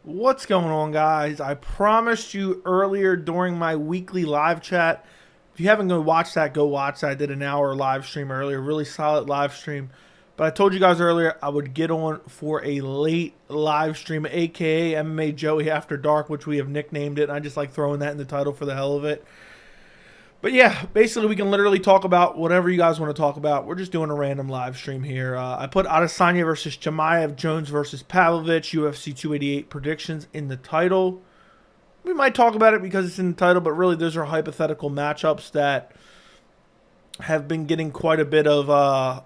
What's going on, guys? I promised you earlier during my weekly live chat. If you haven't go watch that, go watch that. I did an hour live stream earlier, really solid live stream. But I told you guys earlier I would get on for a late live stream, aka MMA Joey After Dark, which we have nicknamed it. And I just like throwing that in the title for the hell of it. But yeah, basically we can literally talk about whatever you guys want to talk about. We're just doing a random live stream here. I put Adesanya versus Chimaev, Jones versus Pavlovich, UFC 288 predictions in the title. We might talk about it because it's in the title, but really those are hypothetical matchups that have been getting quite a bit of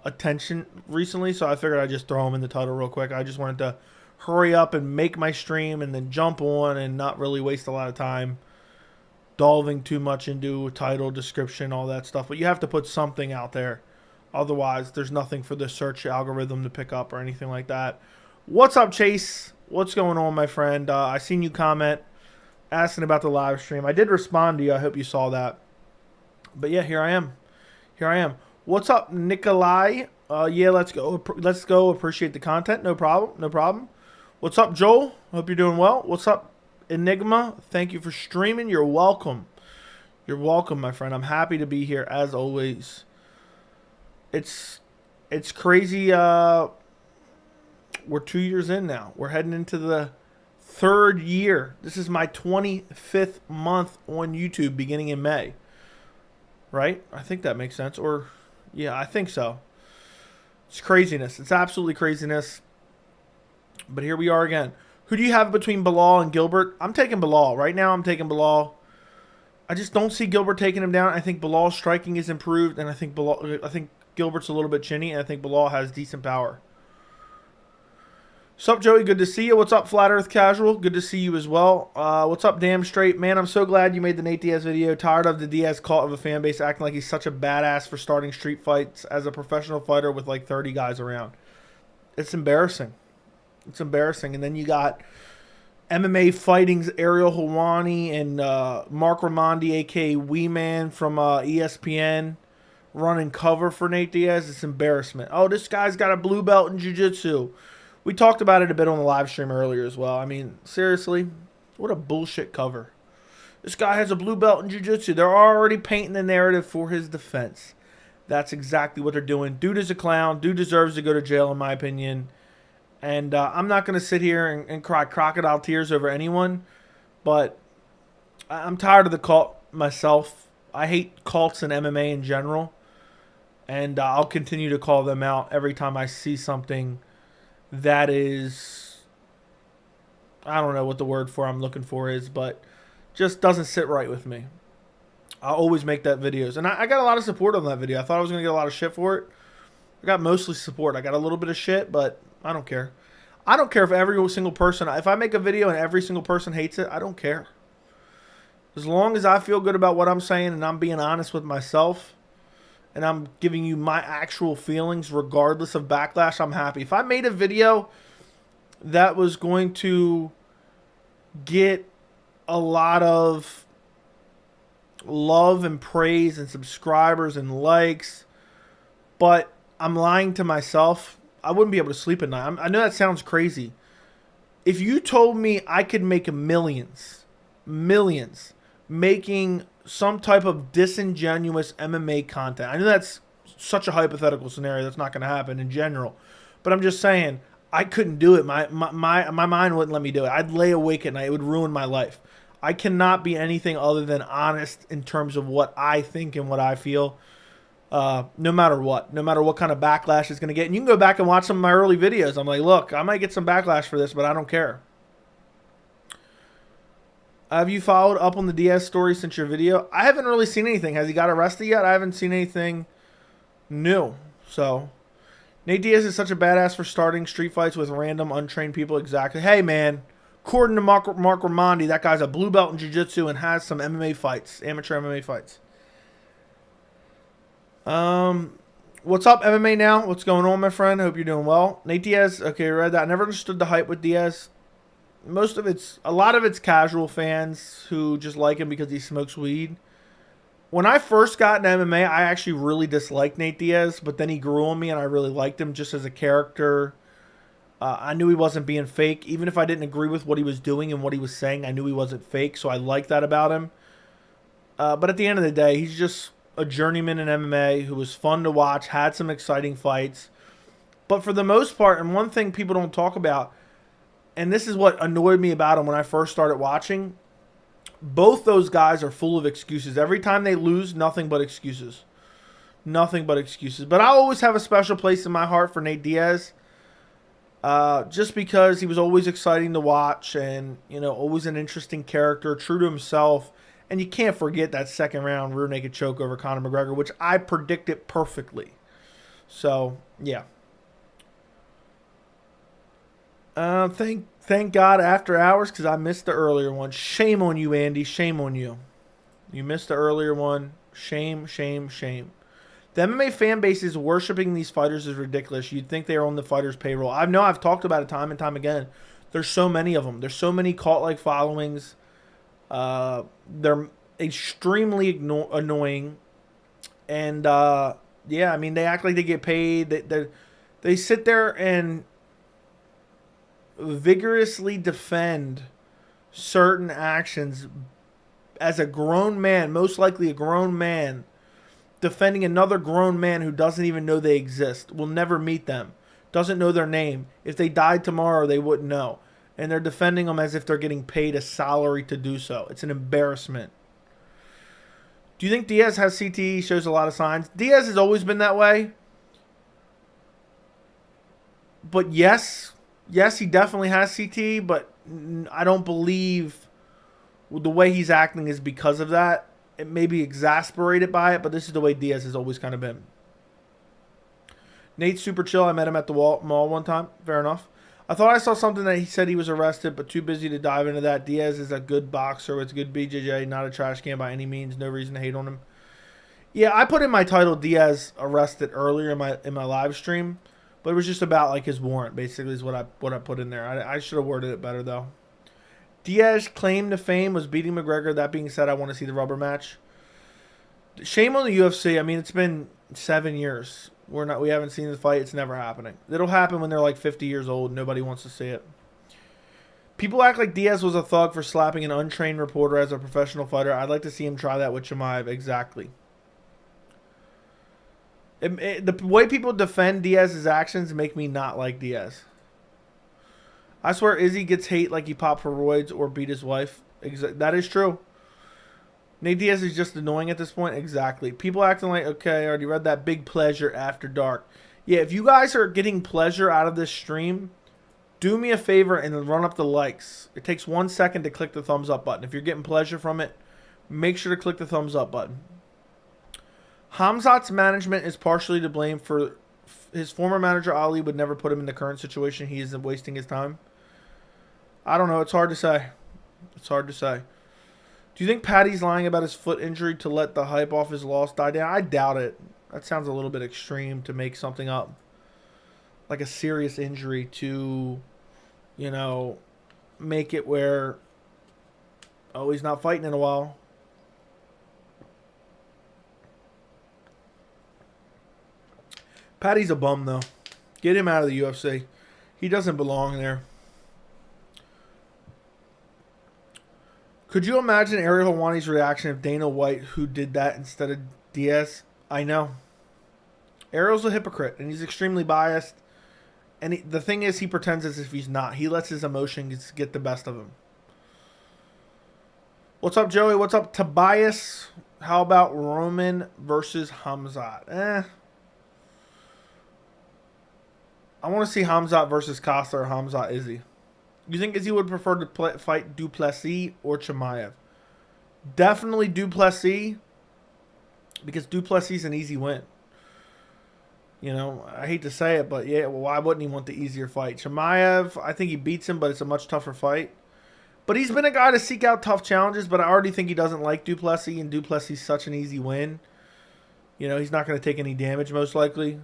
attention recently. So I figured I'd just throw them in the title real quick. I just wanted to hurry up and make my stream and then jump on and not really waste a lot of time delving too much into title, description, all that stuff. But you have to put something out there. Otherwise, there's nothing for the search algorithm to pick up or anything like that. What's up, Chase? What's going on, my friend? I seen you comment asking about the live stream. I did respond to you. I hope you saw that. But yeah, here I am. Here I am. What's up, Nikolai? Yeah, let's go. Let's go. Appreciate the content. No problem. No problem. What's up, Joel? Hope you're doing well. What's up, Enigma? Thank you for streaming. You're welcome. You're welcome, my friend. I'm happy to be here as always. It's crazy. We're 2 years in now. We're heading into the third year. This is my 25th month on YouTube beginning in May. Right? I think that makes sense. Or, yeah, I think so. It's craziness. It's absolutely craziness. But here we are again. Who do you have between Bilal and Gilbert? I'm taking Bilal. Right now, I'm taking Bilal. I just don't see Gilbert taking him down. I think Bilal's striking is improved, and I think Gilbert's a little bit chinny, and I think Bilal has decent power. What's up, Joey? Good to see you. What's up, Flat Earth Casual? Good to see you as well. What's up, Damn Straight? Man, I'm so glad you made the Nate Diaz video. Tired of the Diaz cult of a fan base acting like he's such a badass for starting street fights as a professional fighter with like 30 guys around. It's embarrassing. It's embarrassing. And then you got MMA Fighting's Ariel Helwani and Mark Ramondi, a.k.a. Wee Man from ESPN, running cover for Nate Diaz. It's embarrassment. Oh, this guy's got a blue belt in jiu-jitsu. We talked about it a bit on the live stream earlier as well. I mean, seriously, what a bullshit cover. This guy has a blue belt in jiu-jitsu. They're already painting the narrative for his defense. That's exactly what they're doing. Dude is a clown. Dude deserves to go to jail, in my opinion. And I'm not going to sit here and cry crocodile tears over anyone, but I'm tired of the cult myself. I hate cults and MMA in general, and I'll continue to call them out every time I see something that is, I don't know what the word for I'm looking for is, but just doesn't sit right with me. I'll always make that videos. And I got a lot of support on that video. I thought I was going to get a lot of shit for it. I got mostly support. I got a little bit of shit, but I don't care. I don't care if every single person, if I make a video and every single person hates it, I don't care. As long as I feel good about what I'm saying and I'm being honest with myself and I'm giving you my actual feelings regardless of backlash, I'm happy. If I made a video that was going to get a lot of love and praise and subscribers and likes, but I'm lying to myself, I wouldn't be able to sleep at night. I know that sounds crazy. If you told me I could make millions making some type of disingenuous MMA content, I know that's such a hypothetical scenario. That's not going to happen in general. But I'm just saying, I couldn't do it. My mind wouldn't let me do it. I'd lay awake at night. It would ruin my life. I cannot be anything other than honest in terms of what I think and what I feel. No matter what kind of backlash it's going to get. And you can go back and watch some of my early videos. I'm like, look, I might get some backlash for this, but I don't care. Have you followed up on the Diaz story since your video? I haven't really seen anything. Has he got arrested yet? I haven't seen anything new. So, Nate Diaz is such a badass for starting street fights with random, untrained people. Exactly. Hey, man. According to Mark Ramondi, that guy's a blue belt in jiu-jitsu and has some MMA fights, amateur MMA fights. What's up, MMA Now? What's going on, my friend? Hope you're doing well. Nate Diaz, okay, read that. I never understood the hype with Diaz. A lot of it's casual fans who just like him because he smokes weed. When I first got into MMA, I actually really disliked Nate Diaz, but then he grew on me and I really liked him just as a character I knew he wasn't being fake. Even if I didn't agree with what he was doing and what he was saying, I knew he wasn't fake, so I like that about him. But at the end of the day, he's just a journeyman in MMA who was fun to watch, had some exciting fights. But for the most part, and one thing people don't talk about, and this is what annoyed me about him when I first started watching, both those guys are full of excuses. Every time they lose, nothing but excuses. Nothing but excuses. But I always have a special place in my heart for Nate Diaz. Just because he was always exciting to watch and, always an interesting character, true to himself. And you can't forget that second round rear naked choke over Conor McGregor, which I predicted perfectly. So, yeah. Thank God after hours because I missed the earlier one. Shame on you, Andy. Shame on you. You missed the earlier one. Shame, shame, shame. The MMA fan base is worshiping these fighters is ridiculous. You'd think they are on the fighters' payroll. I've talked about it time and time again. There's so many of them. There's so many cult-like followings. They're extremely annoying. And, yeah, I mean, they act like they get paid. They sit there and vigorously defend certain actions as a grown man, most likely a grown man, defending another grown man who doesn't even know they exist, will never meet them, doesn't know their name. If they died tomorrow, they wouldn't know. And they're defending them as if they're getting paid a salary to do so. It's an embarrassment. Do you think Diaz has CTE? Shows a lot of signs. Diaz has always been that way. But yes, he definitely has CTE, but I don't believe the way he's acting is because of that. It may be exasperated by it, but this is the way Diaz has always kind of been. Nate's super chill. I met him at the mall one time. Fair enough. I thought I saw something that he said he was arrested, but too busy to dive into that. Diaz is a good boxer with good BJJ, not a trash can by any means. No reason to hate on him. Yeah, I put in my title Diaz arrested earlier in my live stream, but it was just about like his warrant. Basically, is what I put in there. I should have worded it better though. Diaz's claim to fame was beating McGregor. That being said, I want to see the rubber match. Shame on the UFC. I mean, it's been 7 years. We haven't seen the fight. It's never happening. It'll happen when they're like 50 years old. Nobody wants to see it. People act like Diaz was a thug for slapping an untrained reporter as a professional fighter. I'd like to see him try that with Chimaev. Exactly. The way people defend Diaz's actions make me not like Diaz. I swear Izzy gets hate like he popped for roids or beat his wife. That is true. Nate Diaz is just annoying at this point. Exactly. People acting like, okay, I already read that. Big pleasure after dark. Yeah, if you guys are getting pleasure out of this stream, do me a favor and run up the likes. It takes 1 second to click the thumbs up button. If you're getting pleasure from it, make sure to click the thumbs up button. Khamzat's management is partially to blame for his former manager Ali would never put him in the current situation. He isn't wasting his time. I don't know. It's hard to say. It's hard to say. Do you think Paddy's lying about his foot injury to let the hype off his loss die down? I doubt it. That sounds a little bit extreme to make something up. Like a serious injury to, make it where, oh, he's not fighting in a while. Paddy's a bum, though. Get him out of the UFC. He doesn't belong there. Could you imagine Ariel Helwani's reaction if Dana White, who did that instead of Diaz? I know. Ariel's a hypocrite, and he's extremely biased. And the thing is, he pretends as if he's not. He lets his emotions get the best of him. What's up, Joey? What's up, Tobias? How about Roman versus Khamzat? I want to see Khamzat versus Costa or Khamzat Izzy. You think Izzy would prefer to fight Duplessis or Chimaev? Definitely Duplessis, because Duplessis is an easy win. I hate to say it, but yeah, why wouldn't he want the easier fight? Chimaev, I think he beats him, but it's a much tougher fight. But he's been a guy to seek out tough challenges, but I already think he doesn't like Duplessis, and Duplessis is such an easy win. He's not going to take any damage, most likely.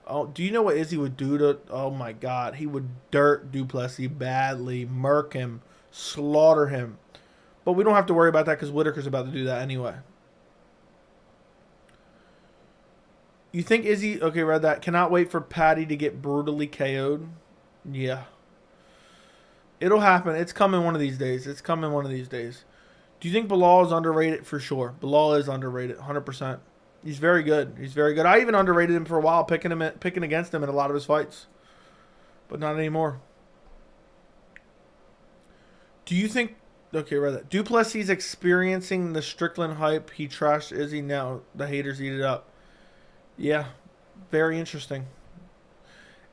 Oh, do you know what Izzy would do to... Oh, my God. He would dirt Duplessis badly, murk him, slaughter him. But we don't have to worry about that because Whitaker's about to do that anyway. You think Izzy... Okay, read that. Cannot wait for Paddy to get brutally KO'd. Yeah. It'll happen. It's coming one of these days. It's coming one of these days. Do you think Bilal is underrated? For sure. Bilal is underrated, 100%. He's very good. He's very good. I even underrated him for a while, picking against him in a lot of his fights. But not anymore. Do you think... Okay, read that. Duplessis experiencing the Strickland hype. He trashed Izzy. Now the haters eat it up. Yeah. Very interesting.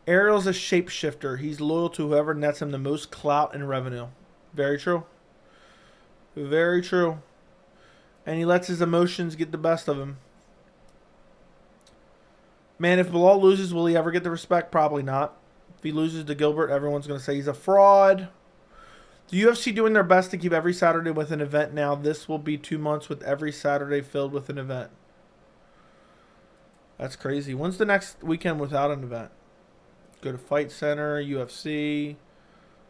Ariel's a shapeshifter. He's loyal to whoever nets him the most clout and revenue. Very true. Very true. And he lets his emotions get the best of him. Man, if Bilal loses, will he ever get the respect? Probably not. If he loses to Gilbert, everyone's going to say he's a fraud. The UFC doing their best to keep every Saturday with an event now. This will be 2 months with every Saturday filled with an event. That's crazy. When's the next weekend without an event? Go to Fight Center, UFC.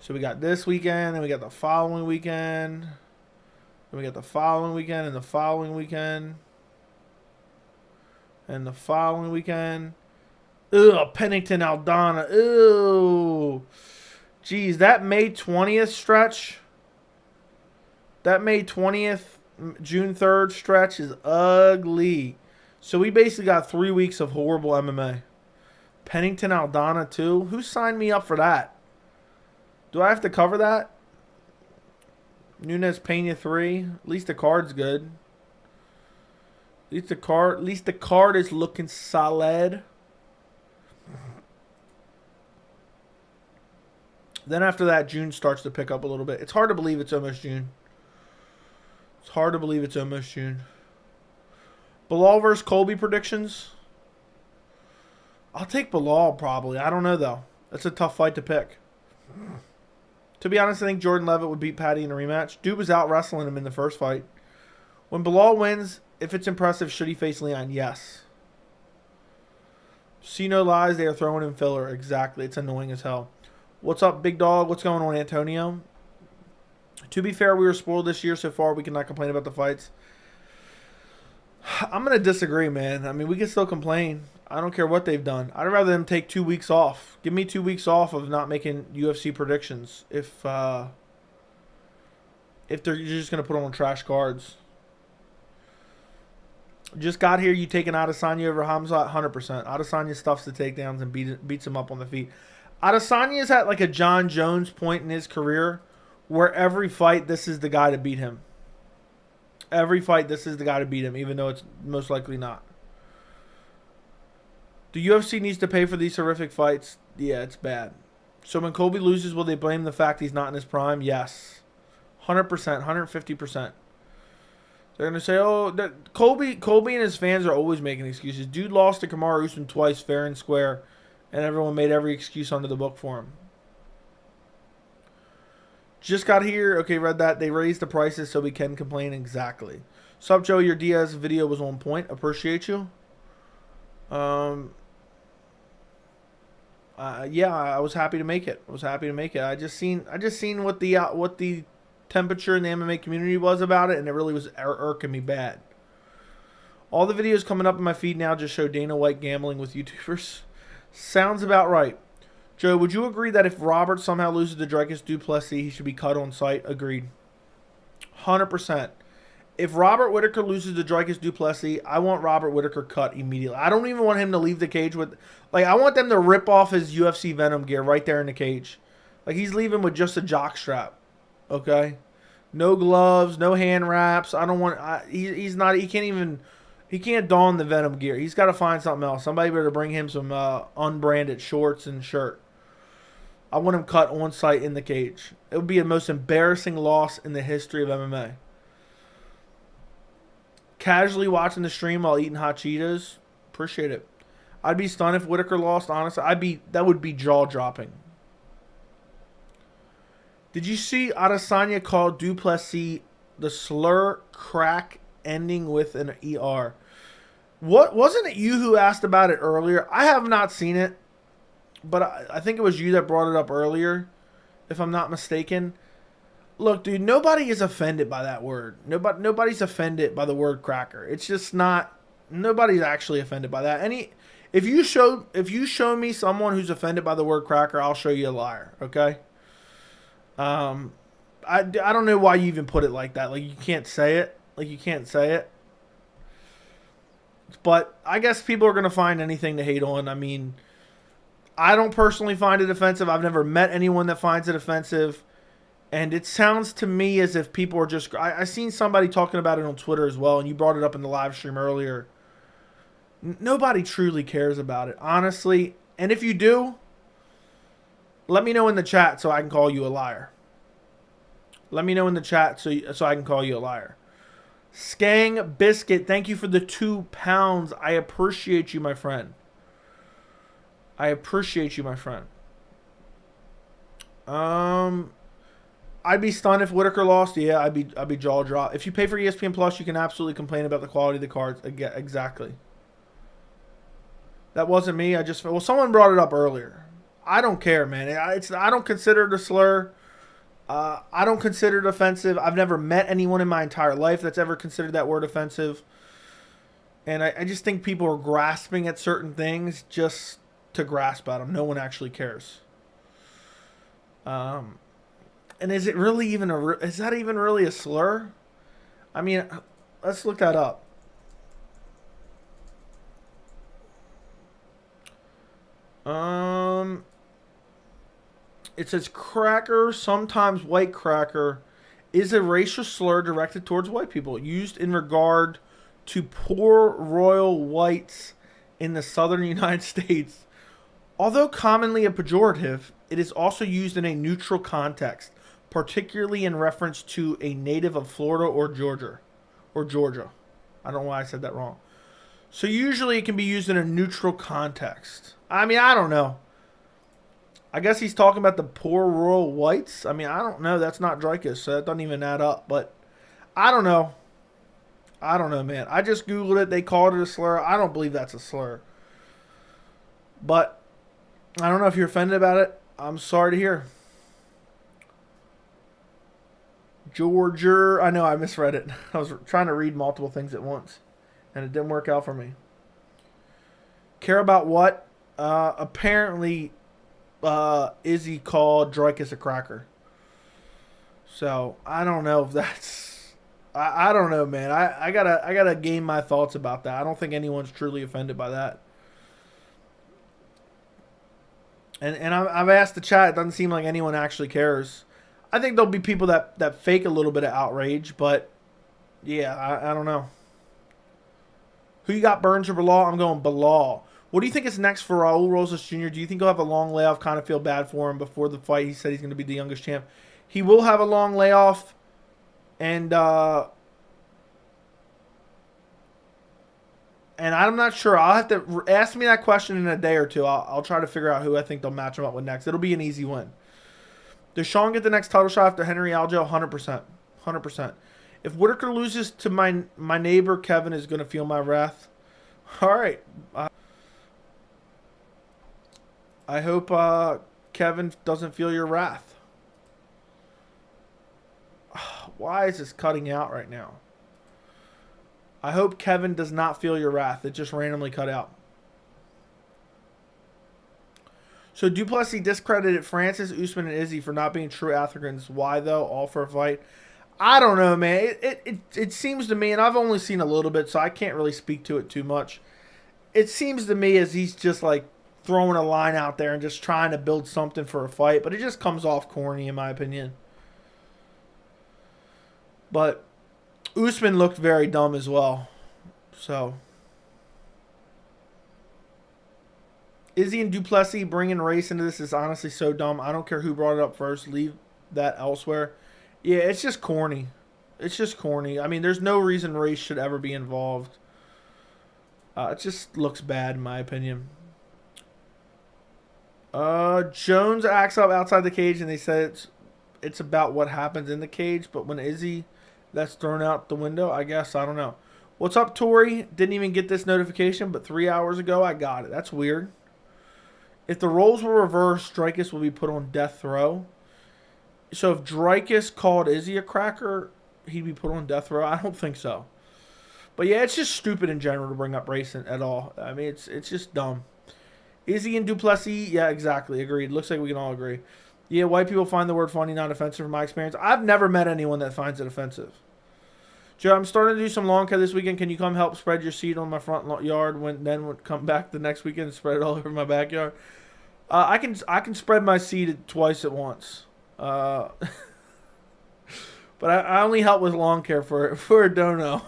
So we got this weekend, and we got the following weekend. Then we got the following weekend, and the following weekend. And the following weekend. Ugh, Pennington Aldana. Ew. Jeez, that May 20th stretch. That May 20th, June 3rd stretch is ugly. So we basically got 3 weeks of horrible MMA. Pennington Aldana too. Who signed me up for that? Do I have to cover that? Nunes Pena 3. At least the card's good. At least the card is looking solid. Then after that, June starts to pick up a little bit. It's hard to believe it's almost June. It's hard to believe it's almost June. Bilal versus Colby predictions. I'll take Bilal probably. I don't know though. That's a tough fight to pick. To be honest, I think Jordan Levitt would beat Patty in a rematch. Dude was out wrestling him in the first fight. When Bilal wins, if it's impressive, should he face Leon? Yes. See no lies, they are throwing in filler. Exactly. It's annoying as hell. What's up, big dog? What's going on, Antonio? To be fair, we were spoiled this year so far. We cannot complain about the fights. I'm going to disagree, man. I mean, we can still complain. I don't care what they've done. I'd rather them take 2 weeks off. Give me 2 weeks off of not making UFC predictions if they're just going to put on trash cards. Just got here. You taking Adesanya over Khamzat? 100%. Adesanya stuffs the takedowns and beats him up on the feet. Adesanya's at like a Jon Jones point in his career where every fight, this is the guy to beat him. Every fight, this is the guy to beat him, even though it's most likely not. The UFC needs to pay for these horrific fights. Yeah, it's bad. So when Colby loses, will they blame the fact he's not in his prime? Yes. 100%, 150%. They're going to say, oh, Colby and his fans are always making excuses. Dude lost to Kamaru Usman twice, fair and square, and everyone made every excuse under the book for him. Just got here. Okay, read that. They raised the prices so we can complain. Exactly. Sup, Joe? Your Diaz video was on point. Appreciate you. Yeah, I was happy to make it. I just seen what the temperature in the MMA community was about it, and it really was irking me bad. All the videos coming up in my feed now just show Dana White gambling with YouTubers. Sounds about right. Joe, would you agree that if Robert somehow loses to Dricus du Plessis, he should be cut on sight? Agreed. 100%. If Robert Whittaker loses to Dricus du Plessis, I want Robert Whittaker cut immediately. I don't even want him to leave the cage with... Like, I want them to rip off his UFC Venom gear right there in the cage. Like, he's leaving with just a jock strap. Okay? No gloves, no hand wraps. I don't want... He's not... He can't even... He can't don the Venom gear. He's got to find something else. Somebody better bring him some unbranded shorts and shirt. I want him cut on site in the cage. It would be the most embarrassing loss in the history of MMA. Casually watching the stream while eating hot Cheetos. Appreciate it. I'd be stunned if Whittaker lost, honestly. That would be jaw-dropping. Did you see Adesanya call du Plessis the slur crack ending with an ER? What wasn't it you who asked about it earlier? I have not seen it, but I think it was you that brought it up earlier, if I'm not mistaken. Look, dude, nobody is offended by that word. Nobody's offended by the word cracker. It's just not. Nobody's actually offended by that. If you show me someone who's offended by the word cracker, I'll show you a liar. Okay. I don't know why you even put it like that. Like, you can't say it. Like, you can't say it. But I guess people are going to find anything to hate on. I mean, I don't personally find it offensive. I've never met anyone that finds it offensive. And it sounds to me as if people are just... I seen somebody talking about it on Twitter as well, and you brought it up in the live stream earlier. Nobody truly cares about it, honestly. And if you do, let me know in the chat so I can call you a liar. Let me know in the chat so I can call you a liar. Skang Biscuit, thank you for the £2. I appreciate you, my friend. I appreciate you, my friend. I'd be stunned if Whitaker lost. Yeah, I'd be jaw dropped. If you pay for ESPN Plus, you can absolutely complain about the quality of the cards. Exactly. That wasn't me. Well, someone brought it up earlier. I don't care, man. I don't consider it a slur. I don't consider it offensive. I've never met anyone in my entire life that's ever considered that word offensive. And I just think people are grasping at certain things just to grasp at them. No one actually cares. And is it really even is that even really a slur? I mean, let's look that up. It says cracker, sometimes white cracker, is a racial slur directed towards white people, used in regard to poor royal whites in the southern United States. Although commonly a pejorative, it is also used in a neutral context, particularly in reference to a native of Florida or Georgia. I don't know why I said that wrong. So usually it can be used in a neutral context. I mean, I don't know. I guess he's talking about the poor rural whites. I mean, I don't know. That's not Dreykus, so that doesn't even add up. But I don't know. I don't know, man. I just Googled it. They called it a slur. I don't believe that's a slur. But I don't know if you're offended about it. I'm sorry to hear. Georgia. I know I misread it. I was trying to read multiple things at once, and it didn't work out for me. Care about what? Apparently, Izzy called Dreykus a cracker. So I don't know if that's. I don't know, man. I gotta gain my thoughts about that. I don't think anyone's truly offended by that. And I've asked the chat. It doesn't seem like anyone actually cares. I think there'll be people that fake a little bit of outrage, but yeah, I don't know. Who you got, Burns or Bilal? I'm going Bilal. What do you think is next for Raul Rosas Jr.? Do you think he'll have a long layoff? Kind of feel bad for him before the fight. He said he's going to be the youngest champ. He will have a long layoff, and I'm not sure. I'll have to ask me that question in a day or two. I'll try to figure out who I think they'll match him up with next. It'll be an easy win. Does Sean get the next title shot after Henry Aljo? 100%. 100%. If Whitaker loses to my neighbor, Kevin is going to feel my wrath. All right. I hope Kevin doesn't feel your wrath. Why is this cutting out right now? I hope Kevin does not feel your wrath. It just randomly cut out. So Duplessis discredited Francis, Usman, and Izzy for not being true Africans. Why, though? All for a fight? I don't know, man. It seems to me, and I've only seen a little bit, so I can't really speak to it too much. It seems to me as he's just like throwing a line out there and just trying to build something for a fight, but it just comes off corny in my opinion. But Usman looked very dumb as well. So Izzy and Duplessis bringing race into this is honestly so dumb. I don't care who brought it up first. Leave that elsewhere. Yeah, it's just corny. It's just corny. I mean, there's no reason race should ever be involved. It just looks bad in my opinion. Jones acts up outside the cage, and they said it's about what happens in the cage. But when Izzy, that's thrown out the window, I guess. I don't know. What's up, Tori? Didn't even get this notification, but 3 hours ago I got it. That's weird. If the roles were reversed, Dreykus will be put on death row. So if Dreykus called Izzy a cracker, he'd be put on death row? I don't think so. But yeah, it's just stupid in general to bring up race at all. I mean, it's just dumb. Izzy and Duplessis, yeah, exactly. Agreed. Looks like we can all agree. Yeah, white people find the word funny not offensive from my experience. I've never met anyone that finds it offensive. Joe, I'm starting to do some lawn care this weekend. Can you come help spread your seed on my front yard? Then would come back the next weekend and spread it all over my backyard. I can spread my seed twice at once. But I only help with lawn care for a dono.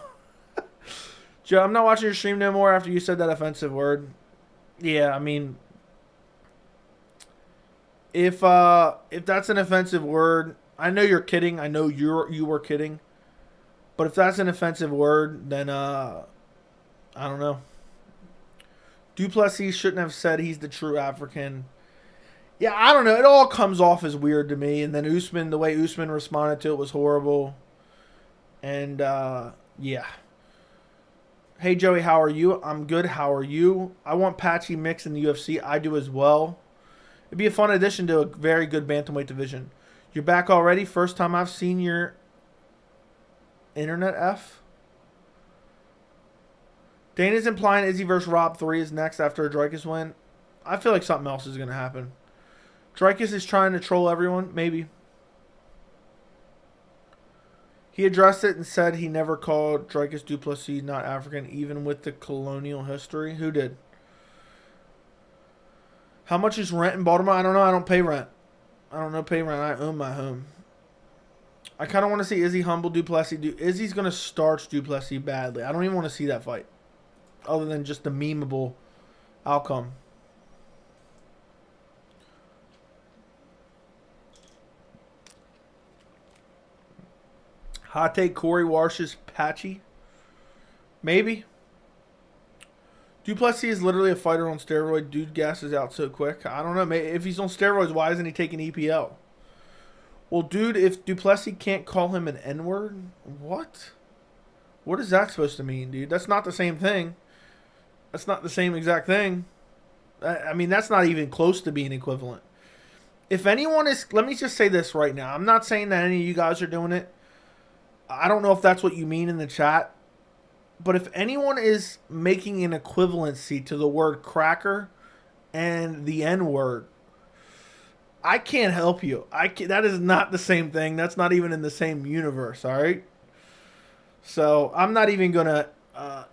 Joe, I'm not watching your stream no more after you said that offensive word. Yeah, I mean, if that's an offensive word, I know you're kidding. I know you were kidding. But if that's an offensive word, then I don't know. Duplessis shouldn't have said he's the true African. Yeah, I don't know. It all comes off as weird to me. And then Usman, the way Usman responded to it was horrible. And yeah. Hey, Joey, how are you? I'm good. How are you? I want Patchy Mix in the UFC. I do as well. It'd be a fun addition to a very good bantamweight division. You're back already? First time I've seen your internet F? Dana's implying Izzy versus Rob 3 is next after a Dreykus win. I feel like something else is going to happen. Dreykus is trying to troll everyone? Maybe. He addressed it and said he never called Dreykus Duplessis not African, even with the colonial history. Who did? How much is rent in Baltimore? I don't know. I don't pay rent. I don't know pay rent. I own my home. I kind of want to see Izzy humble Duplessis. Izzy's going to starch Duplessis badly. I don't even want to see that fight. Other than just the memeable outcome. Hot take, Corey Warsh's Patchy. Maybe. Duplessis is literally a fighter on steroid. Dude gasses out so quick. I don't know. Maybe if he's on steroids, why isn't he taking EPO? Well, dude, if Duplessis can't call him an N-word, what? What is that supposed to mean, dude? That's not the same thing. That's not the same exact thing. I mean, that's not even close to being equivalent. If anyone is... Let me just say this right now. I'm not saying that any of you guys are doing it. I don't know if that's what you mean in the chat. But if anyone is making an equivalency to the word cracker and the N-word, I can't help you. That is not the same thing. That's not even in the same universe, all right? So I'm not even going to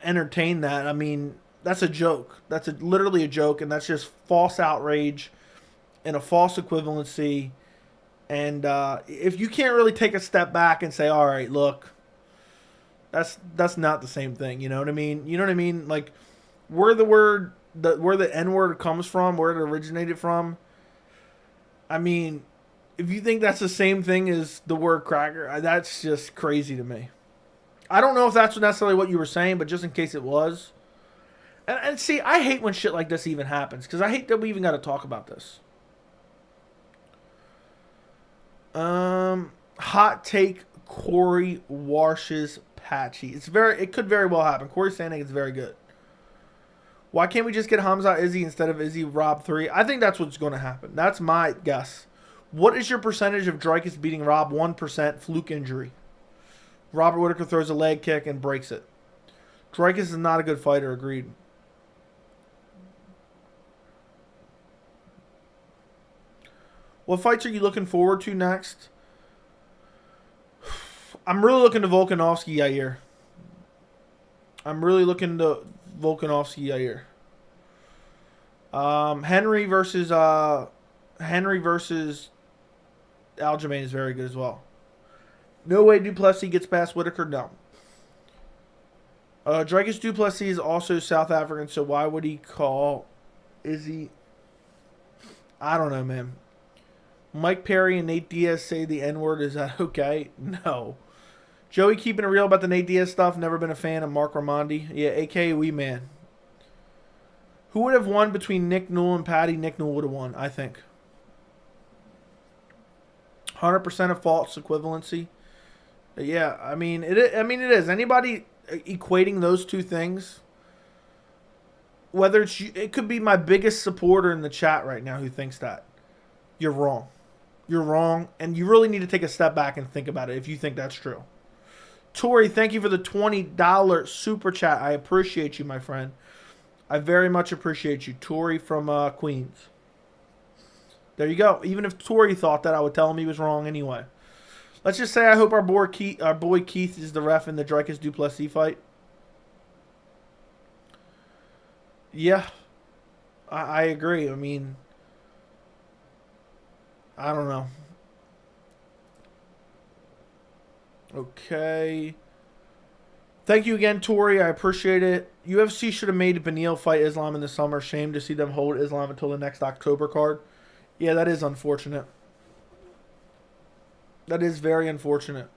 entertain that. I mean, that's a joke. That's literally a joke, and that's just false outrage and a false equivalency. And if you can't really take a step back and say, all right, look, that's not the same thing. You know what I mean? You know what I mean? Like, where the N-word comes from, where it originated from, I mean, if you think that's the same thing as the word cracker, that's just crazy to me. I don't know if that's necessarily what you were saying, but just in case it was. And see, I hate when shit like this even happens, because I hate that we even got to talk about this. Hot take, Corey Warsh's Patchy. It could very well happen. Corey's saying it's very good. Why can't we just get Khamzat Izzy instead of Izzy Rob 3? I think that's what's going to happen. That's my guess. What is your percentage of Dreykus beating Rob? 1%, fluke injury. Robert Whittaker throws a leg kick and breaks it. Dreykus is not a good fighter, agreed. What fights are you looking forward to next? I'm really looking to Volkanovski Yair. Henry versus Aljamain is very good as well. No way Duplessis gets past Whittaker. No. Dreykus Duplessis is also South African, so why would he call Izzy? I don't know, man. Mike Perry and Nate Diaz say the N-word. Is that okay? No. Joey keeping it real about the Nate Diaz stuff. Never been a fan of Mark Ramondi. Yeah, a.k.a. Wee Man. Who would have won between Nick Newell and Patty? Nick Newell would have won, I think. 100% of false equivalency. Yeah, I mean, it is. Anybody equating those two things, whether it could be my biggest supporter in the chat right now who thinks that. You're wrong. You're wrong, and you really need to take a step back and think about it if you think that's true. Tori, thank you for the $20 super chat. I appreciate you, my friend. I very much appreciate you. Tori from Queens. There you go. Even if Tori thought that, I would tell him he was wrong anyway. Let's just say I hope our boy Keith is the ref in the Dricus Duplessis fight. Yeah, I agree. I mean, I don't know. Okay. Thank you again, Tori. I appreciate it. UFC should have made Beneil fight Islam in the summer. Shame to see them hold Islam until the next October card. Yeah, that is unfortunate. That is very unfortunate.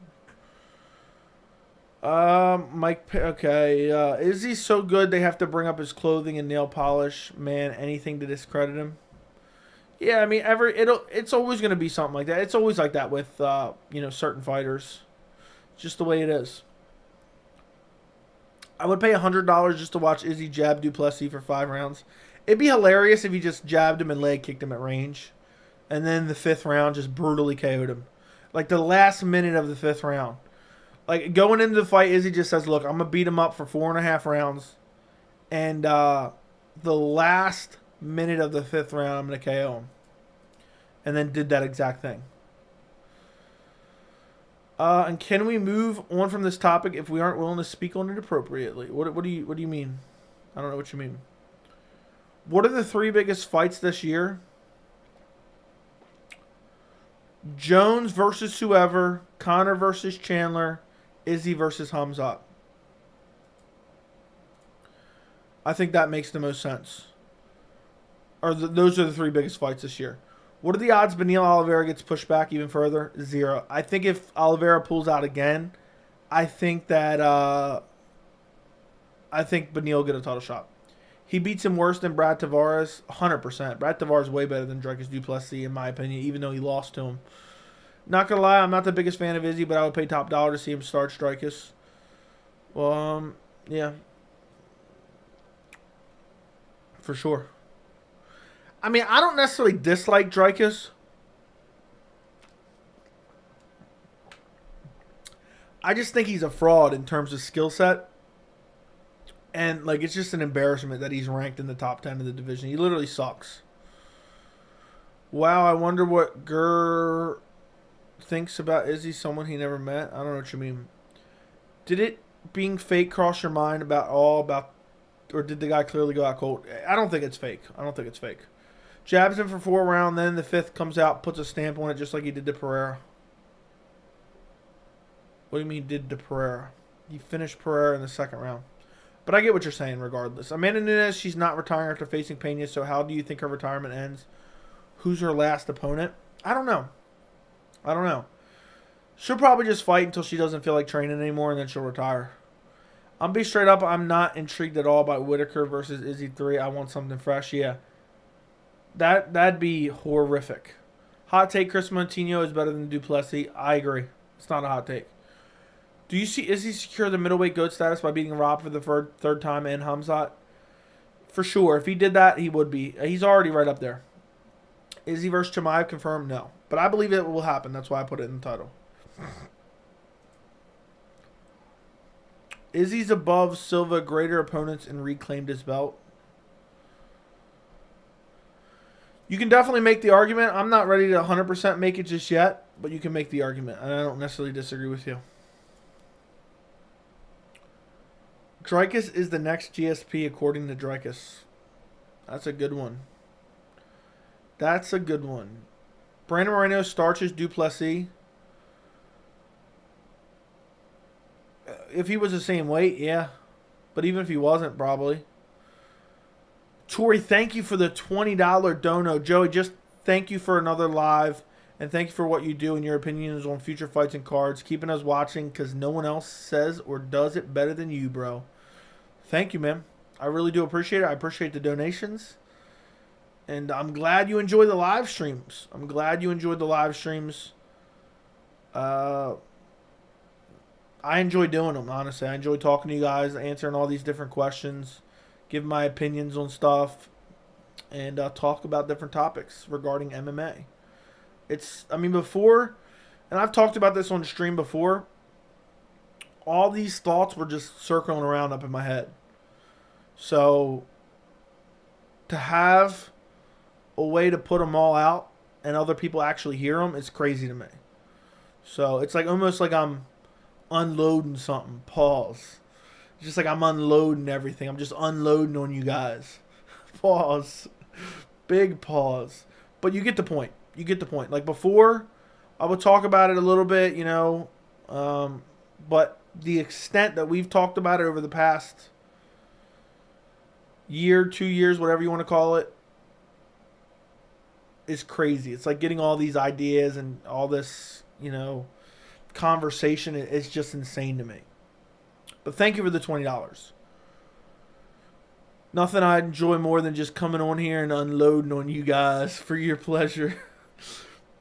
Mike, okay. Is he so good they have to bring up his clothing and nail polish? Man, anything to discredit him. Yeah, I mean, it's always going to be something like that. It's always like that with, certain fighters. Just the way it is. I would pay $100 just to watch Izzy jab Duplessis for 5 rounds. It'd be hilarious if he just jabbed him and leg kicked him at range. And then the 5th round just brutally KO'd him. Like the last minute of the 5th round. Like going into the fight, Izzy just says, look, I'm going to beat him up for 4.5 rounds. And the last minute of the 5th round, I'm going to KO him. And then did that exact thing. And can we move on from this topic if we aren't willing to speak on it appropriately? What do you mean? I don't know what you mean. What are the 3 biggest fights this year? Jones versus whoever, Conor versus Chandler, Izzy versus Khamzat. I think that makes the most sense. Those are the 3 biggest fights this year. What are the odds Beneil Oliveira gets pushed back even further? 0. I think if Oliveira pulls out again, I think that Beneil will get a title shot. He beats him worse than Brad Tavares, 100%. Brad Tavares is way better than Dricus Duplessis, in my opinion, even though he lost to him. Not going to lie, I'm not the biggest fan of Izzy, but I would pay top dollar to see him start Dricus. Well, yeah. For sure. I mean, I don't necessarily dislike Dricus. I just think he's a fraud in terms of skill set. And, like, it's just an embarrassment that he's ranked in the top 10 of the division. He literally sucks. Wow, I wonder what Gurr thinks about Izzy, someone he never met. I don't know what you mean. Did it being fake cross your mind or did the guy clearly go out cold? I don't think it's fake. Jabs him for 4 rounds, then the 5th comes out, puts a stamp on it just like he did to Pereira. What do you mean did to Pereira? He finished Pereira in the 2nd round. But I get what you're saying regardless. Amanda Nunes, she's not retiring after facing Pena, so how do you think her retirement ends? Who's her last opponent? I don't know. She'll probably just fight until she doesn't feel like training anymore, and then she'll retire. I'll be straight up, I'm not intrigued at all by Whitaker versus Izzy 3. I want something fresh, yeah. That'd be horrific. Hot take, Chris Montinho is better than Duplessis. I agree. It's not a hot take. Do you see Izzy secure the middleweight GOAT status by beating Rob for the third time and Khamzat? For sure. If he did that, he would be. He's already right up there. Izzy versus Chimaev confirmed? No. But I believe it will happen. That's why I put it in the title. Izzy's above Silva, greater opponents, and reclaimed his belt. You can definitely make the argument. I'm not ready to 100% make it just yet, but you can make the argument, and I don't necessarily disagree with you. Dricus is the next GSP according to Dricus. That's a good one. Brandon Moreno starches Duplessis. If he was the same weight, yeah. But even if he wasn't, probably. Tori, thank you for the $20 dono. Joey, just thank you for another live. And thank you for what you do and your opinions on future fights and cards. Keeping us watching because no one else says or does it better than you, bro. Thank you, man. I really do appreciate it. I appreciate the donations. And I'm glad you enjoy the live streams. I enjoy doing them, honestly. I enjoy talking to you guys, answering all these different questions, giving my opinions on stuff, and talk about different topics regarding MMA. Before, and I've talked about this on stream before, all these thoughts were just circling around up in my head. So, to have a way to put them all out and other people actually hear them, it's crazy to me. So it's like almost like I'm unloading something. Pause. It's just like I'm unloading everything. I'm just unloading on you guys. Pause. Big pause. But you get the point. You get the point. Like before, I would talk about it a little bit, you know. But the extent that we've talked about it over the past year, 2 years, whatever you want to call it, is crazy. It's like getting all these ideas and all this, you know, conversation. It's just insane to me. But thank you for the $20. Nothing I enjoy more than just coming on here and unloading on you guys for your pleasure.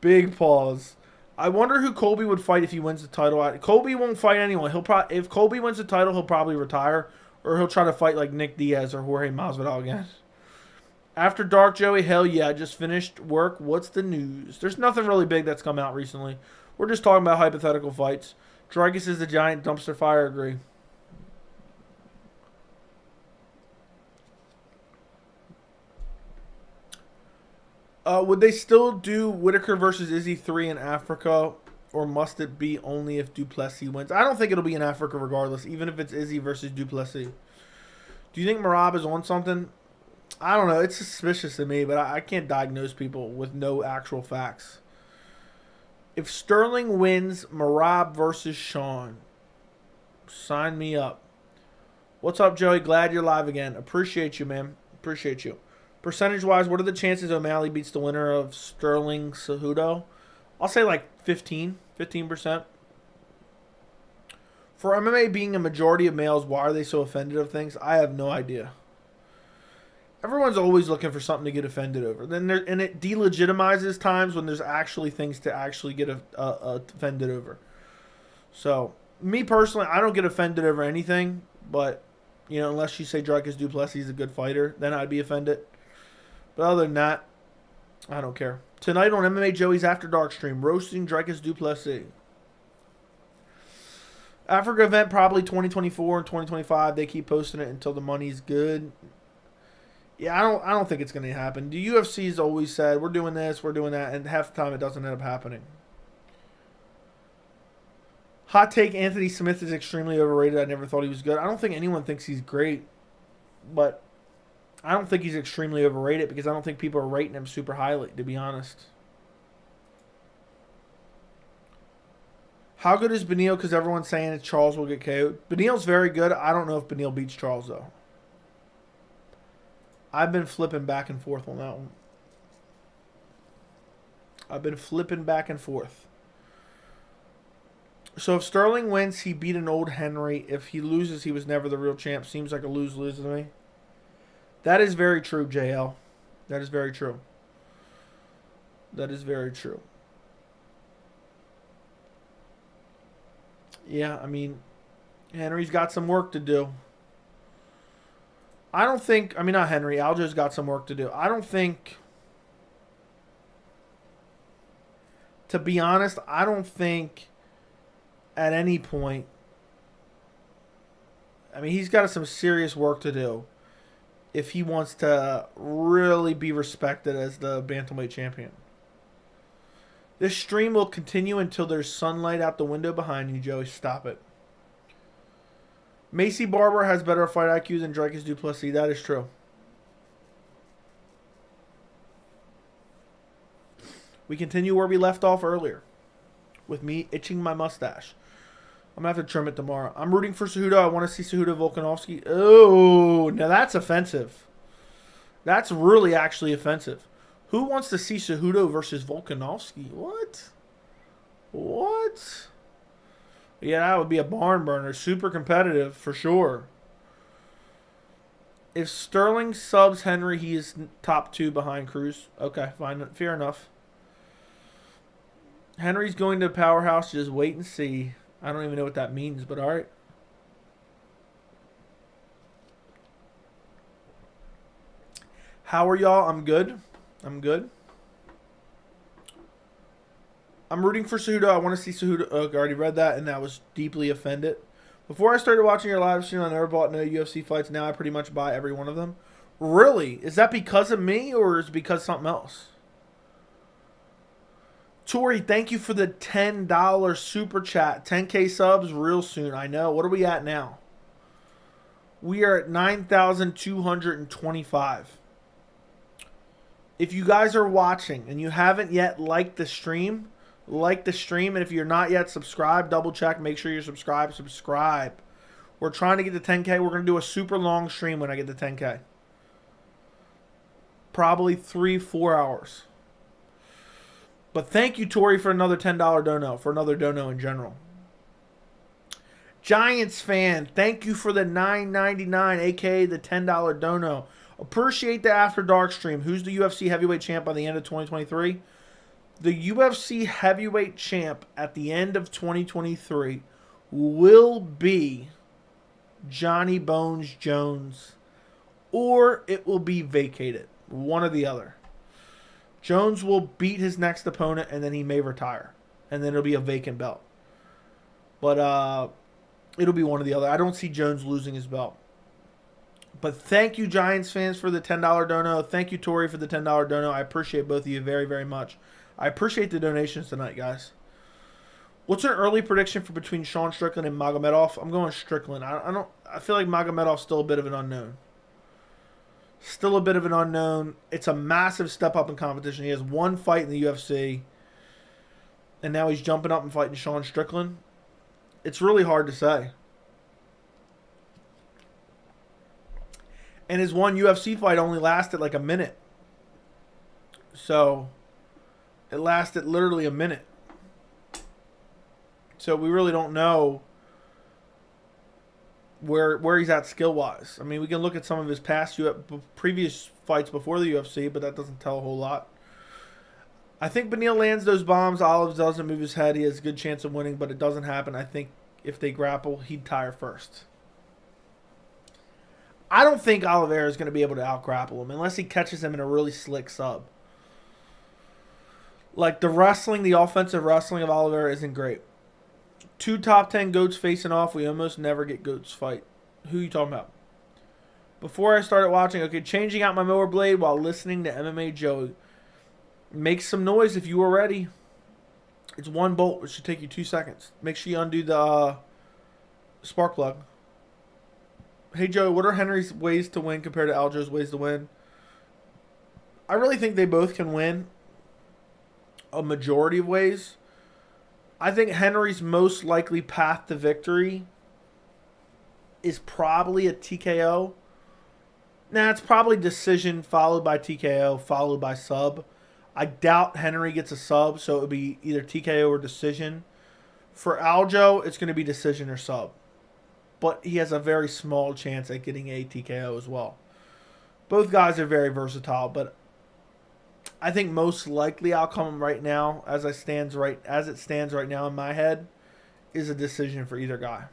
Big pause. I wonder who Colby would fight if he wins the title. Colby won't fight anyone. If Colby wins the title, he'll probably retire, or he'll try to fight like Nick Diaz or Jorge Masvidal again. After dark, Joey, hell yeah, I just finished work. What's the news? There's nothing really big that's come out recently. We're just talking about hypothetical fights. Dragus is the giant dumpster fire, agree. Would they still do Whitaker versus Izzy 3 in Africa, or must it be only if Duplessis wins? I don't think it'll be in Africa regardless, even if it's Izzy versus Duplessis. Do you think Merab is on something? I don't know. It's suspicious to me, but I can't diagnose people with no actual facts. If Sterling wins Merab versus Sean, sign me up. What's up, Joey? Glad you're live again. Appreciate you, man. Appreciate you. Percentage-wise, what are the chances O'Malley beats the winner of Sterling Cejudo? I'll say like 15%. For MMA being a majority of males, why are they so offended of things? I have no idea. Everyone's always looking for something to get offended over. And it delegitimizes times when there's actually things to actually get offended over. So, me personally, I don't get offended over anything. But, you know, unless you say Dricus Du Plessis is a good fighter, then I'd be offended. But other than that, I don't care. Tonight on MMA Joey's After Dark stream, roasting Dricus Du Plessis. Africa event probably 2024 and 2025. They keep posting it until the money's good. Yeah, I don't think it's going to happen. The UFC's always said, we're doing this, we're doing that, and half the time it doesn't end up happening. Hot take, Anthony Smith is extremely overrated. I never thought he was good. I don't think anyone thinks he's great, but I don't think he's extremely overrated because I don't think people are rating him super highly, to be honest. How good is Beneil? Because everyone's saying that Charles will get KO'd. Beneil's very good. I don't know if Beneil beats Charles, though. I've been flipping back and forth on that one. I've been flipping back and forth. So if Sterling wins, he beat an old Henry. If he loses, he was never the real champ. Seems like a lose-lose to me. That is very true, JL. That is very true. That is very true. Yeah, I mean, Henry's got some work to do. I don't think, I mean, not Henry, Aljo's got some work to do. I don't think, to be honest, I don't think at any point, I mean, he's got some serious work to do if he wants to really be respected as the bantamweight champion. This stream will continue until there's sunlight out the window behind you, Joey. Stop it. Macy Barber has better fight IQ than Dricus Du Plessis. That is true. We continue where we left off earlier, with me itching my mustache. I'm going to have to trim it tomorrow. I'm rooting for Cejudo. I want to see Cejudo Volkanovski. Oh, now that's offensive. That's really actually offensive. Who wants to see Cejudo versus Volkanovski? What? What? Yeah, that would be a barn burner. Super competitive, for sure. If Sterling subs Henry, he is top 2 behind Cruz. Okay, fine. Fair enough. Henry's going to Powerhouse. Just wait and see. I don't even know what that means, but all right. How are y'all? I'm good. I'm good. I'm rooting for Cejudo. I want to see Cejudo. Oh, I already read that, and that was deeply offended. Before I started watching your live stream, I never bought no UFC fights. Now I pretty much buy every one of them. Really? Is that because of me or is it because of something else? Tori, thank you for the $10 super chat. 10K subs real soon. I know. What are we at now? We are at 9,225. If you guys are watching and you haven't yet liked the stream, like the stream. And if you're not yet subscribed, double check. Make sure you're subscribed. Subscribe. We're trying to get to 10K. We're going to do a super long stream when I get to 10K. Probably 3-4 hours. But thank you, Tori, for another $10 dono. For another dono in general. Giants fan, thank you for the $9.99, aka the $10 dono. Appreciate the After Dark stream. Who's the UFC heavyweight champ by the end of 2023? The UFC heavyweight champ at the end of 2023 will be Johnny Bones Jones, or it will be vacated. One or the other. Jones will beat his next opponent, and then he may retire. And then it'll be a vacant belt. But it'll be one or the other. I don't see Jones losing his belt. But thank you, Giants fans, for the $10 dono. Thank you, Tori, for the $10 dono. I appreciate both of you very, very much. I appreciate the donations tonight, guys. What's an early prediction for between Sean Strickland and Magomedov? I'm going Strickland. I feel like Magomedov's still a bit of an unknown. Still a bit of an unknown. It's a massive step up in competition. He has one fight in the UFC, and now he's jumping up and fighting Sean Strickland. It's really hard to say. And his one UFC fight only lasted like a minute. So, it lasted literally a minute. So, we really don't know where he's at skill-wise. I mean, we can look at some of his previous fights before the UFC, but that doesn't tell a whole lot. I think Beneil lands those bombs. Olives doesn't move his head. He has a good chance of winning, but it doesn't happen. I think if they grapple, he'd tire first. I don't think Oliveira is going to be able to out-grapple him unless he catches him in a really slick sub. Like, the offensive wrestling of Oliveira isn't great. 2 top 10 GOATs facing off. We almost never get GOATs fight. Who are you talking about? Before I started watching, okay, changing out my mower blade while listening to MMA Joey. Make some noise if you are ready. It's 1 bolt. It should take you 2 seconds. Make sure you undo the spark plug. Hey, Joey, what are Henry's ways to win compared to Aljo's ways to win? I really think they both can win a majority of ways. I think Henry's most likely path to victory is probably a TKO. Nah, it's probably decision followed by TKO followed by sub. I doubt Henry gets a sub, so it would be either TKO or decision. For Aljo, it's going to be decision or sub. But he has a very small chance at getting a TKO as well. Both guys are very versatile, but I think most likely outcome right now, as it stands right now in my head, is a decision for either guy.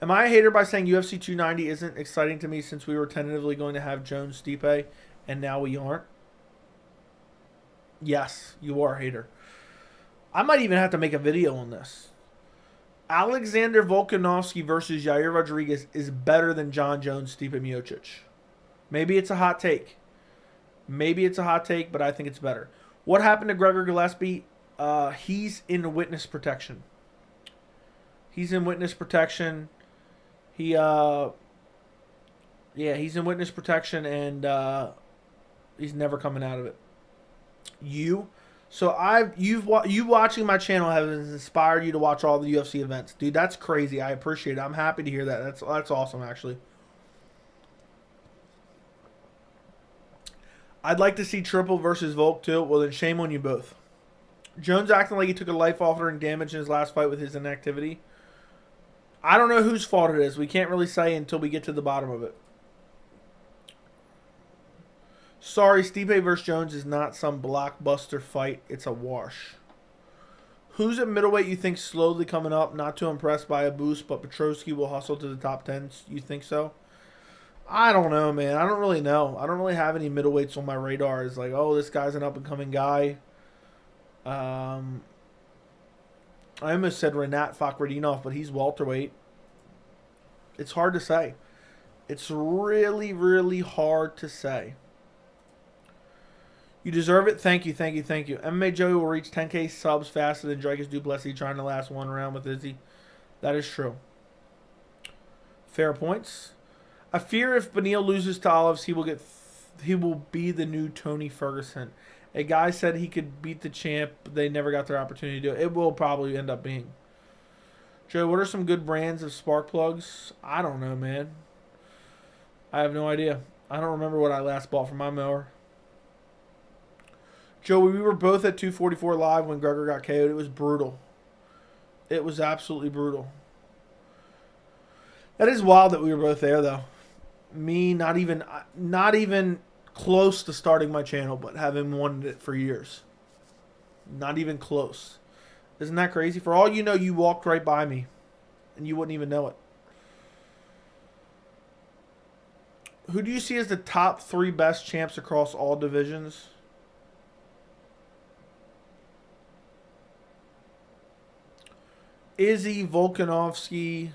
Am I a hater by saying UFC 290 isn't exciting to me since we were tentatively going to have Jones Stipe and now we aren't? Yes, you are a hater. I might even have to make a video on this. Alexander Volkanovski versus Yair Rodriguez is better than Jon Jones, Stipe Miocic. Maybe it's a hot take. But I think it's better. What happened to Gregor Gillespie? He's in witness protection. He's in witness protection, and he's never coming out of it. You watching my channel has inspired you to watch all the UFC events. Dude, that's crazy. I appreciate it. I'm happy to hear that. That's awesome, actually. I'd like to see Triple versus Volk, too. Well, then shame on you both. Jones acting like he took a life-altering damage in his last fight with his inactivity. I don't know whose fault it is. We can't really say until we get to the bottom of it. Sorry, Stipe versus Jones is not some blockbuster fight. It's a wash. Who's at middleweight you think slowly coming up? Not too impressed by a boost, but Petrosky will hustle to the top 10. You think so? I don't know, man. I don't really know. I don't really have any middleweights on my radar. It's like, oh, this guy's an up-and-coming guy. I almost said Renat Fakhretdinov, but he's welterweight. It's hard to say. It's really, really hard to say. You deserve it. Thank you, thank you, thank you. MMA Joey will reach 10K subs faster than Dracus Duplessis trying to last one round with Izzy. That is true. Fair points. I fear if Beneil loses to Olives, he will be the new Tony Ferguson. A guy said he could beat the champ, but they never got their opportunity to do it. It will probably end up being. Joe, what are some good brands of spark plugs? I don't know, man. I have no idea. I don't remember what I last bought for my mower. Joey, we were both at 244 live when Gregor got KO'd. It was brutal. It was absolutely brutal. That is wild that we were both there, though. Me, not even close to starting my channel, but having wanted it for years. Not even close. Isn't that crazy? For all you know, you walked right by me, and you wouldn't even know it. Who do you see as the top 3 best champs across all divisions? Izzy, Volkanovski.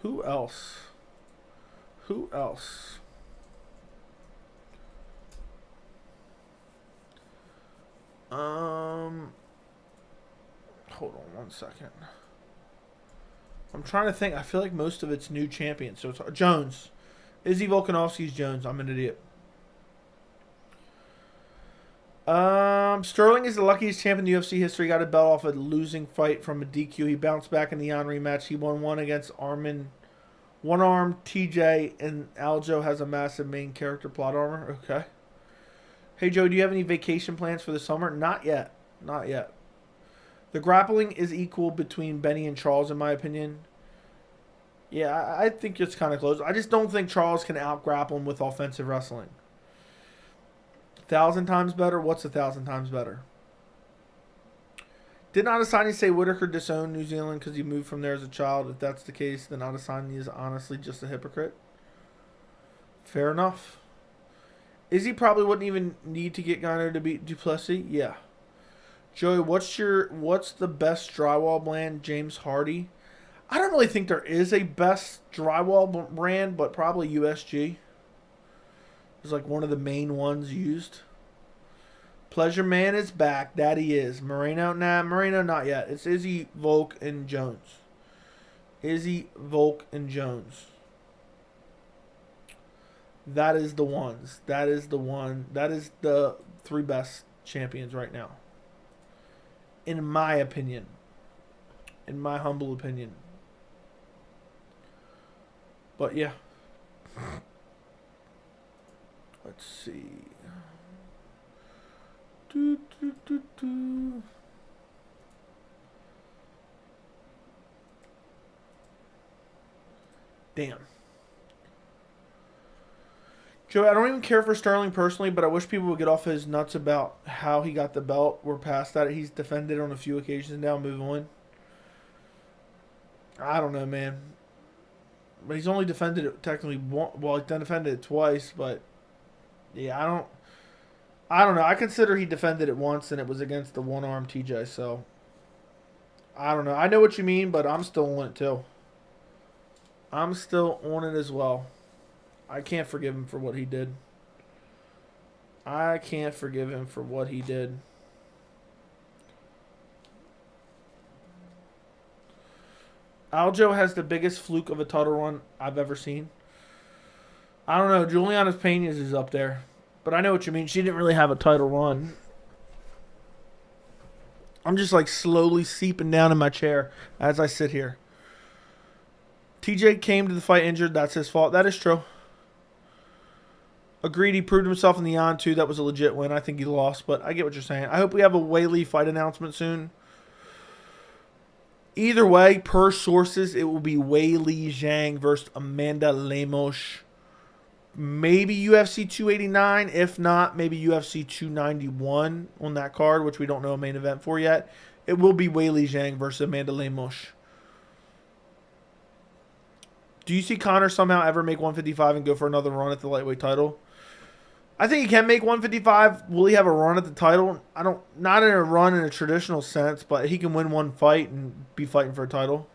Who else? Who else? Hold on one second. I'm trying to think. I feel like most of it's new champions. So it's Jones. Izzy Volkanovski's Jones. I'm an idiot. Sterling is the luckiest champ in UFC history. Got a belt off a losing fight from a DQ. He bounced back in the on rematch. He won one against Armin. One arm TJ, and Aljo has a massive main character plot armor. Okay. Hey Joe, do you have any vacation plans for the summer? Not yet. Not yet. The grappling is equal between Benny and Charles, in my opinion. Yeah, I think it's kind of close. I just don't think Charles can out-grapple him with offensive wrestling. 1,000 times better? What's 1,000 times better? Did Adesanya say Whitaker disowned New Zealand because he moved from there as a child? If that's the case, then Adesanya is honestly just a hypocrite. Fair enough. Izzy probably wouldn't even need to get Garner to beat Duplessis. Yeah. Joey, what's the best drywall brand? James Hardy. I don't really think there is a best drywall brand, but probably USG. It's like one of the main ones used. Pleasure Man is back. That he is. Moreno, nah, Moreno not yet. It's Izzy, Volk, and Jones. Izzy, Volk, and Jones. That is the ones. That is the one. That is the 3 best champions right now. In my opinion. In my humble opinion. But yeah. Let's see. Damn. Joe, I don't even care for Sterling personally, but I wish people would get off his nuts about how he got the belt. We're past that. He's defended on a few occasions now. Move on. I don't know, man. But he's only defended it technically one. Well, he's done defended it twice, but yeah, I don't know. I consider he defended it once, and it was against the one-arm TJ. So I don't know. I know what you mean, but I'm still on it too. I'm still on it as well. I can't forgive him for what he did. I can't forgive him for what he did. Aljo has the biggest fluke of a title run I've ever seen. I don't know. Juliana Peña's is up there. But I know what you mean. She didn't really have a title run. I'm just like slowly seeping down in my chair as I sit here. TJ came to the fight injured. That's his fault. That is true. Agreed, he proved himself in the on too. That was a legit win. I think he lost, but I get what you're saying. I hope we have a Weili fight announcement soon. Either way, per sources, it will be Weili Zhang versus Amanda Lemos. Maybe UFC 289. If not, maybe UFC 291 on that card, which we don't know a main event for yet. It will be Weili Zhang versus Amanda Lemos. Do you see Conor somehow ever make 155 and go for another run at the lightweight title? I think he can make 155. Will he have a run at the title? Not in a run in a traditional sense, but he can win one fight and be fighting for a title.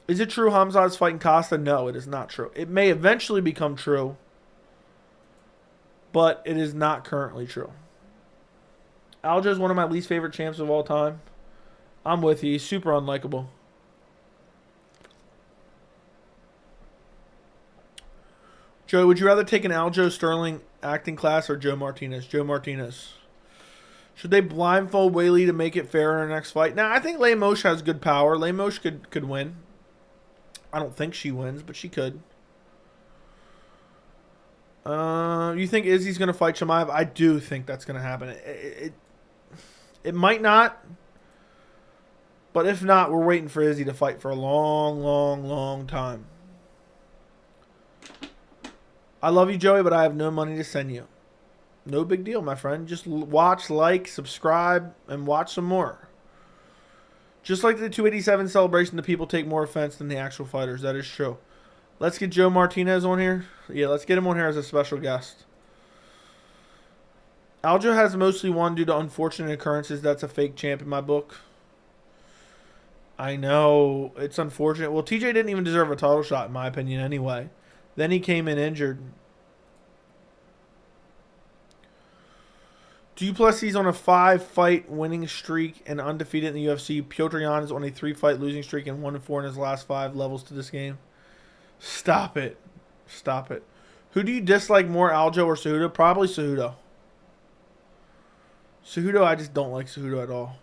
Is it true Khamzat's fighting Costa? No, it is not true. It may eventually become true, but it is not currently true. Aljo is one of my least favorite champs of all time. I'm with you. He's super unlikable. Joe, would you rather take an Aljamain Sterling acting class or Joe Martinez? Joe Martinez. Should they blindfold Weili to make it fair in the next fight? Now, I think Lemos has good power. Lemos could win. I don't think she wins, but she could. You think Izzy's going to fight Chimaev? I do think that's going to happen. It might not. But if not, we're waiting for Izzy to fight for a long, long, long time. I love you, Joey, but I have no money to send you. No big deal, my friend. Just watch, like, subscribe, and watch some more. Just like the 287 celebration, the people take more offense than the actual fighters. That is true. Let's get Joe Martinez on here. Yeah, let's get him on here as a special guest. Aljo has mostly won due to unfortunate occurrences. That's a fake champ in my book. I know. It's unfortunate. Well, TJ didn't even deserve a title shot, in my opinion, anyway. Then he came in injured. Duplessis on a 5-fight winning streak and undefeated in the UFC. Petr Yan is on a 3-fight losing streak and 1-4 in his last 5 levels to this game. Stop it. Stop it. Who do you dislike more, Aljo or Cejudo? Probably Cejudo. Cejudo, I just don't like Cejudo at all.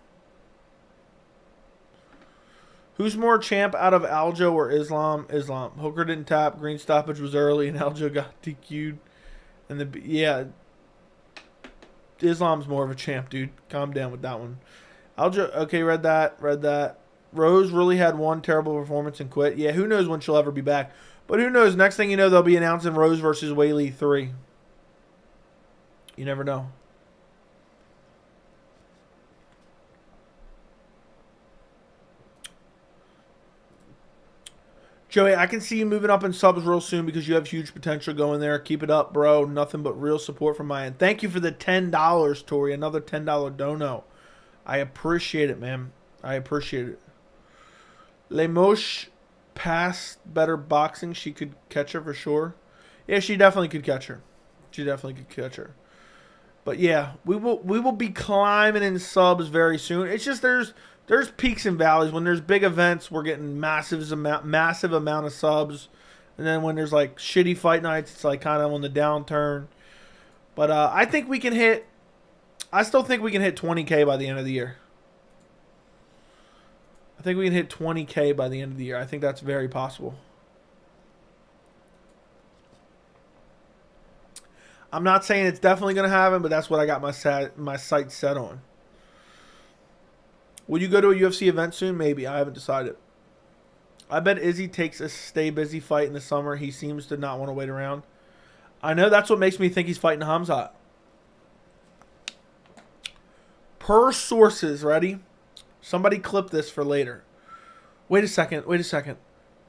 Who's more champ out of Aljo or Islam? Islam. Hooker didn't tap. Green stoppage was early, and Aljo got DQ'd. And Islam's more of a champ, dude. Calm down with that one. Aljo, okay, read that. Rose really had one terrible performance and quit. Yeah, who knows when she'll ever be back. But who knows? Next thing you know, they'll be announcing Rose versus Weili 3. You never know. Joey, I can see you moving up in subs real soon because you have huge potential going there. Keep it up, bro. Nothing but real support from my end. Thank you for the $10, Tori. Another $10 dono. I appreciate it, man. I appreciate it. Lemos passed better boxing. She could catch her for sure. Yeah, she definitely could catch her. She definitely could catch her. But yeah, we will be climbing in subs very soon. It's just there's peaks and valleys. When there's big events, we're getting massive amount of subs. And then when there's like shitty fight nights, it's like kind of on the downturn. But I think we can hit, I still think we can hit 20K by the end of the year. I think we can hit 20K by the end of the year. I think that's very possible. I'm not saying it's definitely going to happen, but that's what I got my sights set on. Will you go to a UFC event soon? Maybe. I haven't decided. I bet Izzy takes a stay busy fight in the summer. He seems to not want to wait around. I know that's what makes me think he's fighting Khamzat. Per sources, ready? Somebody clip this for later. Wait a second.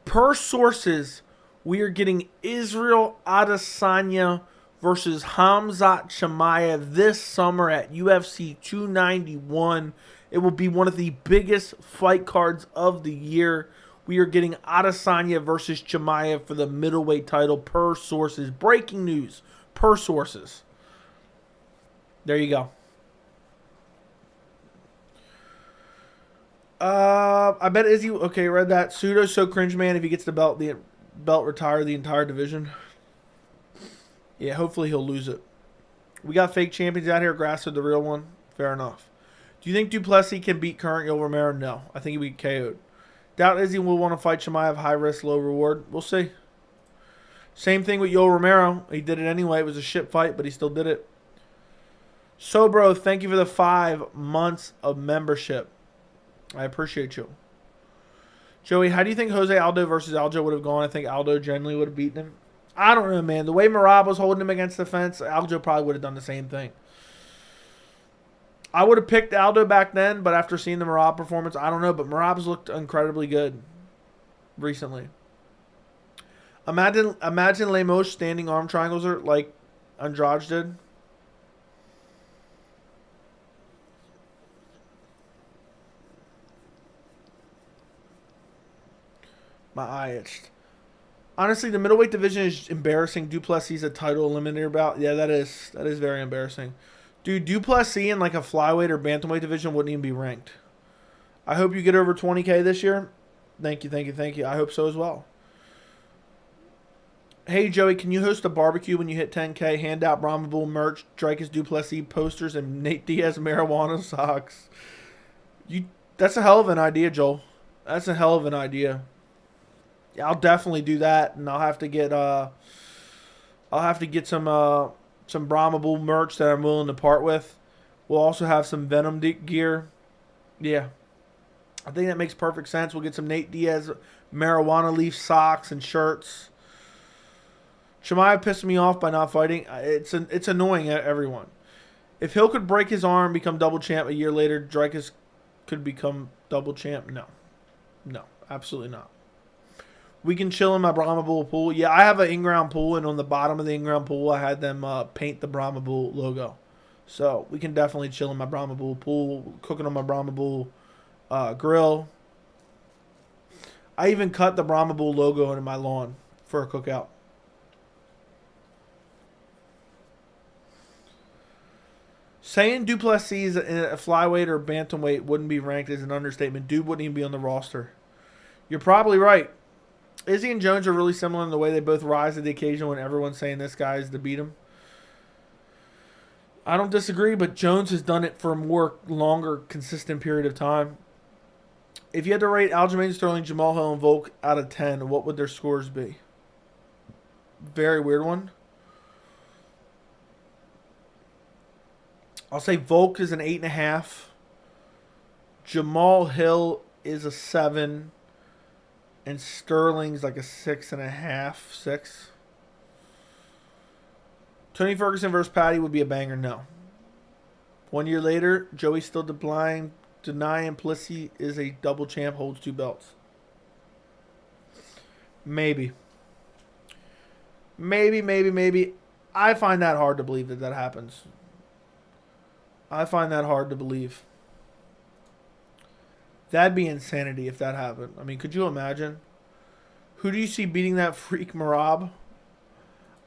Per sources, we are getting Israel Adesanya versus Khamzat Chimaev this summer at UFC 291. It will be one of the biggest fight cards of the year. We are getting Adesanya versus Chimaev for the middleweight title per sources. Breaking news per sources. There you go. I bet Izzy. Okay, read that. Cejudo's so cringe, man. If he gets the belt retire the entire division. Yeah, hopefully he'll lose it. We got fake champions out here. Grasso, the real one. Fair enough. Do you think Duplessis can beat current Yoel Romero? No. I think he'll be KO'd. Doubt Izzy will want to fight Chimaev. High risk, low reward. We'll see. Same thing with Yoel Romero. He did it anyway. It was a shit fight, but he still did it. So, bro, thank you for the 5 months of membership. I appreciate you. Joey, how do you think Jose Aldo versus Aljo would have gone? I think Aldo generally would have beaten him. I don't know, man. The way Merab was holding him against the fence, Aljo probably would have done the same thing. I would have picked Aldo back then, but after seeing the Merab performance, I don't know. But Merab's looked incredibly good recently. Imagine Lemos standing arm triangles are like Andrade did. My eye itched. Honestly, the middleweight division is embarrassing. Duplessis a title eliminator bout. Yeah, that is very embarrassing. Dude, Duplessis in like a flyweight or bantamweight division wouldn't even be ranked. I hope you get over 20K this year. Thank you, thank you, thank you. I hope so as well. Hey, Joey, can you host a barbecue when you hit 10K? Hand out Brahma Bull merch, Dricus Duplessis posters, and Nate Diaz marijuana socks. That's a hell of an idea, Joel. That's a hell of an idea. Yeah, I'll definitely do that, and I'll have to get some Brahma Bull merch that I'm willing to part with. We'll also have some Venom gear. Yeah. I think that makes perfect sense. We'll get some Nate Diaz marijuana leaf socks and shirts. Chimaev pissed me off by not fighting. It's annoying, everyone. If Hill could break his arm, become double champ a year later, Dricus could become double champ. No, absolutely not. We can chill in my Brahma Bull pool. Yeah, I have an in-ground pool, and on the bottom of the in-ground pool, I had them paint the Brahma Bull logo. So we can definitely chill in my Brahma Bull pool, cooking on my Brahma Bull grill. I even cut the Brahma Bull logo into my lawn for a cookout. Saying Duplessis in a flyweight or bantamweight wouldn't be ranked is an understatement. Dude wouldn't even be on the roster. You're probably right. Izzy and Jones are really similar in the way they both rise to the occasion when everyone's saying this guy is to beat him. I don't disagree, but Jones has done it for a more longer, consistent period of time. If you had to rate Aljamain Sterling, Jamal Hill, and Volk out of 10, what would their scores be? Very weird one. I'll say Volk is an 8.5. Jamal Hill is a 7. And Sterling's like a 6.5, 6. Tony Ferguson versus Patty would be a banger, no. 1 year later, Joey still denying Plissy is a double champ, holds 2 belts. Maybe. I find that hard to believe that happens. I find that hard to believe. That'd be insanity if that happened. I mean, could you imagine? Who do you see beating that freak Marab?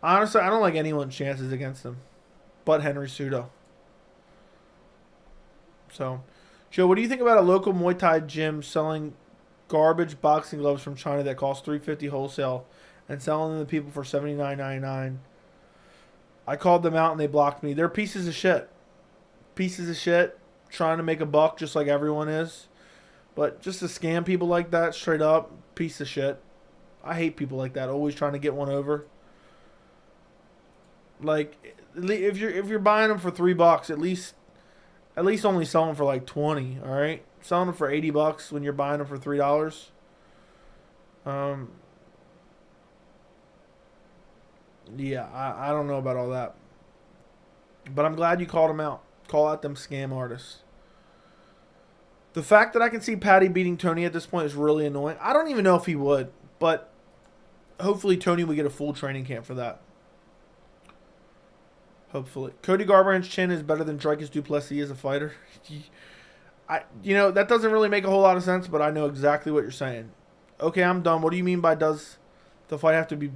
Honestly, I don't like anyone's chances against him. But Henry Cejudo. So, Joe, what do you think about a local Muay Thai gym selling garbage boxing gloves from China that cost $350 wholesale and selling them to people for $79.99? I called them out and they blocked me. They're pieces of shit. Pieces of shit. Trying to make a buck just like everyone is. But just to scam people like that, straight up, piece of shit. I hate people like that, always trying to get one over. Like, if you're buying them for $3, at least only sell them for like 20. All right, selling them for $80 when you're buying them for $3. Yeah, I don't know about all that, but I'm glad you called them out. Call out them scam artists. The fact that I can see Patty beating Tony at this point is really annoying. I don't even know if he would, but hopefully Tony would get a full training camp for that. Hopefully. Cody Garbrandt's chin is better than Dricus Duplessis as a fighter. That doesn't really make a whole lot of sense, but I know exactly what you're saying. Okay, I'm done. What do you mean by does the fight have to be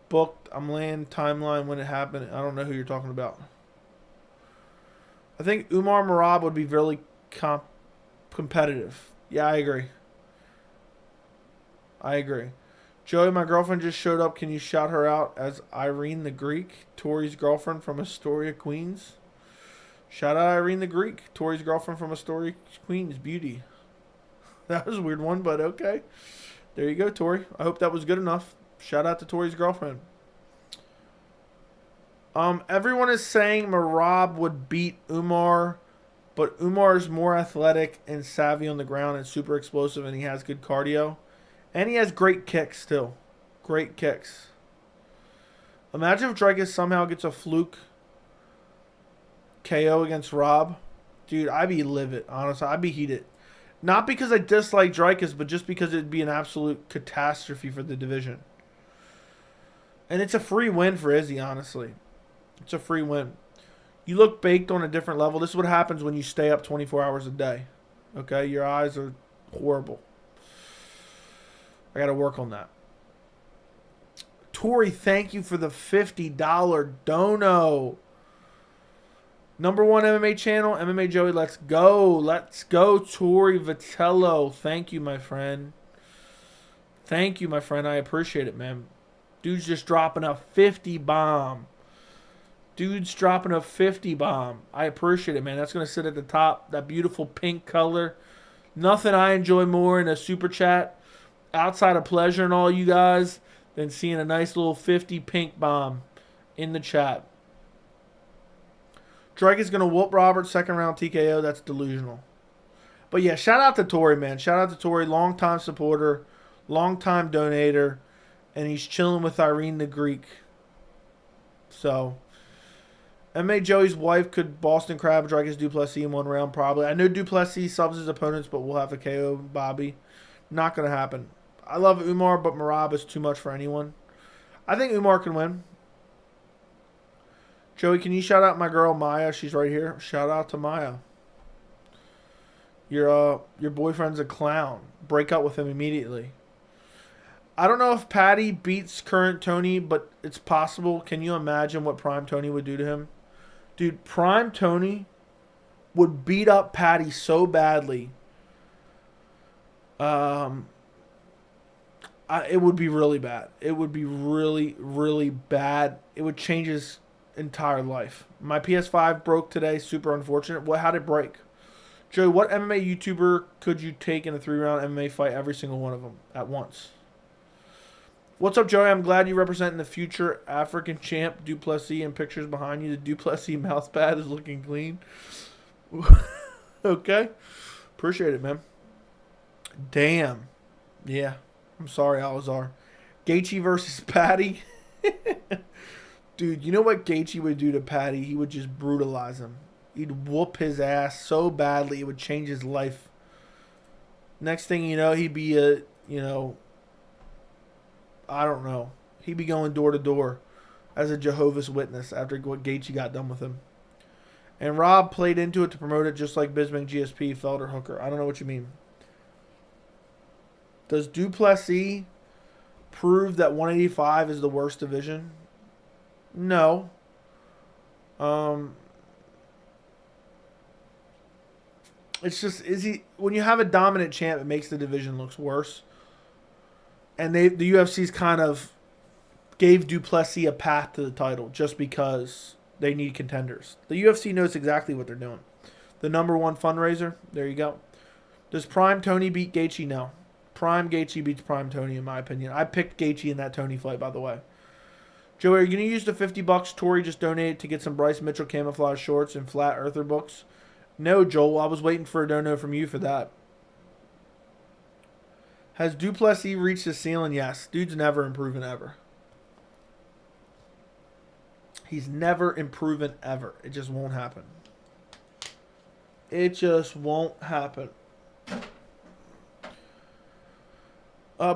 booked? I'm laying timeline when it happened. I don't know who you're talking about. I think Umar Marab would be really competitive. Yeah, I agree. Joey, my girlfriend just showed up. Can you shout her out as Irene the Greek, Tori's girlfriend from Astoria, Queens? Shout out Irene the Greek, Tori's girlfriend from Astoria, Queens. Beauty. That was a weird one, but okay. There you go, Tori. I hope that was good enough. Shout out to Tori's girlfriend. Everyone is saying Marab would beat Umar, but Umar's more athletic and savvy on the ground and super explosive, and he has good cardio. And he has great kicks, too. Great kicks. Imagine if Dricus somehow gets a fluke KO against Rob. Dude, I'd be livid, honestly. I'd be heated. Not because I dislike Dricus, but just because it'd be an absolute catastrophe for the division. And it's a free win for Izzy, honestly. It's a free win. You look baked on a different level. This is what happens when you stay up 24 hours a day. Okay? Your eyes are horrible. I got to work on that. Tori, thank you for the $50 dono. Number one MMA channel, MMA Joey, let's go. Let's go, Tori Vitello. Thank you, my friend. Thank you, my friend. I appreciate it, man. Dude's just dropping a 50 bomb. Dude's dropping a 50 bomb. I appreciate it, man. That's going to sit at the top. That beautiful pink color. Nothing I enjoy more in a super chat, outside of pleasure and all you guys, than seeing a nice little 50 pink bomb in the chat. Drake is going to whoop Robert second round TKO. That's delusional. But yeah, shout out to Tori, man. Shout out to Tori, long-time supporter, long-time donator, and he's chilling with Irene the Greek. So, MMA Joey's wife could Boston Crab Drake Duplessis in one round, probably. I know Duplessis subs his opponents, but we'll have a KO Bobby. Not going to happen. I love Umar, but Merab is too much for anyone. I think Umar can win. Joey, can you shout out my girl Maya? She's right here. Shout out to Maya. Your boyfriend's a clown. Break up with him immediately. I don't know if Patty beats current Tony, but it's possible. Can you imagine what Prime Tony would do to him? Dude, Prime Tony would beat up Patty so badly. It would be really bad. It would be really, really bad. It would change his entire life. My PS5 broke today. Super unfortunate. How did it break? Joey, what MMA YouTuber could you take in a 3-round MMA fight? Every single one of them at once. What's up, Joey? I'm glad you represent the future African champ Duplessis in pictures behind you. The Duplessis mouse pad is looking clean. Okay. Appreciate it, man. Damn. Yeah. I'm sorry, Alazar. Gaethje versus Patty. Dude, you know what Gaethje would do to Patty? He would just brutalize him. He'd whoop his ass so badly it would change his life. Next thing you know, he'd be I don't know. He'd be going door to door as a Jehovah's Witness after what Gaethje got done with him. And Rob played into it to promote it just like Bismarck, GSP, Felder, Hooker. I don't know what you mean. Does Duplessis prove that 185 is the worst division? No. It's just, when you have a dominant champ, it makes the division looks worse. And the UFC's kind of gave Duplessis a path to the title just because they need contenders. The UFC knows exactly what they're doing. The number one fundraiser, there you go. Does Prime Tony beat Gaethje? No. Prime Gaethje beats Prime Tony, in my opinion. I picked Gaethje in that Tony fight, by the way. Joey, are you going to use the $50 Tori just donated to get some Bryce Mitchell camouflage shorts and flat earther books? No, Joel. I was waiting for a dono from you for that. Has Duplessis reached his ceiling? Yes. Dude's never improving ever. He's never improving ever. It just won't happen. It just won't happen.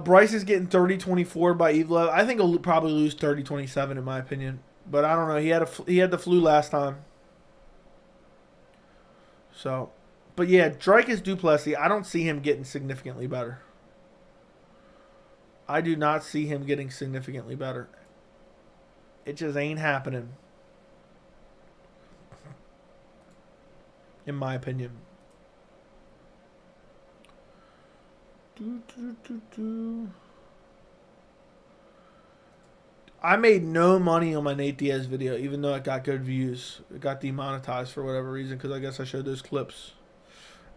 Bryce is getting 30-24 by Evlo. I think he'll probably lose 30-27 in my opinion. But I don't know. He had the flu last time. So, but yeah, Drake is Duplessis. I don't see him getting significantly better. I do not see him getting significantly better. It just ain't happening. In my opinion. I made no money on my Nate Diaz video, even though it got good views. It got demonetized for whatever reason, because I guess I showed those clips.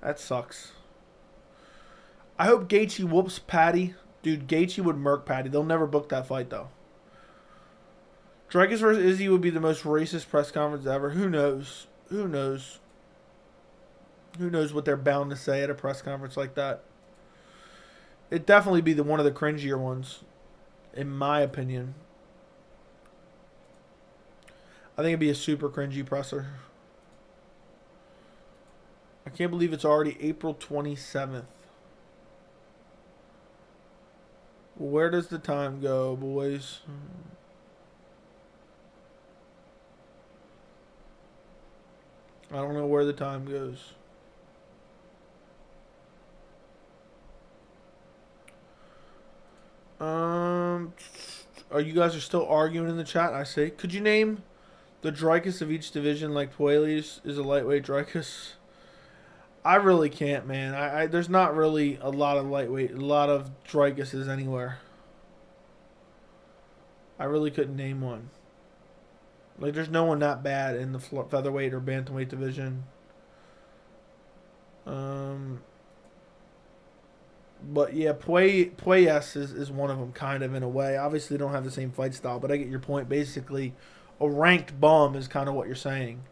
That sucks. I hope Gaethje whoops Patty. Dude, Gaethje would murk Patty. They'll never book that fight, though. Dragons versus Izzy would be the most racist press conference ever. Who knows? Who knows? Who knows what they're bound to say at a press conference like that? It'd definitely be one of the cringier ones, in my opinion. I think it'd be a super cringy presser. I can't believe it's already April 27th. Where does the time go, boys? I don't know where the time goes. You guys are still arguing in the chat, I see. Could you name the Dreykus of each division like Puelles is a lightweight Dreykus? I really can't, man. There's not really a lot of lightweight, a lot of Dreykuses anywhere. I really couldn't name one. Like, there's no one that bad in the featherweight or bantamweight division. But yeah, Puelles is one of them, kind of, in a way. Obviously, they don't have the same fight style, but I get your point. Basically, a ranked bum is kind of what you're saying.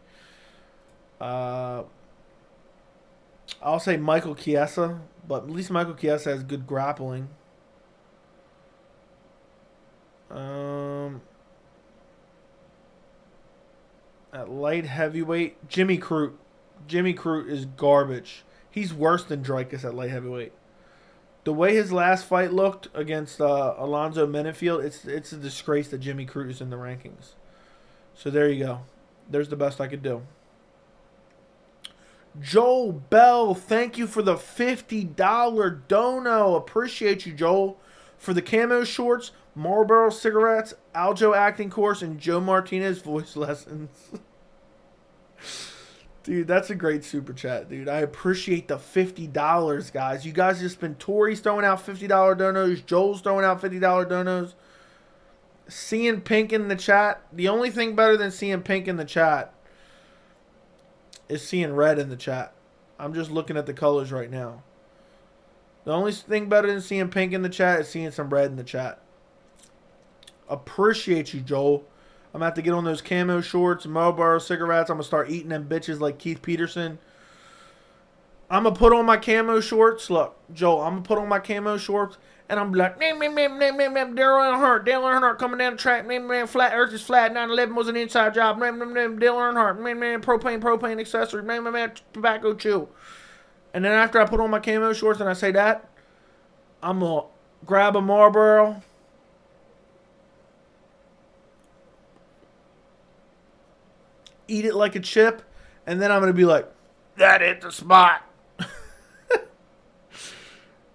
I'll say Michael Chiesa, but at least Michael Chiesa has good grappling. At light heavyweight, Jimmy Crute. Jimmy Crute is garbage. He's worse than Dreykus at light heavyweight. The way his last fight looked against Alonzo Menifield, it's a disgrace that Jimmy Crute is in the rankings. So there you go. There's the best I could do. Joel Bell, thank you for the $50 dono. Appreciate you, Joel. For the camo shorts, Marlboro cigarettes, Aljo acting course, and Joe Martinez voice lessons. Dude, that's a great super chat, dude. I appreciate the $50, guys. You guys just been Tori's throwing out $50 donos. Joel's throwing out $50 donos. Seeing pink in the chat. The only thing better than seeing pink in the chat is seeing red in the chat. I'm just looking at the colors right now. The only thing better than seeing pink in the chat is seeing some red in the chat. Appreciate you, Joel. I'm going to have to get on those camo shorts, Marlboro cigarettes. I'm going to start eating them bitches like Keith Peterson. I'm going to put on my camo shorts. Look, Joel, I'm going to put on my camo shorts, and I'm like, Dale Earnhardt coming down the track. Flat Earth is flat. 9/11 was an inside job. Dale Earnhardt. Propane accessory. Tobacco chew. And then after I put on my camo shorts and I say that, I'm going to grab a Marlboro. Eat it like a chip, and then I'm going to be like, that hit the spot.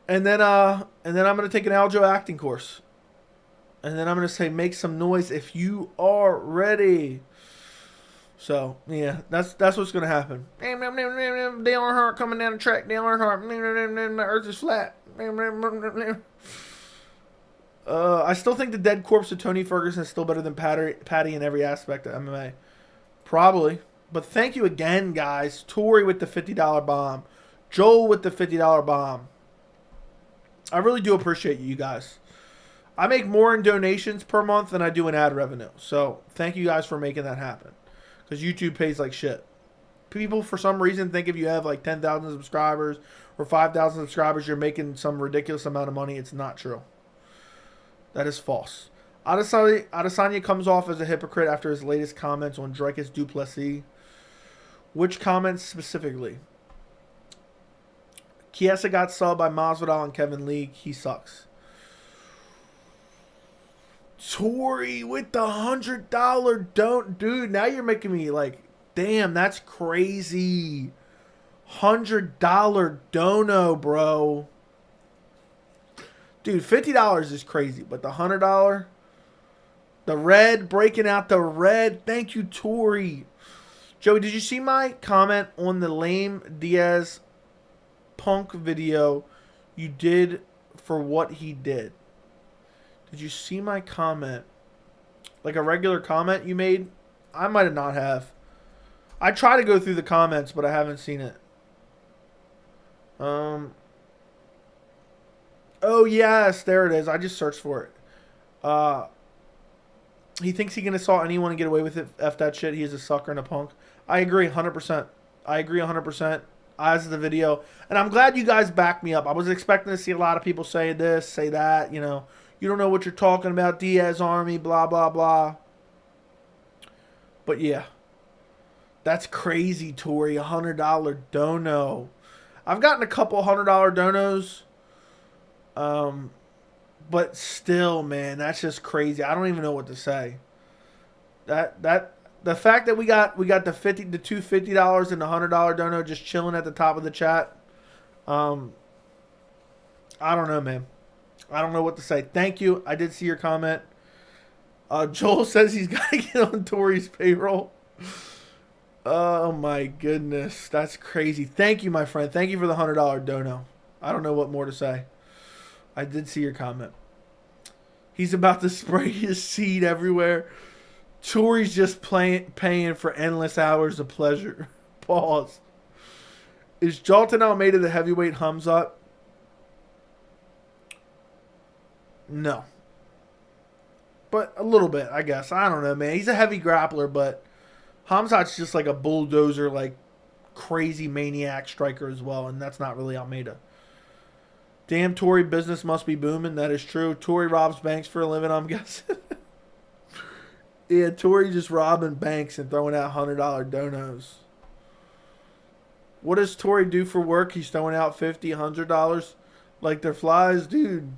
and then I'm going to take an Aljo acting course. And then I'm going to say, make some noise if you are ready. So, yeah, that's what's going to happen. Dale Earnhardt coming down the track. Dale Earnhardt. The earth is flat. I still think the dead corpse of Tony Ferguson is still better than Patty in every aspect of MMA. Probably. But thank you again, guys. Tori with the $50 bomb. Joel with the $50 bomb. I really do appreciate you guys. I make more in donations per month than I do in ad revenue. So thank you guys for making that happen. Because YouTube pays like shit. People, for some reason, think if you have like 10,000 subscribers or 5,000 subscribers, you're making some ridiculous amount of money. It's not true. That is false. Adesanya comes off as a hypocrite after his latest comments on Dreykus Duplessis. Which comments specifically? Chiesa got subbed by Masvidal and Kevin Lee. He sucks. Tori with the $100 don't. Dude, now you're making me like, damn, that's crazy. $100 dono, bro. Dude, $50 is crazy, but the $100... The red, breaking out the red. Thank you, Tori. Joey, did you see my comment on the lame Diaz Punk video you did for what he did? Did you see my comment? Like a regular comment you made? I might have not have. I try to go through the comments, but I haven't seen it. Oh, yes. There it is. I just searched for it. He thinks he can assault anyone and get away with it. F that shit. He is a sucker and a punk. I agree 100%. I agree 100%. As the video. And I'm glad you guys backed me up. I was expecting to see a lot of people say this, say that. You know, you don't know what you're talking about. Diaz Army, blah, blah, blah. But yeah. That's crazy, Tori. $100 dono. I've gotten a couple $100 donos. But still, man, that's just crazy. I don't even know what to say. That The fact that we got the two $50 and the $100 dono just chilling at the top of the chat. I don't know, man. I don't know what to say. Thank you. I did see your comment. Joel says he's got to get on Tori's payroll. Oh my goodness, that's crazy. Thank you, my friend. Thank you for the $100 dono. I don't know what more to say. I did see your comment. He's about to spray his seed everywhere. Tori's just paying for endless hours of pleasure. Pause. Is Jalton Almeida the heavyweight Khamzat? No. But a little bit, I guess. I don't know, man. He's a heavy grappler, but Khamzat's just like a bulldozer, like crazy maniac striker as well, and that's not really Almeida. Damn, Tori business must be booming. That is true. Tori robs banks for a living, I'm guessing. Yeah, Tori just robbing banks and throwing out $100 donos. What does Tori do for work? He's throwing out $50, $100 like they're flies, dude.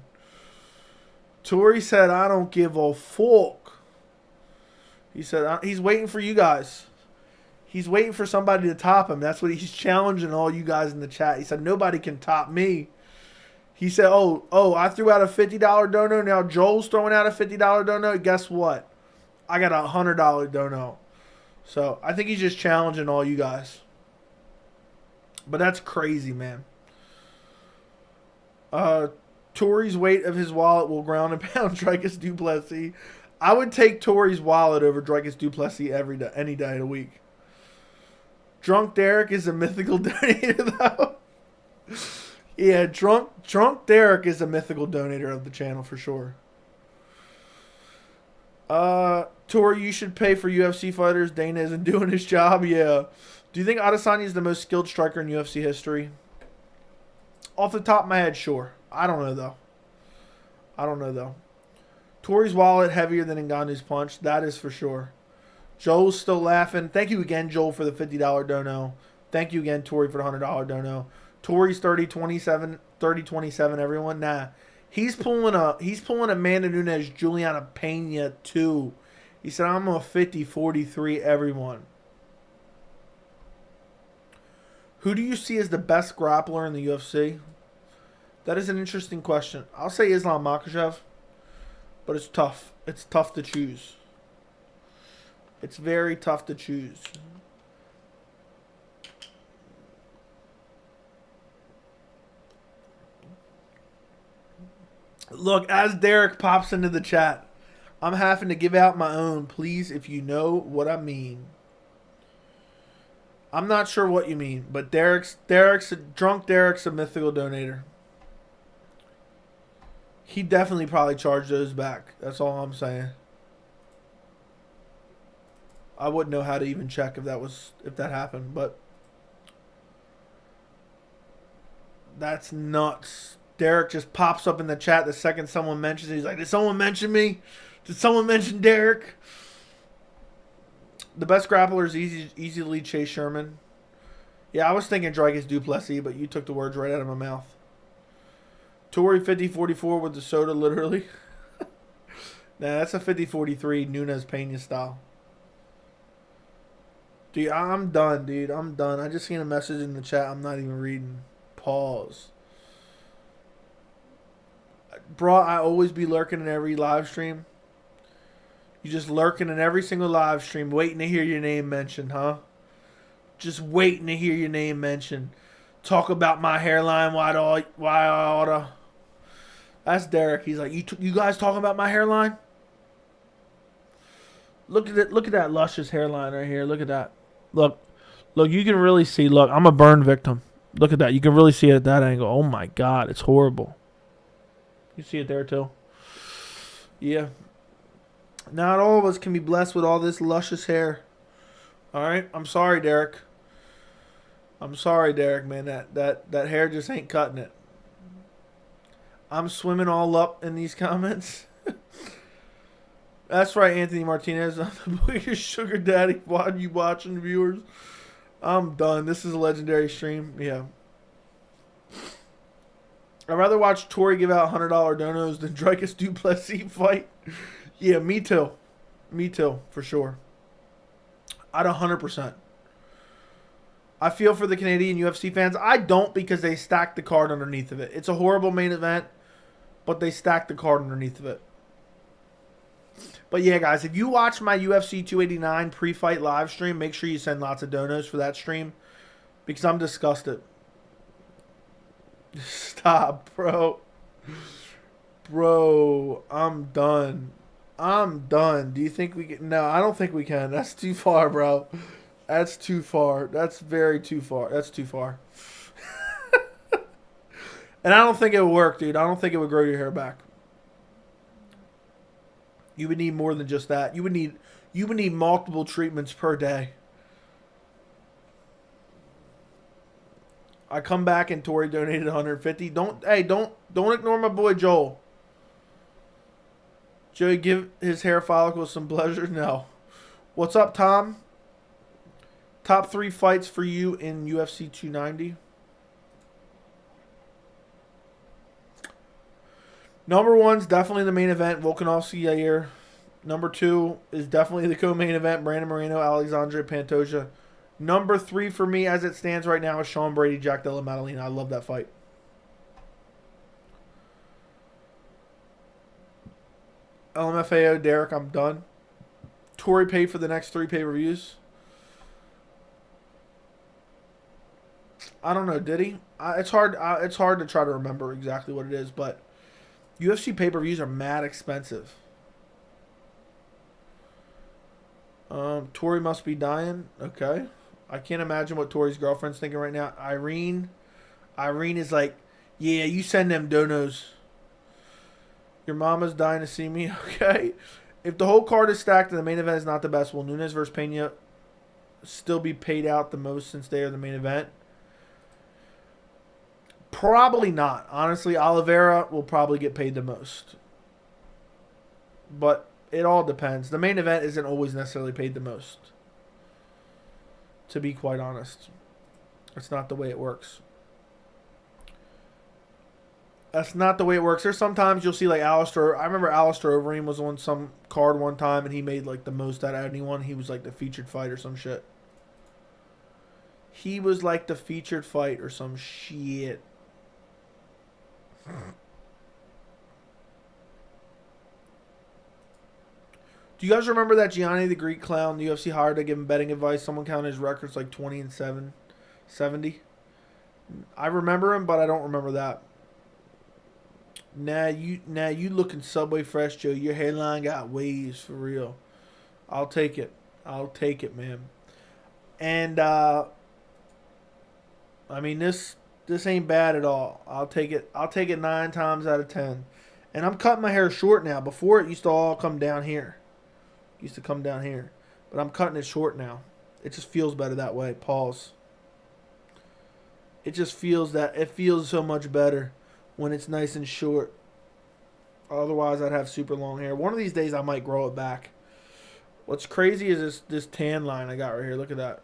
Tori said, "I don't give a fuck." He said he's waiting for you guys. He's waiting for somebody to top him. That's what he's challenging all you guys in the chat. He said, "Nobody can top me." He said, oh, I threw out a $50 dono. Now Joel's throwing out a $50 dono. Guess what? I got a $100 dono. So I think he's just challenging all you guys. But that's crazy, man. Tori's weight of his wallet will ground and pound Dricus du Plessis. I would take Tori's wallet over Dricus du Plessis any day of the week. Drunk Derek is a mythical donator, though. Yeah, Drunk Derek is a mythical donator of the channel for sure. Tori, you should pay for UFC fighters. Dana isn't doing his job. Yeah. Do you think Adesanya is the most skilled striker in UFC history? Off the top of my head, sure. I don't know, though. Tori's wallet heavier than Ngannou's punch. That is for sure. Joel's still laughing. Thank you again, Joel, for the $50 dono. Thank you again, Tori, for the $100 dono. Tori's 30-27, everyone. Nah. He's pulling a Amanda Nunes Juliana Pena too. He said, "I'm a 50-43, everyone." Who do you see as the best grappler in the UFC? That is an interesting question. I'll say Islam Makhachev, but it's tough. It's tough to choose. It's very tough to choose. Look, as Derek pops into the chat, I'm having to give out my own, please, if you know what I mean. I'm not sure what you mean, but Derek's Drunk Derek's a mythical donator. He definitely probably charged those back. That's all I'm saying. I wouldn't know how to even check if that happened, but that's nuts. Derek just pops up in the chat the second someone mentions it. He's like, "Did someone mention me? Did someone mention Derek?" The best grappler is easily Chase Sherman. Yeah, I was thinking Dricus du Plessis, but you took the words right out of my mouth. Tori 50-44 with the soda, literally. Nah, that's a 50-43 Nunes Pena style. Dude, I'm done, dude. I'm done. I just seen a message in the chat I'm not even reading. Pause. Bro, I always be lurking in every live stream. You just lurking in every single live stream, waiting to hear your name mentioned, huh? Just waiting to hear your name mentioned. Talk about my hairline, why oughta. That's Derek. He's like, you guys talking about my hairline? Look at it. Look at that luscious hairline right here. Look at that. Look, you can really see. Look, I'm a burn victim. Look at that. You can really see it at that angle. Oh my God, it's horrible. You see it there too? Yeah. Not all of us can be blessed with all this luscious hair. All right? I'm sorry, Derek. I'm sorry, Derek, man. That hair just ain't cutting it. I'm swimming all up in these comments. That's right, Anthony Martinez. I'm the biggest sugar daddy. Why are you watching, viewers? I'm done. This is a legendary stream. Yeah. I'd rather watch Tori give out $100 donos than Dricus du Plessis fight. Yeah, me too. Me too, for sure. I'd 100%. I feel for the Canadian UFC fans. I don't, because they stacked the card underneath of it. It's a horrible main event, but they stacked the card underneath of it. But yeah, guys, if you watch my UFC 289 pre-fight live stream, make sure you send lots of donos for that stream, because I'm disgusted. Stop, bro. Bro, I'm done. I'm done. Do you think we can? No, I don't think we can. That's too far, bro. That's too far. That's very too far. That's too far. And I don't think it would work, dude. I don't think it would grow your hair back. You would need more than just that. You would need multiple treatments per day. I come back and Tori donated 150. Don't ignore my boy Joel. Joey, give his hair follicles some pleasure. No. What's up, Tom? Top 3 fights for you in UFC 290. Number 1's definitely the main event, Volkanovski Yair. Number 2 is definitely the co-main event, Brandon Moreno, Alexandre Pantoja. Number 3 for me, as it stands right now, is Sean Brady, Jack Della Maddalena. I love that fight. LMFAO, Derek, I'm done. Tory paid for the next 3 pay-per-views. I don't know, did he? It's hard to try to remember exactly what it is, but UFC pay-per-views are mad expensive. Tori must be dying. Okay. I can't imagine what Tori's girlfriend's thinking right now. Irene is like, yeah, you send them donos. Your mama's dying to see me. Okay. If the whole card is stacked and the main event is not the best, will Nunes versus Pena still be paid out the most since they are the main event? Probably not. Honestly, Oliveira will probably get paid the most. But it all depends. The main event isn't always necessarily paid the most. To be quite honest. That's not the way it works. That's not the way it works. There's sometimes you'll see like Alistair. I remember Alistair Overeem was on some card one time and he made like the most out of anyone. He was like the featured fight or some shit. He was like the featured fight or some shit. Do you guys remember that Gianni the Greek clown the UFC hired to give him betting advice? Someone counted his records like 20-7, 70. I remember him, but I don't remember that. Nah, you looking Subway fresh, Joe. Your hairline got waves for real. I'll take it. I'll take it, man. And I mean this ain't bad at all. I'll take it. I'll take it 9 times out of 10. And I'm cutting my hair short now. Before it used to all come down here. Used to come down here. But I'm cutting it short now. It just feels better that way. Pause. It just feels so much better when it's nice and short. Otherwise, I'd have super long hair. One of these days, I might grow it back. What's crazy is this tan line I got right here. Look at that.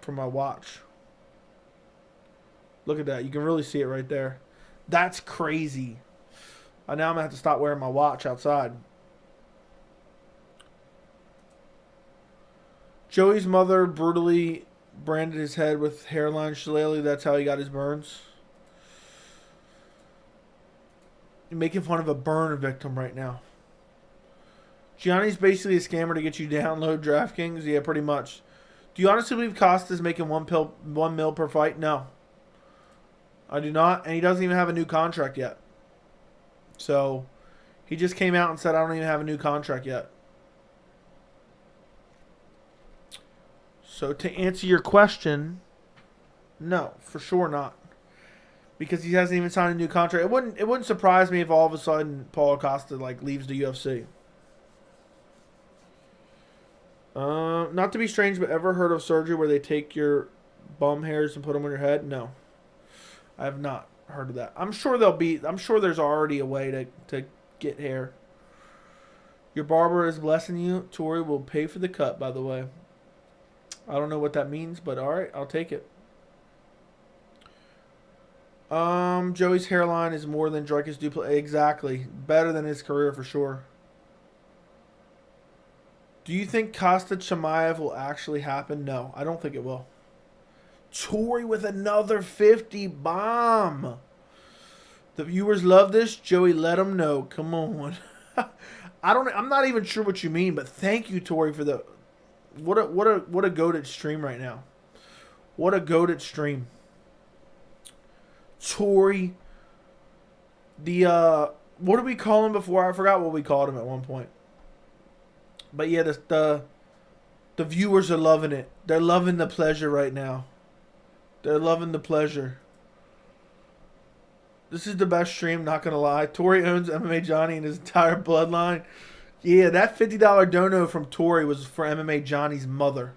From my watch. Look at that. You can really see it right there. That's crazy. Now I'm going to have to stop wearing my watch outside. Joey's mother brutally branded his head with hairline shillelagh. That's how he got his burns. You're making fun of a burn victim right now. Gianni's basically a scammer to get you to download DraftKings. Yeah, pretty much. Do you honestly believe Costa's making $1 mil per fight? No. I do not. And he doesn't even have a new contract yet. So, he just came out and said, I don't even have a new contract yet. So, to answer your question, no, for sure not. Because he hasn't even signed a new contract. It wouldn't surprise me if all of a sudden Paulo Costa leaves the UFC. Not to be strange, but ever heard of surgery where they take your bum hairs and put them on your head? No. I have not heard of that. I'm sure there's already a way to get hair. Your barber is blessing you. Tori will pay for the cut, by the way. I don't know what that means, but alright, I'll take it. Joey's hairline is more than Dreykus Dupla. Exactly. Better than his career for sure. Do you think Khamzat Chimaev will actually happen? No, I don't think it will. Tory with another 50 bomb. The viewers love this. Joey, let them know. Come on. I'm not even sure what you mean, but thank you, Tory, for the what a goated stream right now. What a goated stream. Tory, what did we call him before? I forgot what we called him at one point. But yeah, the viewers are loving it. They're loving the pleasure right now. They're loving the pleasure. This is the best stream, not going to lie. Tory owns MMA Johnny and his entire bloodline. Yeah, that $50 dono from Tory was for MMA Johnny's mother.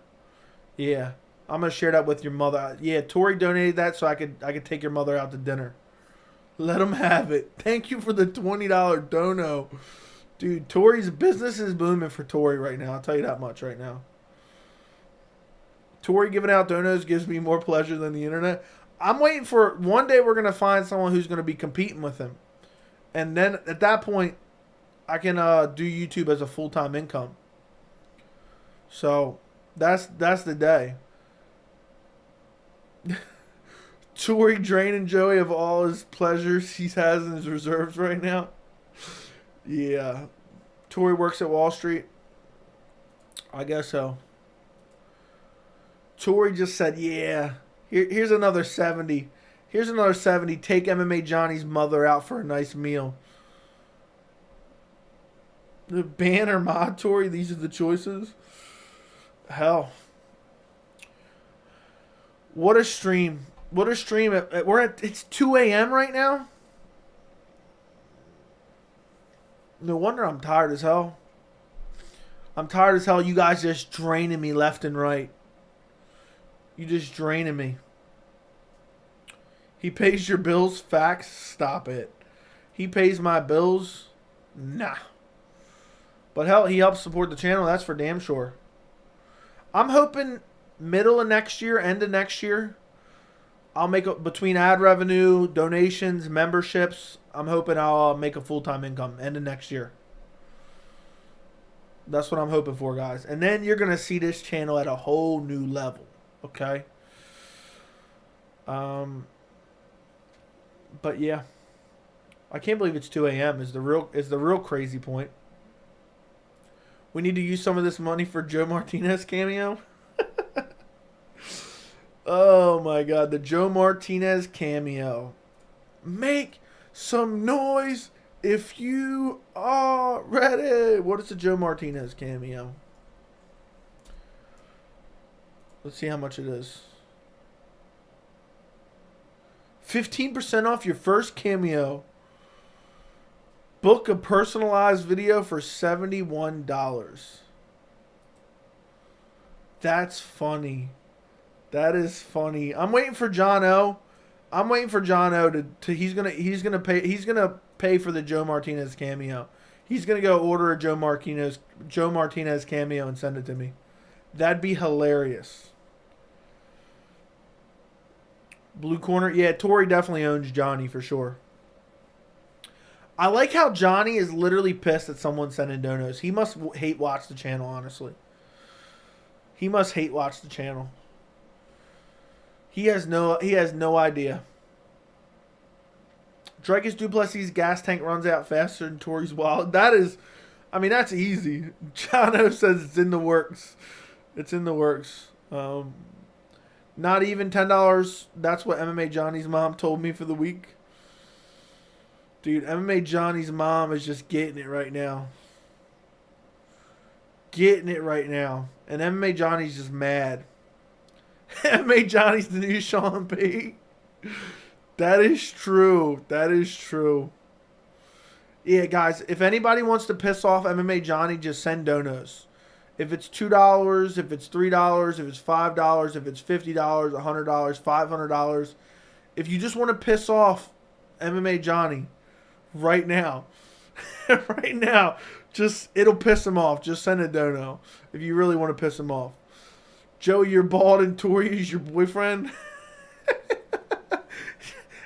Yeah, I'm going to share that with your mother. Yeah, Tory donated that so I could take your mother out to dinner. Let him have it. Thank you for the $20 dono. Dude, Tory's business is booming for Tory right now. I'll tell you that much right now. Tory giving out donos gives me more pleasure than the internet. I'm waiting for one day we're going to find someone who's going to be competing with him. And then at that point, I can do YouTube as a full-time income. So that's the day. Tory draining Joey of all his pleasures he has in his reserves right now. Yeah. Tory works at Wall Street. I guess so. Tory just said, yeah, here's another 70. Here's another 70. Take MMA Johnny's mother out for a nice meal. The ban or mod, Tory, these are the choices. Hell. What a stream. What a stream. It's 2 a.m. right now? No wonder I'm tired as hell. I'm tired as hell. You guys just draining me left and right. You just draining me. He pays your bills? Facts? Stop it. He pays my bills? Nah. But hell, he helps support the channel. That's for damn sure. I'm hoping middle of next year, end of next year, I'll make between ad revenue, donations, memberships, I'm hoping I'll make a full-time income end of next year. That's what I'm hoping for, guys. And then you're going to see this channel at a whole new level. Okay? But yeah. I can't believe it's 2 a.m. is the real crazy point. We need to use some of this money for Joe Martinez cameo. Oh my god, the Joe Martinez cameo. Make some noise if you are ready. What is the Joe Martinez cameo? Let's see how much it is. 15% off your first cameo. Book a personalized video for $71. That's funny. That is funny. I'm waiting for John O. I'm waiting for John O to he's gonna pay for the Joe Martinez cameo. He's gonna go order a Joe Martinez cameo and send it to me. That'd be hilarious. Blue corner, yeah. Tory definitely owns Johnny for sure. I like how Johnny is literally pissed at someone sending donos. He must hate watch the channel, honestly. He must hate watch the channel. He has no idea. Dricus Duplessis' gas tank runs out faster than Tory's wallet. That is, I mean, that's easy. Jono says it's in the works. It's in the works. Not even $10. That's what MMA Johnny's mom told me for the week. Dude, MMA Johnny's mom is just getting it right now. Getting it right now. And MMA Johnny's just mad. MMA Johnny's the new Sean P. That is true. That is true. Yeah, guys, if anybody wants to piss off MMA Johnny, just send donos. If it's $2, if it's $3, if it's $5, if it's $50, $100, $500. If you just want to piss off MMA Johnny right now, right now, just it'll piss him off. Just send a dono if you really want to piss him off. Joey, you're bald and Tori is your boyfriend.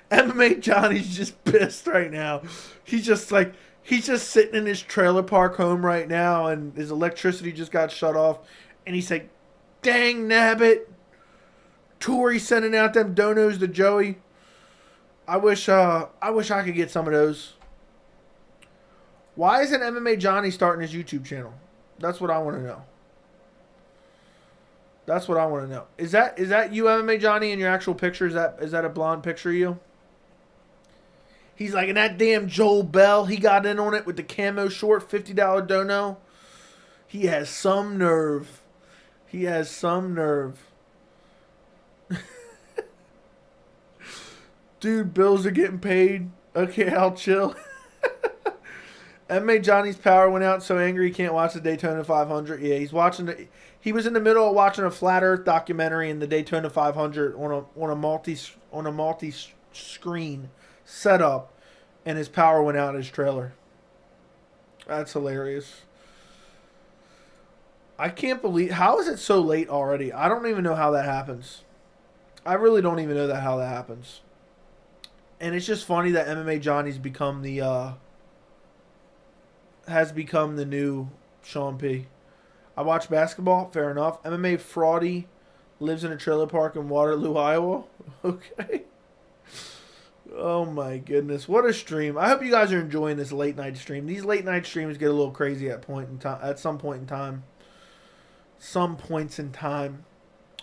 MMA Johnny's just pissed right now. He's just like, He's just sitting in his trailer park home right now, and his electricity just got shut off. And he said, "Dang nabbit, Tori sending out them donos to Joey. I wish I could get some of those." Why isn't MMA Johnny starting his YouTube channel? That's what I want to know. That's what I want to know. Is that you, MMA Johnny, in your actual picture? Is that a blonde picture of you? He's like, and that damn Joel Bell, he got in on it with the camo short $50 dono. He has some nerve. He has some nerve. Dude, bills are getting paid. Okay, I'll chill. MMA Johnny's power went out, so angry he can't watch the Daytona 500. Yeah, he was in the middle of watching a flat Earth documentary in the Daytona 500 on a multi screen setup, and his power went out in his trailer. That's hilarious. I can't believe, how is it so late already? I don't even know how that happens. I really don't even know how that happens. And it's just funny that MMA Johnny's become has become the new Sean P. I watch basketball, fair enough. MMA Fraudy lives in a trailer park in Waterloo, Iowa. Okay. Oh my goodness, what a stream! I hope you guys are enjoying this late night stream. These late night streams get a little crazy at some point in time. Some points in time,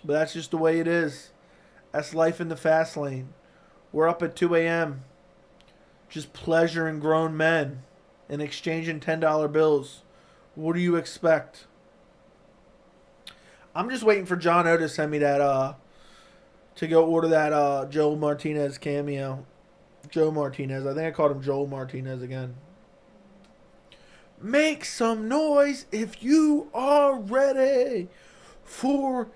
but that's just the way it is. That's life in the fast lane. We're up at 2 a.m. just pleasuring grown men and exchanging $10 bills. What do you expect? I'm just waiting for John O to send me that to go order that Joe Martinez cameo. Joe Martinez. I think I called him Joel Martinez again. Make some noise if you are ready for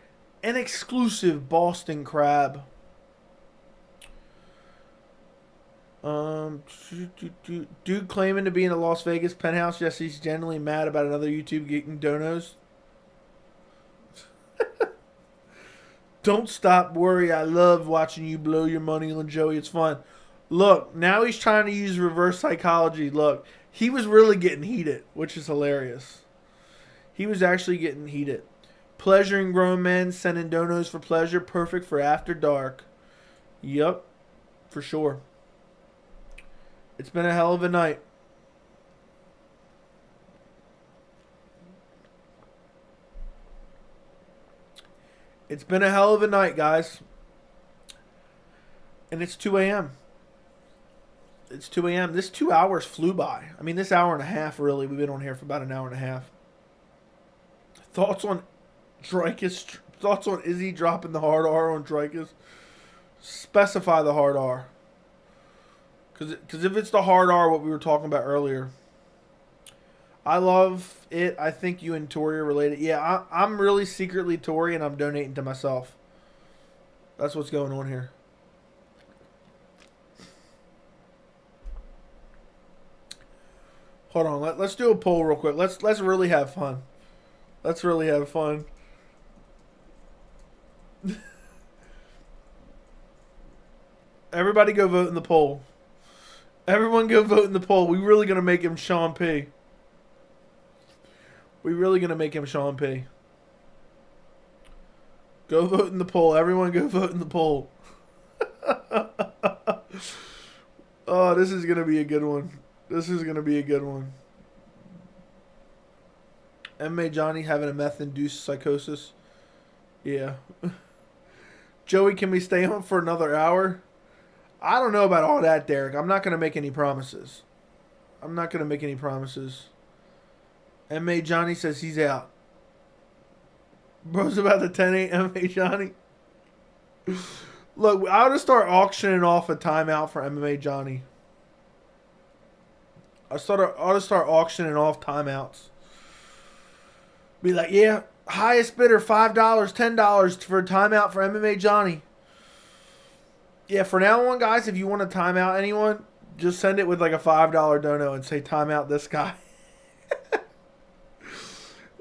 an exclusive Boston Crab. Dude claiming to be in a Las Vegas penthouse. Yes, he's generally mad about another YouTube getting donos. Don't stop worry. I love watching you blow your money on Joey. It's fun. Look, now he's trying to use reverse psychology. Look, he was really getting heated, which is hilarious. He was actually getting heated. Pleasuring grown men, sending donos for pleasure. Perfect for after dark. Yup, for sure. It's been a hell of a night. It's been a hell of a night, guys. And it's 2 a.m. It's 2 a.m. This 2 hours flew by. I mean, this hour and a half, really. We've been on here for about an hour and a half. Thoughts on Dreykus? Thoughts on Izzy dropping the hard R on Dreykus? Specify the hard R. Because if it's the hard R, what we were talking about earlier, I love it. I think you and Tori are related. Yeah, I'm really secretly Tori, and I'm donating to myself. That's what's going on here. Hold on. Let's do a poll real quick. Let's really have fun. Let's really have fun. Everybody go vote in the poll. Everyone go vote in the poll. We really going to make him Sean P. We really going to make him Sean P. Go vote in the poll. Everyone go vote in the poll. Oh, this is going to be a good one. This is going to be a good one. MMA Johnny having a meth-induced psychosis. Yeah. Joey, can we stay on for another hour? I don't know about all that, Derek. I'm not going to make any promises. I'm not going to make any promises. MMA Johnny says he's out. Bro's about to 10-8 MMA Johnny. Look, I ought to start auctioning off a timeout for MMA Johnny. I ought to start auctioning off timeouts. Be like, yeah, highest bidder, $5, $10 for a timeout for MMA Johnny. Yeah, for now on, guys, if you want to timeout anyone, just send it with like a $5 dono and say timeout this guy.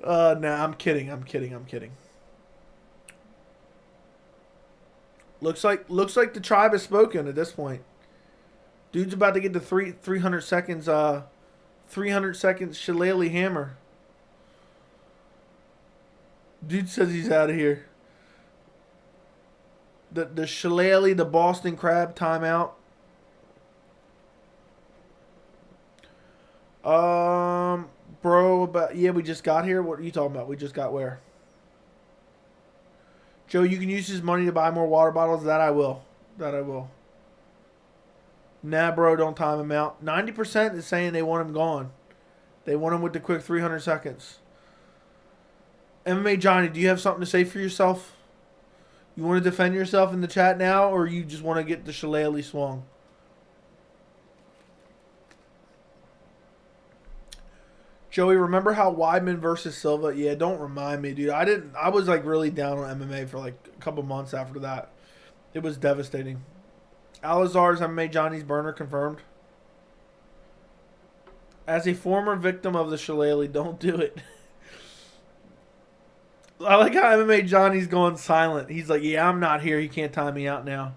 Nah, I'm kidding. Looks like the tribe has spoken at this point. Dude's about to get to 300 seconds 300 seconds shillelagh hammer. Dude says he's out of here. The shillelagh, the Boston Crab timeout. Bro, but yeah, we just got here. What are you talking about? We just got where? Joe, you can use his money to buy more water bottles. That I will. That I will. Nah, bro, don't time him out. 90% is saying they want him gone. They want him with the quick 300 seconds. MMA Johnny, do you have something to say for yourself? You want to defend yourself in the chat now, or you just want to get the shillelagh swung? Joey, remember how Weidman versus Silva? Yeah, don't remind me, dude. I was like really down on MMA for like a couple months after that. It was devastating. Alazar's MMA Johnny's burner confirmed. As a former victim of the shillelagh, don't do it. I like how MMA Johnny's going silent. He's like, yeah, I'm not here. He can't time me out now.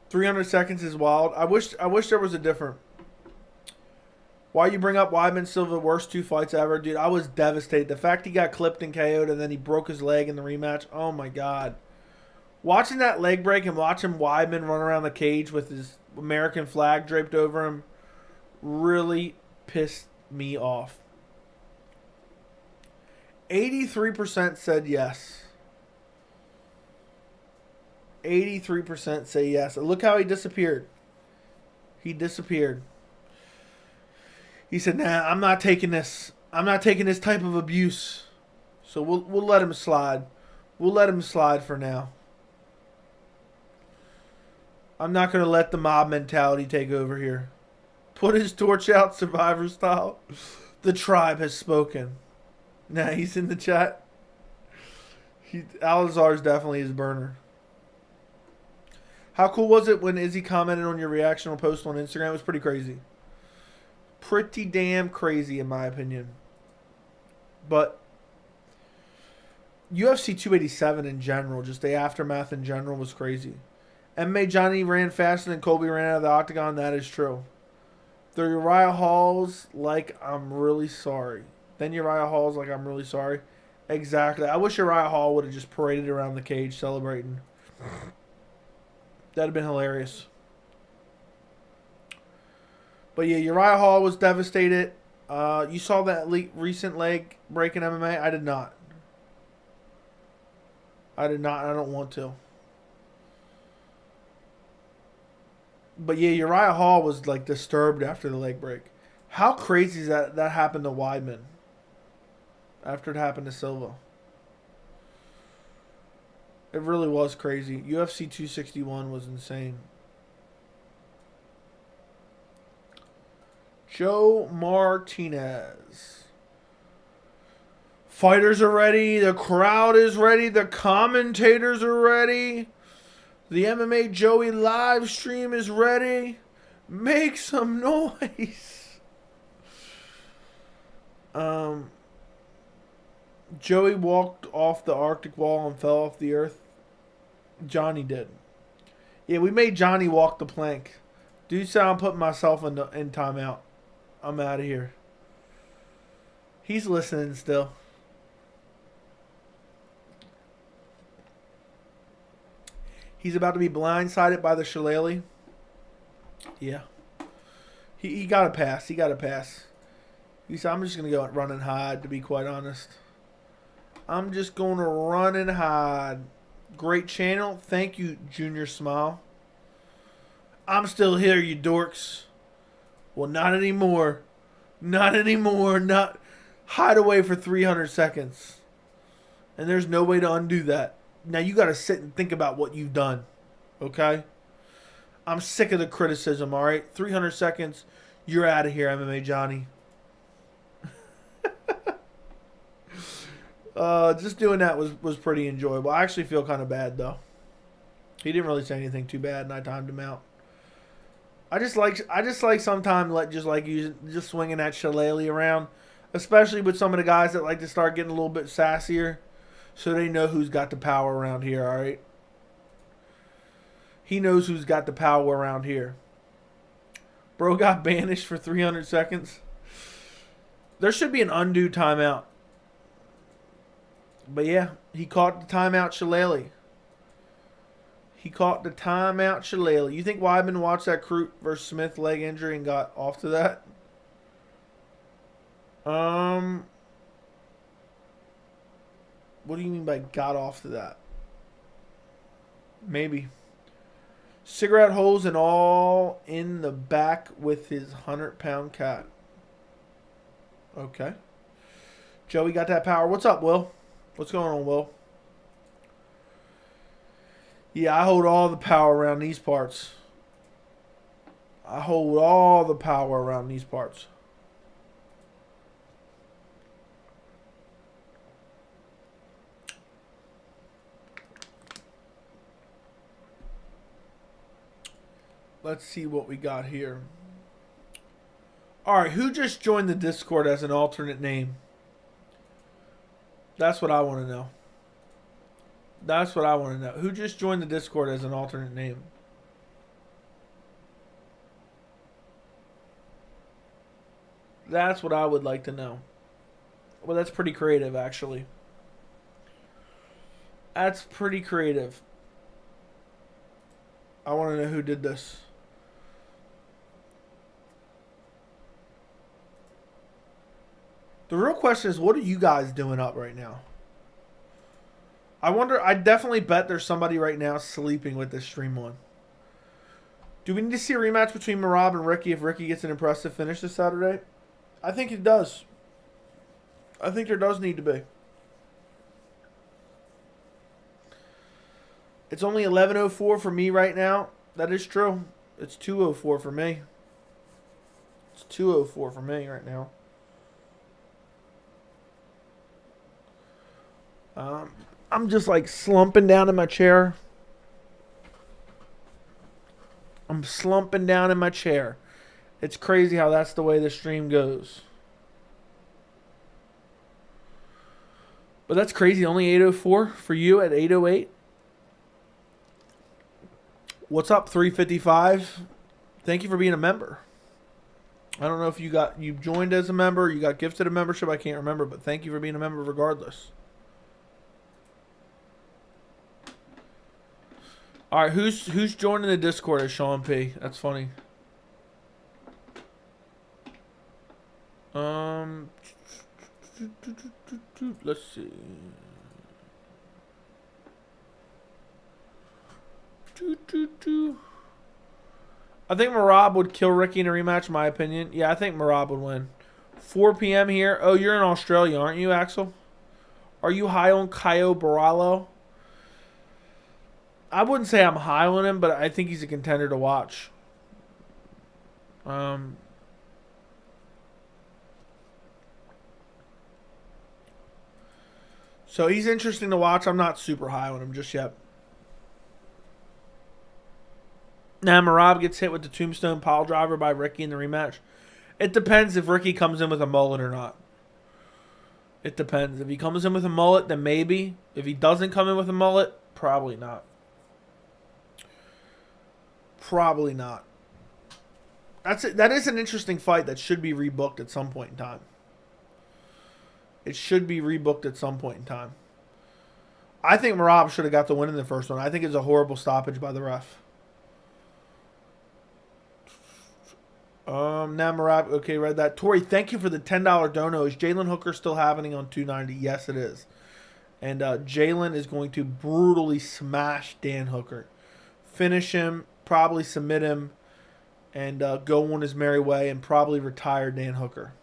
300 seconds is wild. I wish there was a different. Why you bring up Weidman Silva, worst 2 fights ever? Dude, I was devastated. The fact he got clipped and KO'd and then he broke his leg in the rematch. Oh, my God. Watching that leg break and watching Weidman run around the cage with his American flag draped over him really pissed me off. 83% said yes. 83% say yes. Look how he disappeared. He disappeared. He said, nah, I'm not taking this. I'm not taking this type of abuse. So we'll let him slide. We'll let him slide for now. I'm not going to let the mob mentality take over here. Put his torch out, Survivor style. The tribe has spoken. Nah, he's in the chat. Alazar's definitely his burner. How cool was it when Izzy commented on your reactional post on Instagram? It was pretty crazy. Pretty damn crazy, in my opinion. But UFC 287 in general, just the aftermath in general, was crazy. MMA Johnny ran faster than Colby ran out of the octagon. That is true. The Uriah Hall's like, I'm really sorry. Then Uriah Hall's like, I'm really sorry. Exactly. I wish Uriah Hall would have just paraded around the cage celebrating. That'd have been hilarious. But yeah, Uriah Hall was devastated. You saw that recent leg break in MMA? I did not. I did not. I don't want to. But yeah, Uriah Hall was like disturbed after the leg break. How crazy is that happened to Weidman after it happened to Silva? It really was crazy. UFC 261 was insane. Joe Martinez. Fighters are ready. The crowd is ready. The commentators are ready. The MMA Joey live stream is ready. Make some noise. Joey walked off the Arctic wall and fell off the earth. Johnny did. Yeah, we made Johnny walk the plank. Dude said I'm putting myself in timeout. I'm out of here. He's listening still. He's about to be blindsided by the shillelagh. Yeah. He got a pass. He got a pass. He said, I'm just going to go run and hide, to be quite honest. I'm just going to run and hide. Great channel. Thank you, Junior Smile. I'm still here, you dorks. Well, not anymore. Not anymore. Not hide away for 300 seconds. And there's no way to undo that. Now you got to sit and think about what you've done. Okay? I'm sick of the criticism, all right? 300 seconds. You're out of here, MMA Johnny. Just doing that was pretty enjoyable. I actually feel kind of bad, though. He didn't really say anything too bad, and I timed him out. I just like sometimes just swinging that shillelagh around, especially with some of the guys that like to start getting a little bit sassier, so they know who's got the power around here. All right, he knows who's got the power around here. Bro got banished for 300 seconds. There should be an undue timeout. But yeah, he caught the timeout shillelagh. He caught the timeout shillelagh. You think Weidman watched that Crute versus Smith leg injury and got off to that? What do you mean by got off to that? Maybe. Cigarette holes and all in the back with his 100-pound cat. Okay. Joey got that power. What's up, Will? What's going on, Will? Yeah, I hold all the power around these parts. I hold all the power around these parts. Let's see what we got here. All right, who just joined the Discord as an alternate name? That's what I want to know. That's what I want to know. Who just joined the Discord as an alternate name? That's what I would like to know. Well, that's pretty creative, actually. That's pretty creative. I want to know who did this. The real question is, what are you guys doing up right now? I wonder, I definitely bet there's somebody right now sleeping with this stream on. Do we need to see a rematch between Merab and Ricky if Ricky gets an impressive finish this Saturday? I think it does. I think there does need to be. It's only 11:04 for me right now. That is true. It's 2:04 for me. It's 2:04 for me right now. I'm just like slumping down in my chair. I'm slumping down in my chair. It's crazy how that's the way the stream goes. But that's crazy. Only 8:04 for you at 8:08. What's up, 355? Thank you for being a member. I don't know if you joined as a member, you got gifted a membership. I can't remember, but thank you for being a member regardless. All right, who's joining the Discord as Sean P? That's funny. Let's see. I think Merab would kill Ricky in a rematch, in my opinion. Yeah, I think Merab would win. 4 p.m. here. Oh, you're in Australia, aren't you, Axel? Are you high on Caio Borralho? I wouldn't say I'm high on him, but I think he's a contender to watch. So he's interesting to watch. I'm not super high on him just yet. Now Merab gets hit with the tombstone pile driver by Ricky in the rematch. It depends if Ricky comes in with a mullet or not. It depends. If he comes in with a mullet, then maybe. If he doesn't come in with a mullet, probably not. Probably not. That is an interesting fight that should be rebooked at some point in time. It should be rebooked at some point in time. I think Merab should have got the win in the first one. I think it's a horrible stoppage by the ref. Now Merab, okay, read that. Tori, thank you for the $10 dono. Is Jalen Hooker still happening on 290? Yes, it is. And Jalen is going to brutally smash Dan Hooker. Finish him, probably submit him, and go on his merry way and probably retire Dan Hooker.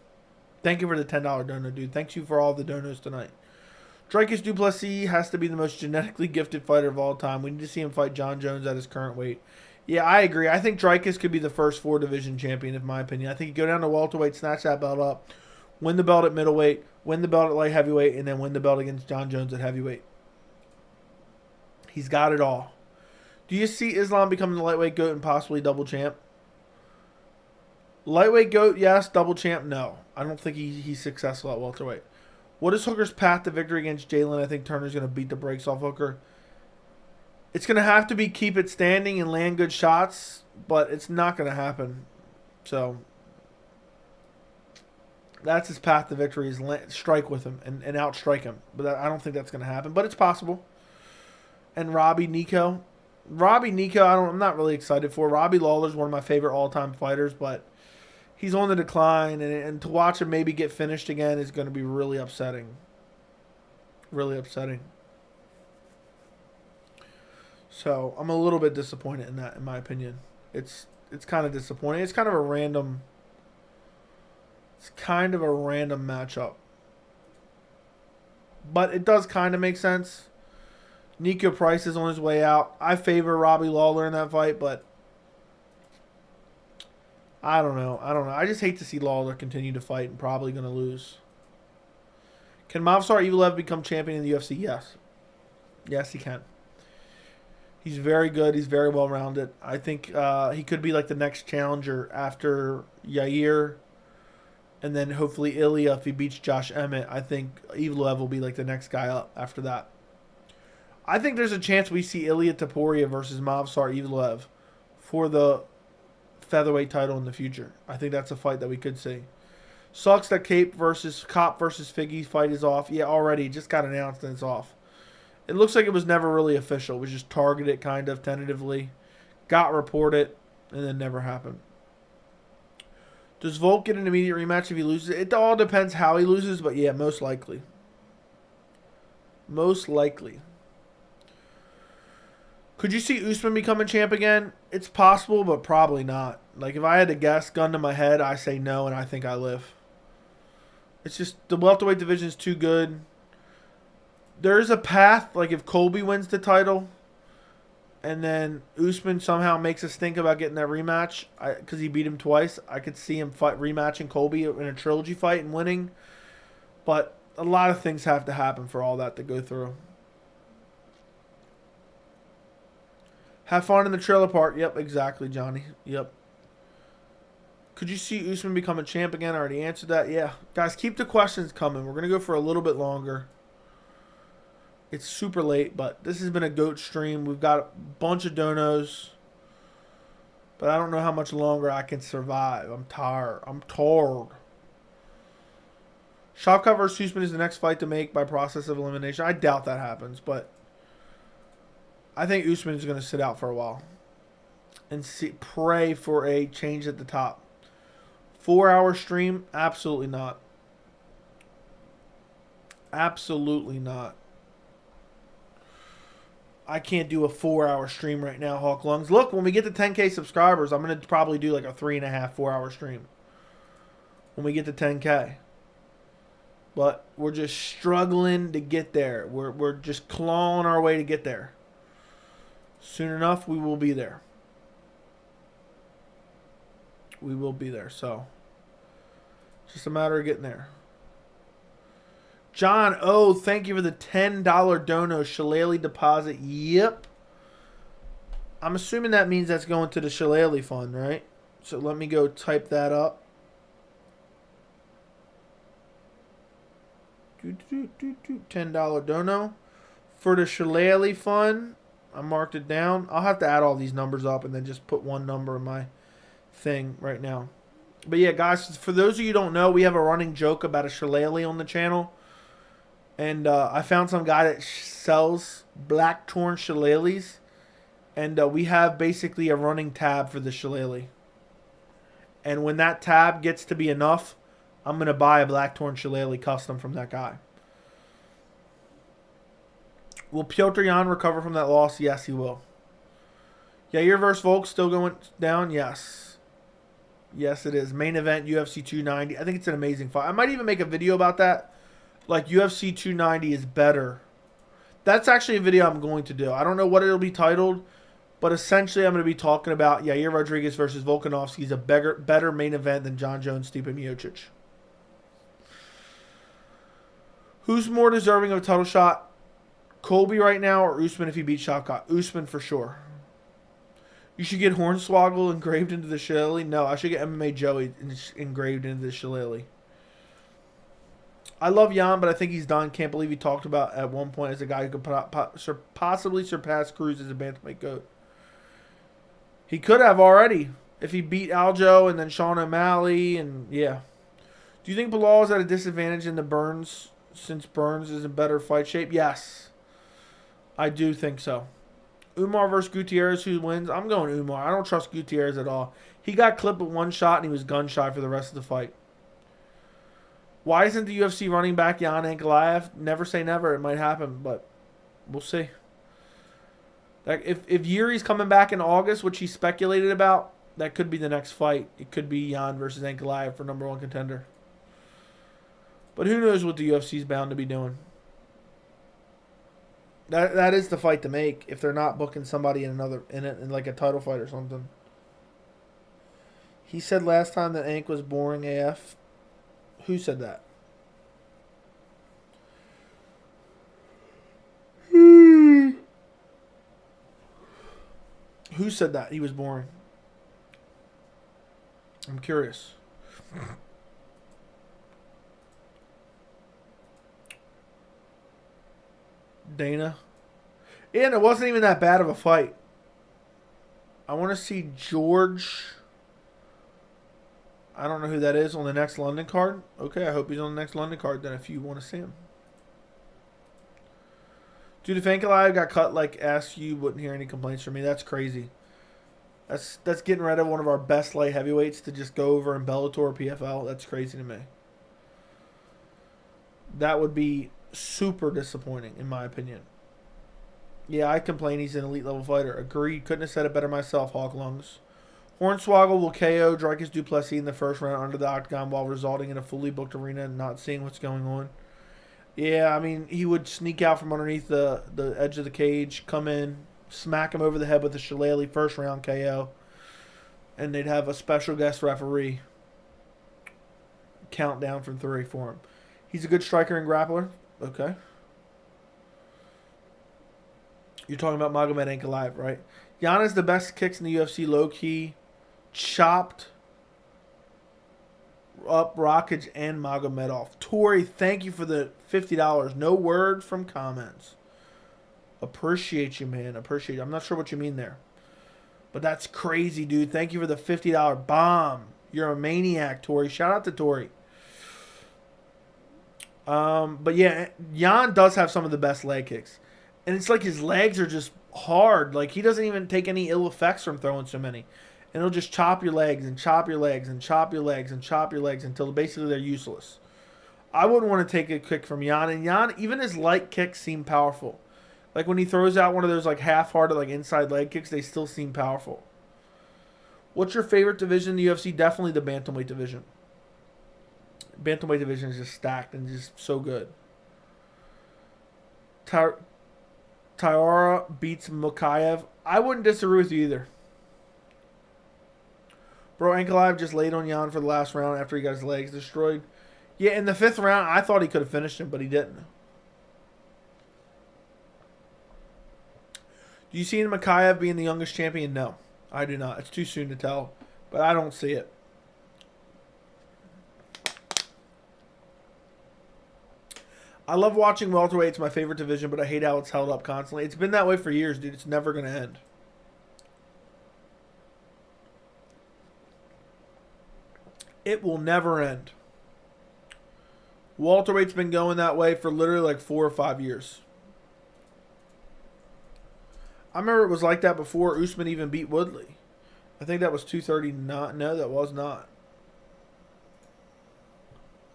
Thank you for the $10 dono, dude. Thanks you for all the donos tonight. Dricus du Plessis has to be the most genetically gifted fighter of all time. We need to see him fight Jon Jones at his current weight. Yeah, I agree. I think Dricus could be the first 4-division champion, in my opinion. I think he'd go down to welterweight, snatch that belt up, win the belt at middleweight, win the belt at light heavyweight, and then win the belt against Jon Jones at heavyweight. He's got it all. Do you see Islam becoming the lightweight GOAT and possibly double champ? Lightweight GOAT, yes. Double champ, no. I don't think he's successful at welterweight. What is Hooker's path to victory against Jalen? I think Turner's going to beat the brakes off Hooker. It's going to have to be keep it standing and land good shots, but it's not going to happen. So that's his path to victory, is strike with him and outstrike him. But I don't think that's going to happen. But it's possible. And Robbie Nico, I'm not really excited for. Robbie Lawler's one of my favorite all-time fighters, but he's on the decline, and to watch him maybe get finished again is going to be really upsetting. Really upsetting. So I'm a little bit disappointed in that, in my opinion. It's kind of disappointing. It's kind of a random matchup. But it does kind of make sense. Nico Price is on his way out. I favor Robbie Lawler in that fight, but I don't know. I just hate to see Lawler continue to fight and probably going to lose. Can Movsar Evloev become champion in the UFC? Yes. Yes, he can. He's very good. He's very well-rounded. I think he could be like the next challenger after Yair, and then hopefully Ilya if he beats Josh Emmett. I think Evloev will be like the next guy up after that. I think there's a chance we see Ilya Taporia versus Movsar Evloev for the featherweight title in the future. I think that's a fight that we could see. Sucks that Cop versus Figgy fight is off. Yeah, already. It just got announced and it's off. It looks like it was never really official. It was just targeted kind of tentatively. Got reported and then never happened. Does Volk get an immediate rematch if he loses? It all depends how he loses, but yeah, most likely. Most likely. Could you see Usman becoming champ again? It's possible, but probably not. Like, if I had to guess, gun to my head, I say no, and I think I live. It's just, the welterweight division is too good. There is a path, like if Colby wins the title, and then Usman somehow makes us think about getting that rematch, because he beat him twice, I could see him rematching Colby in a trilogy fight and winning. But a lot of things have to happen for all that to go through. Have fun in the trailer park. Yep, exactly, Johnny. Yep. Could you see Usman become a champ again? I already answered that. Yeah. Guys, keep the questions coming. We're going to go for a little bit longer. It's super late, but this has been a GOAT stream. We've got a bunch of donos, but I don't know how much longer I can survive. I'm tired. Shavkat versus Usman is the next fight to make by process of elimination. I doubt that happens, but I think Usman is going to sit out for a while and pray for a change at the top. 4-hour stream? Absolutely not. Absolutely not. I can't do a 4-hour stream right now, Hawk Lungs. Look, when we get to 10K subscribers, I'm going to probably do like a 3.5, 4-hour stream. When we get to 10K. But we're just struggling to get there. We're just clawing our way to get there. Soon enough, we will be there. We will be there. So, it's just a matter of getting there. John O, thank you for the $10 dono Shillelagh deposit. Yep. I'm assuming that means that's going to the Shillelagh fund, right? So let me go type that up. $10 dono for the Shillelagh fund. I marked it down. I'll have to add all these numbers up and then just put one number in my thing right now. But yeah, guys, for those of you who don't know, we have a running joke about a Shillelagh on the channel. And I found some guy that sells black torn shillelaghs. And we have basically a running tab for the Shillelagh. And when that tab gets to be enough, I'm going to buy a black torn Shillelagh custom from that guy. Will Piotr Jan recover from that loss? Yes, he will. Yair versus Volk still going down? Yes. Yes, it is. Main event, UFC 290. I think it's an amazing fight. I might even make a video about that. Like, UFC 290 is better. That's actually a video I'm going to do. I don't know what it'll be titled, but essentially I'm going to be talking about Yair Rodriguez versus Volkanovski is a better main event than Jon Jones, Stipe Miocic. Who's more deserving of a title shot? Colby right now or Usman if he beats Shavkat? Usman for sure. You should get Hornswoggle engraved into the Shillelagh? No, I should get MMA Joey engraved into the Shillelagh. I love Jan, but I think he's done. Can't believe he talked about at one point as a guy who could possibly surpass Cruz as a bantamweight GOAT. He could have already. If he beat Aljo and then Sean O'Malley, and yeah. Do you think Bilal is at a disadvantage in the Burns since Burns is in better fight shape? Yes. I do think so. Umar versus Gutierrez, who wins? I'm going Umar. I don't trust Gutierrez at all. He got clipped with one shot and he was gun shy for the rest of the fight. Why isn't the UFC running back Jan Ankalaev? Never say never. It might happen, but we'll see. Like if Yuri's coming back in August, which he speculated about, that could be the next fight. It could be Jan versus Ankalaev for #1 contender. But who knows what the UFC's bound to be doing. That is the fight to make if they're not booking somebody in like a title fight or something. He said last time that Ank was boring AF. Who said that? Who said that he was boring? I'm curious. Dana. And it wasn't even that bad of a fight. I want to see George. I don't know who that is on the next London card. Okay, I hope he's on the next London card then if you want to see him. Dude, if Ankalaev got cut like ass, you wouldn't hear any complaints from me. That's crazy. That's getting rid of one of our best light heavyweights to just go over in Bellator or PFL. That's crazy to me. That would be super disappointing, in my opinion. Yeah, I complain he's an elite level fighter. Agreed. Couldn't have said it better myself, Hawk Lungs. Hornswoggle will KO Dricus du Plessis in the first round under the octagon while resulting in a fully booked arena and not seeing what's going on. Yeah, I mean, he would sneak out from underneath the edge of the cage, come in, smack him over the head with a shillelagh first round KO, and they'd have a special guest referee count down from 3 for him. He's a good striker and grappler. Okay. You're talking about Magomed Ankalaev, right? Jan has the best kicks in the UFC, low-key, chopped up Rockage and Magomedov. Tori, thank you for the $50. No word from comments. Appreciate you, man. Appreciate you. I'm not sure what you mean there. But that's crazy, dude. Thank you for the $50 bomb. You're a maniac, Tori. Shout out to Tori. But yeah, Jan does have some of the best leg kicks. And it's like his legs are just hard. Like he doesn't even take any ill effects from throwing so many. And he'll just chop your legs and chop your legs and chop your legs and chop your legs until basically they're useless. I wouldn't want to take a kick from Jan. And Jan, even his light kicks seem powerful. Like when he throws out one of those like half-hearted like inside leg kicks, they still seem powerful. What's your favorite division in the UFC? Definitely the bantamweight division. Bantamweight division is just stacked and just so good. Tyara beats Mukayev. I wouldn't disagree with you either. Bro, Ankalaev just laid on Jan for the last round after he got his legs destroyed. Yeah, in the 5th round, I thought he could have finished him, but he didn't. Do you see Mukayev being the youngest champion? No, I do not. It's too soon to tell, but I don't see it. I love watching welterweight. It's my favorite division, but I hate how it's held up constantly. It's been that way for years, dude. It's never going to end. It will never end. Welterweight's been going that way for literally like 4 or 5 years. I remember it was like that before Usman even beat Woodley. I think that was 239. No, that was not.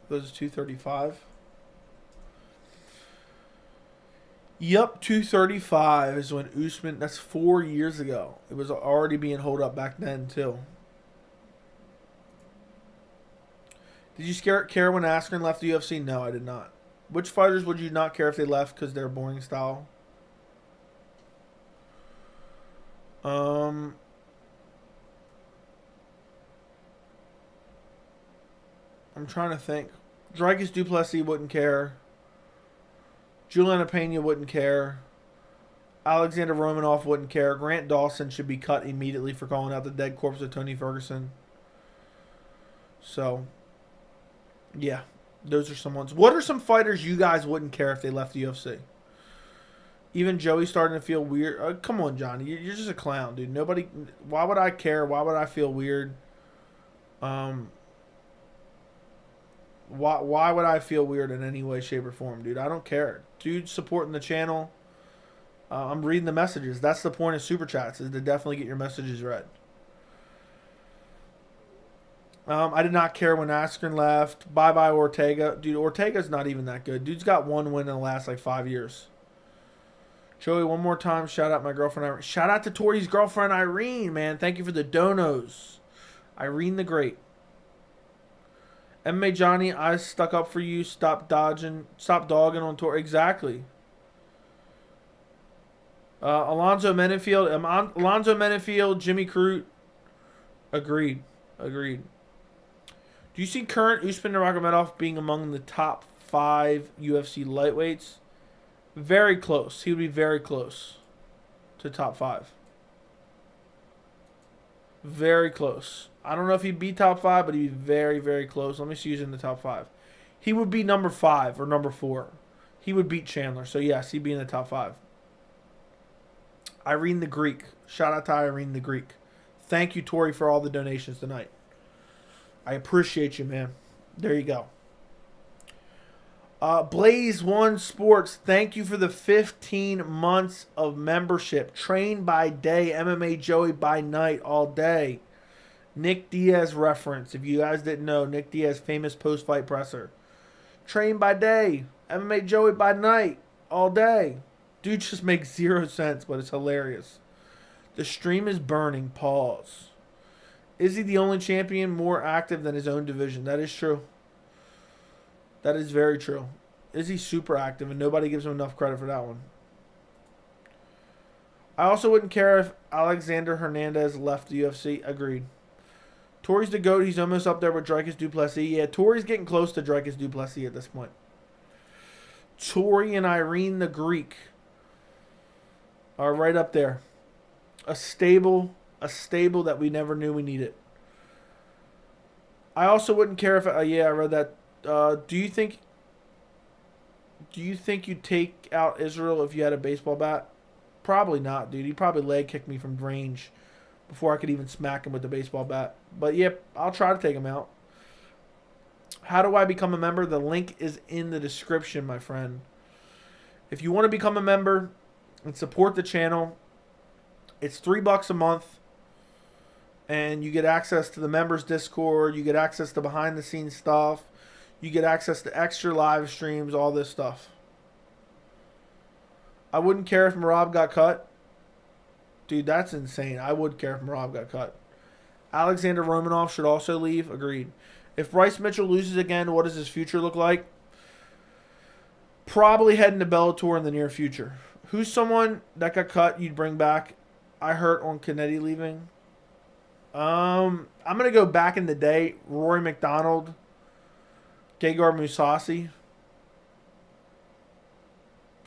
It was 235. Yep, 235 is when Usman, that's 4 years ago. It was already being held up back then, too. Did you care when Askren left the UFC? No, I did not. Which fighters would you not care if they left because they're boring style? I'm trying to think. Dricus du Plessis wouldn't care. Juliana Pena wouldn't care. Alexander Romanov wouldn't care. Grant Dawson should be cut immediately for calling out the dead corpse of Tony Ferguson. So, yeah, those are some ones. What are some fighters you guys wouldn't care if they left the UFC? Even Joey's starting to feel weird. Come on, Johnny. You're just a clown, dude. Nobody. Why would I care? Why would I feel weird? Um. Why would I feel weird in any way, shape, or form, dude? I don't care. Dude, supporting the channel. I'm reading the messages. That's the point of Super Chats, is to definitely get your messages read. I did not care when Askren left. Bye-bye, Ortega. Dude, Ortega's not even that good. Dude's got one win in the last, 5 years. Joey, one more time. Shout out my girlfriend, Irene. Shout out to Tori's girlfriend, Irene, man. Thank you for the donos. Irene the Great. MMA Johnny, I stuck up for you. Stop dogging on tour. Exactly. Alonzo Menefield, Jimmy Crute. Agreed. Do you see current Usman Nurmagomedov being among the top 5 UFC lightweights? Very close. He would be very close to top 5. Very close. I don't know if he'd be top 5, but he'd be very, very close. Let me see who's in the top 5. He would be number 5 or number 4. He would beat Chandler. So, yes, he'd be in the top 5. Irene the Greek. Shout out to Irene the Greek. Thank you, Tori, for all the donations tonight. I appreciate you, man. There you go. Blaze One Sports, thank you for the 15 months of membership. Train by day, MMA Joey by night, all day. Nick Diaz reference. If you guys didn't know, Nick Diaz, famous post-fight presser. Train by day, MMA Joey by night, all day. Dude just makes 0 sense, but it's hilarious. The stream is burning. Pause. Is he the only champion more active than his own division? That is true. That is very true. Is he super active? And nobody gives him enough credit for that one. I also wouldn't care if Alexander Hernandez left the UFC. Agreed. Tori's the GOAT. He's almost up there with Dricus du Plessis. Yeah, Tori's getting close to Dricus du Plessis at this point. Tori and Irene the Greek are right up there. A stable that we never knew we needed. I also wouldn't care if yeah, I read that. Do you think you'd take out Israel if you had a baseball bat? Probably not, dude. He'd probably leg kick me from range before I could even smack him with the baseball bat. But yep, I'll try to take him out. How do I become a member? The link is in the description, my friend. If you want to become a member and support the channel, it's $3 a month. And you get access to the members Discord. You get access to behind the scenes stuff. You get access to extra live streams, all this stuff. I wouldn't care if Merab got cut. Dude, that's insane. I would care if Merab got cut. Alexander Romanov should also leave. Agreed. If Bryce Mitchell loses again, what does his future look like? Probably heading to Bellator in the near future. Who's someone that got cut you'd bring back? I heard on Kennedy leaving. I'm going to go back in the day. Rory McDonald. Gegard Mousasi.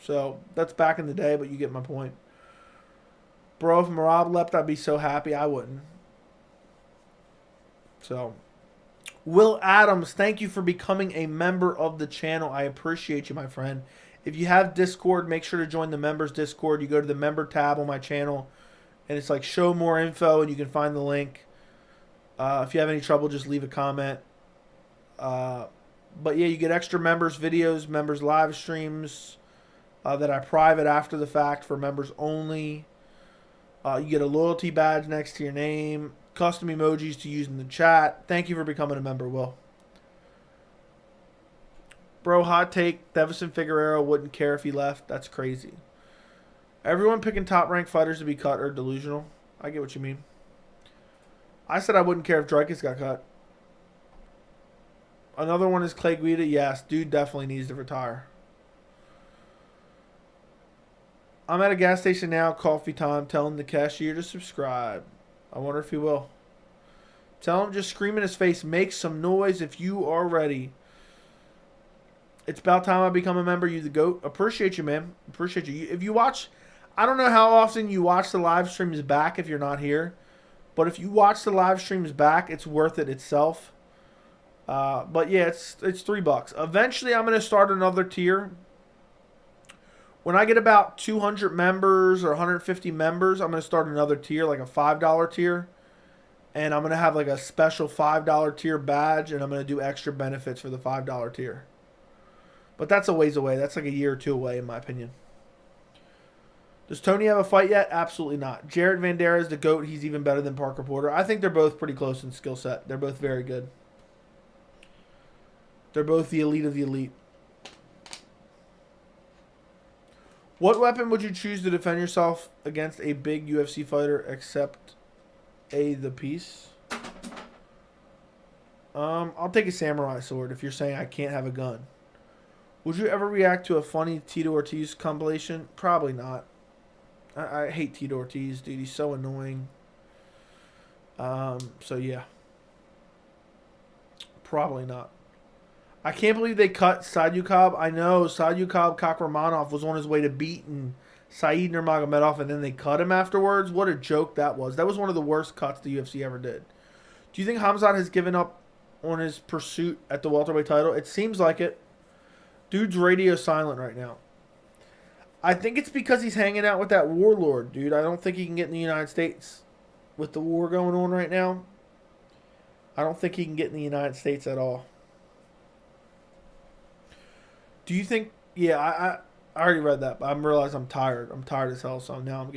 So, that's back in the day, but you get my point. Bro, if Merab left, I'd be so happy. I wouldn't. So, Will Adams, thank you for becoming a member of the channel. I appreciate you, my friend. If you have Discord, make sure to join the members Discord. You go to the member tab on my channel, and it's like show more info, and you can find the link. If you have any trouble, just leave a comment. But yeah, you get extra members videos, members live streams that I private after the fact for members only. You get a loyalty badge next to your name. Custom emojis to use in the chat. Thank you for becoming a member, Will. Bro, hot take. Devison Figueroa wouldn't care if he left. That's crazy. Everyone picking top-ranked fighters to be cut are delusional. I get what you mean. I said I wouldn't care if Dricus got cut. Another one is Clay Guida. Yes, dude definitely needs to retire. I'm at a gas station now. Coffee time. Telling the cashier to subscribe. I wonder if he will. Tell him, just scream in his face. Make some noise if you are ready. It's about time I become a member. You the GOAT. Appreciate you, man. Appreciate you. If you watch, I don't know how often you watch the live streams back if you're not here. But if you watch the live streams back, it's worth it itself. But yeah, it's $3. Eventually, I'm going to start another tier When I get about 200 members or 150 members, I'm going to start another tier, like a $5 tier. And I'm going to have like a special $5 tier badge, and I'm going to do extra benefits for the $5 tier. But that's a ways away. That's like a year or two away, in my opinion. Does Tony have a fight yet? Absolutely not. Jared Vanderaa is the GOAT. He's even better than Parker Porter. I think they're both pretty close in skill set. They're both very good. They're both the elite of the elite. What weapon would you choose to defend yourself against a big UFC fighter except the piece? I'll take a samurai sword if you're saying I can't have a gun. Would you ever react to a funny Tito Ortiz compilation? Probably not. I hate Tito Ortiz, dude. He's so annoying. So, yeah. Probably not. I can't believe they cut Sadyukov. I know Sadyukov Kakramanov was on his way to beating Said Nurmagomedov, and then they cut him afterwards. What a joke that was. That was one of the worst cuts the UFC ever did. Do you think Khamzat has given up on his pursuit at the welterweight title? It seems like it. Dude's radio silent right now. I think it's because he's hanging out with that warlord, dude. I don't think he can get in the United States with the war going on right now. I don't think he can get in the United States at all. Do you think? Yeah, I already read that, but I realize I'm tired. I'm tired as hell, so now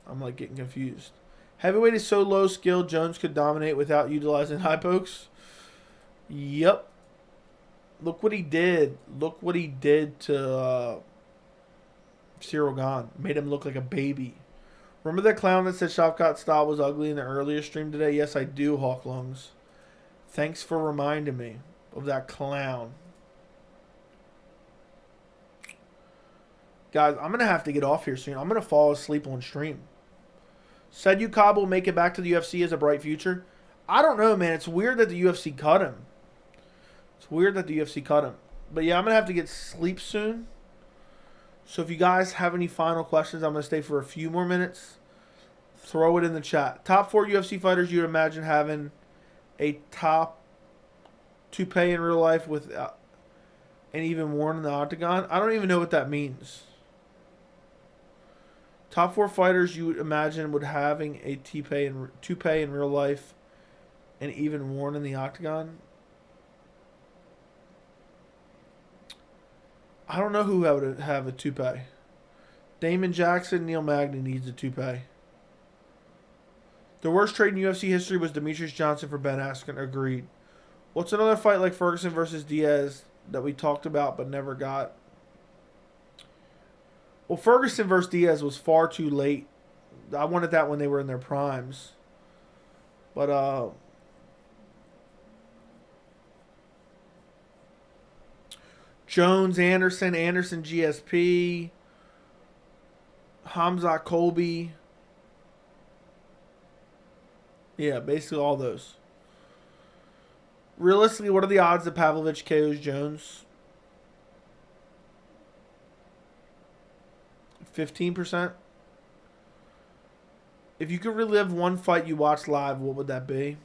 I'm like getting confused. Heavyweight is so low skill, Jones could dominate without utilizing high pokes. Yep. Look what he did. Look what he did to Cyril Gane. Made him look like a baby. Remember that clown that said Shavkat's style was ugly in the earlier stream today? Yes, I do, Hawk Lungs. Thanks for reminding me of that clown. Guys, I'm going to have to get off here soon. I'm going to fall asleep on stream. Said Yukab will make it back to the UFC as a bright future. I don't know, man. It's weird that the UFC cut him. It's weird that the UFC cut him. But yeah, I'm going to have to get sleep soon. So if you guys have any final questions, I'm going to stay for a few more minutes. Throw it in the chat. Top 4 UFC fighters you would imagine having a top toupee in real life with and even worn in the octagon. I don't even know what that means. Top 4 fighters you would imagine would having a toupee in real life and even worn in the octagon. I don't know who would have a toupee. Damon Jackson, Neil Magny needs a toupee. The worst trade in UFC history was Demetrius Johnson for Ben Askren. Agreed. What's another fight like Ferguson versus Diaz that we talked about but never got? Well, Ferguson versus Diaz was far too late. I wanted that when they were in their primes. But, Jones, Anderson, GSP, Khamzat Colby. Yeah, basically all those. Realistically, what are the odds that Pavlovich KOs Jones? 15%? If you could relive one fight you watched live, what would that be?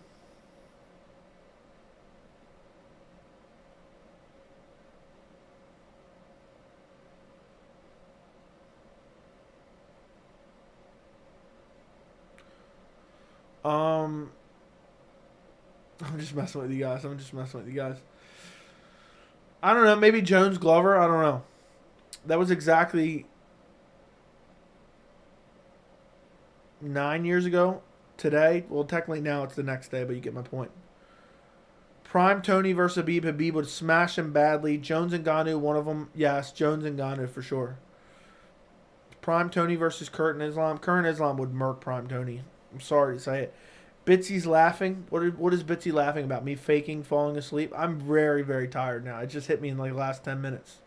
I'm just messing with you guys. I don't know. Maybe Jones Glover. I don't know. That was exactly 9 years ago today. Well, technically now it's the next day, but you get my point. Prime Tony versus Habib. Habib would smash him badly. Jones and Ngannou, one of them. Yes, Jones and Ngannou for sure. Prime Tony versus Kurt and Islam. Kurt and Islam would murk Prime Tony. I'm sorry to say it. Bitsy's laughing. What is Bitsy laughing about? Me faking falling asleep? I'm very, very tired now. It just hit me in like the last 10 minutes.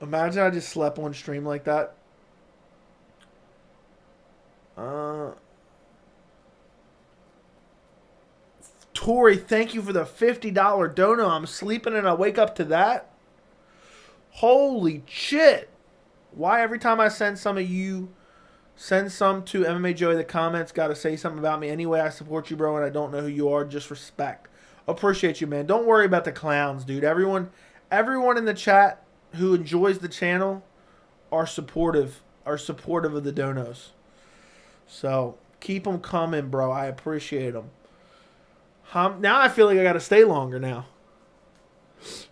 Imagine I just slept on stream like that. Tori, thank you for the $50 dono. I'm sleeping and I wake up to that? Holy shit. Why every time I send some of you Send some to MMA Joey. The comments got to say something about me. Anyway, I support you, bro, and I don't know who you are. Just respect. Appreciate you, man. Don't worry about the clowns, dude. Everyone in the chat who enjoys the channel are supportive of the donos. So keep them coming, bro. I appreciate them. Now I feel like I got to stay longer now.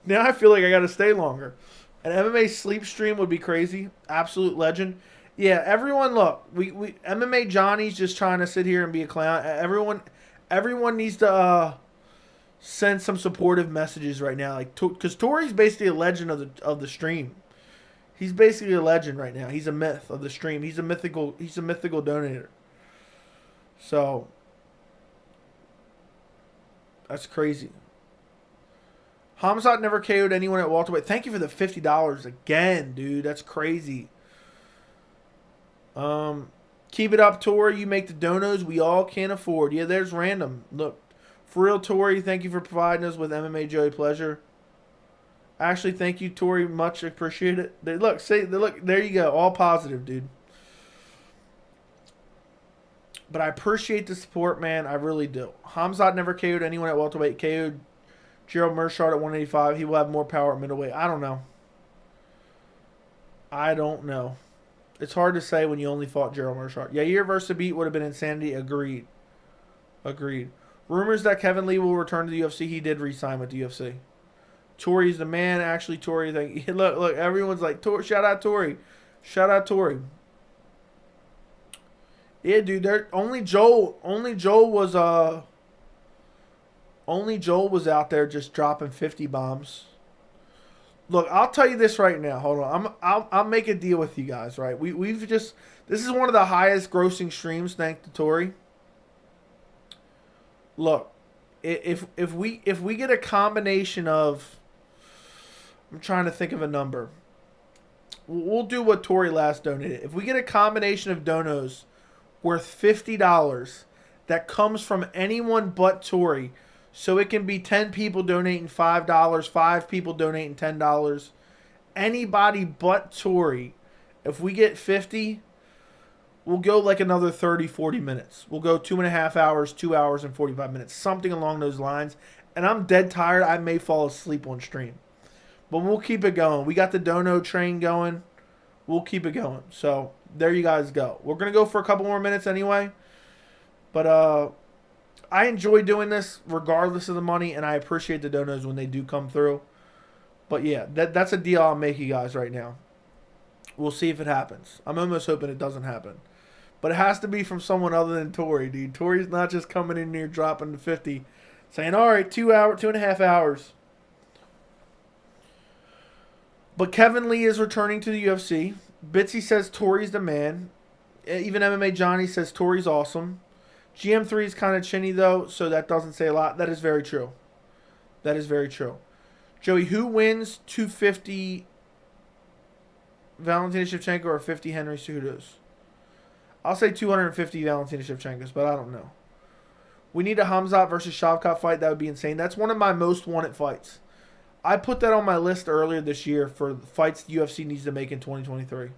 Now I feel like I got to stay longer. An MMA sleep stream would be crazy. Absolute legend. Yeah, everyone, look, we MMA Johnny's just trying to sit here and be a clown. Everyone needs to send some supportive messages right now, like because Tori's basically a legend of the stream. He's basically a legend right now. He's a myth of the stream. He's a mythical donator. So that's crazy. Khamzat never KO'd anyone at welterweight. Thank you for the $50 again, dude. That's crazy. Keep it up, Tori. You make the donos we all can't afford. Yeah, there's random. Look, for real, Tori. Thank you for providing us with MMA Joey pleasure. Actually, thank you, Tori. Much appreciate it. Look, there you go. All positive, dude. But I appreciate the support, man. I really do. Khamzat never KO'd anyone at welterweight. KO'd Gerald Meerschaert at 185. He will have more power at middleweight. I don't know. It's hard to say when you only fought Gerald Meerschaert. Yair versus Beat would have been insanity. Agreed. Rumors that Kevin Lee will return to the UFC. He did re-sign with the UFC. Tori's the man. Actually, Tori. Look. Everyone's like, shout out Tori. Yeah, dude. Only Joel was out there just dropping 50 bombs. Look, I'll tell you this right now. Hold on. I'll make a deal with you guys, right? This is one of the highest grossing streams, thanks to Tori. Look, if we get a combination of, I'm trying to think of a number. We'll do what Tori last donated. If we get a combination of donos worth $50 that comes from anyone but Tori, so it can be 10 people donating $5, 5 people donating $10. Anybody but Tori, if we get 50, we'll go like another 30, 40 minutes. We'll go 2.5 hours, 2 hours and 45 minutes, something along those lines. And I'm dead tired. I may fall asleep on stream. But we'll keep it going. We got the dono train going. We'll keep it going. So there you guys go. We're going to go for a couple more minutes anyway. But I enjoy doing this regardless of the money, and I appreciate the donos when they do come through. But yeah, that's a deal I'll make you guys right now. We'll see if it happens. I'm almost hoping it doesn't happen. But it has to be from someone other than Tori, dude. Tori's not just coming in here dropping the 50, saying, all right, 2.5 hours. But Kevin Lee is returning to the UFC. Bitsy says Tori's the man. Even MMA Johnny says Tori's awesome. GM3 is kind of chinny, though, so that doesn't say a lot. That is very true. Joey, who wins 250 Valentina Shevchenko or 50 Henry Cejudos? I'll say 250 Valentina Shevchenkos, but I don't know. We need a Khamzat versus Shavkat fight. That would be insane. That's one of my most wanted fights. I put that on my list earlier this year for fights the UFC needs to make in 2023.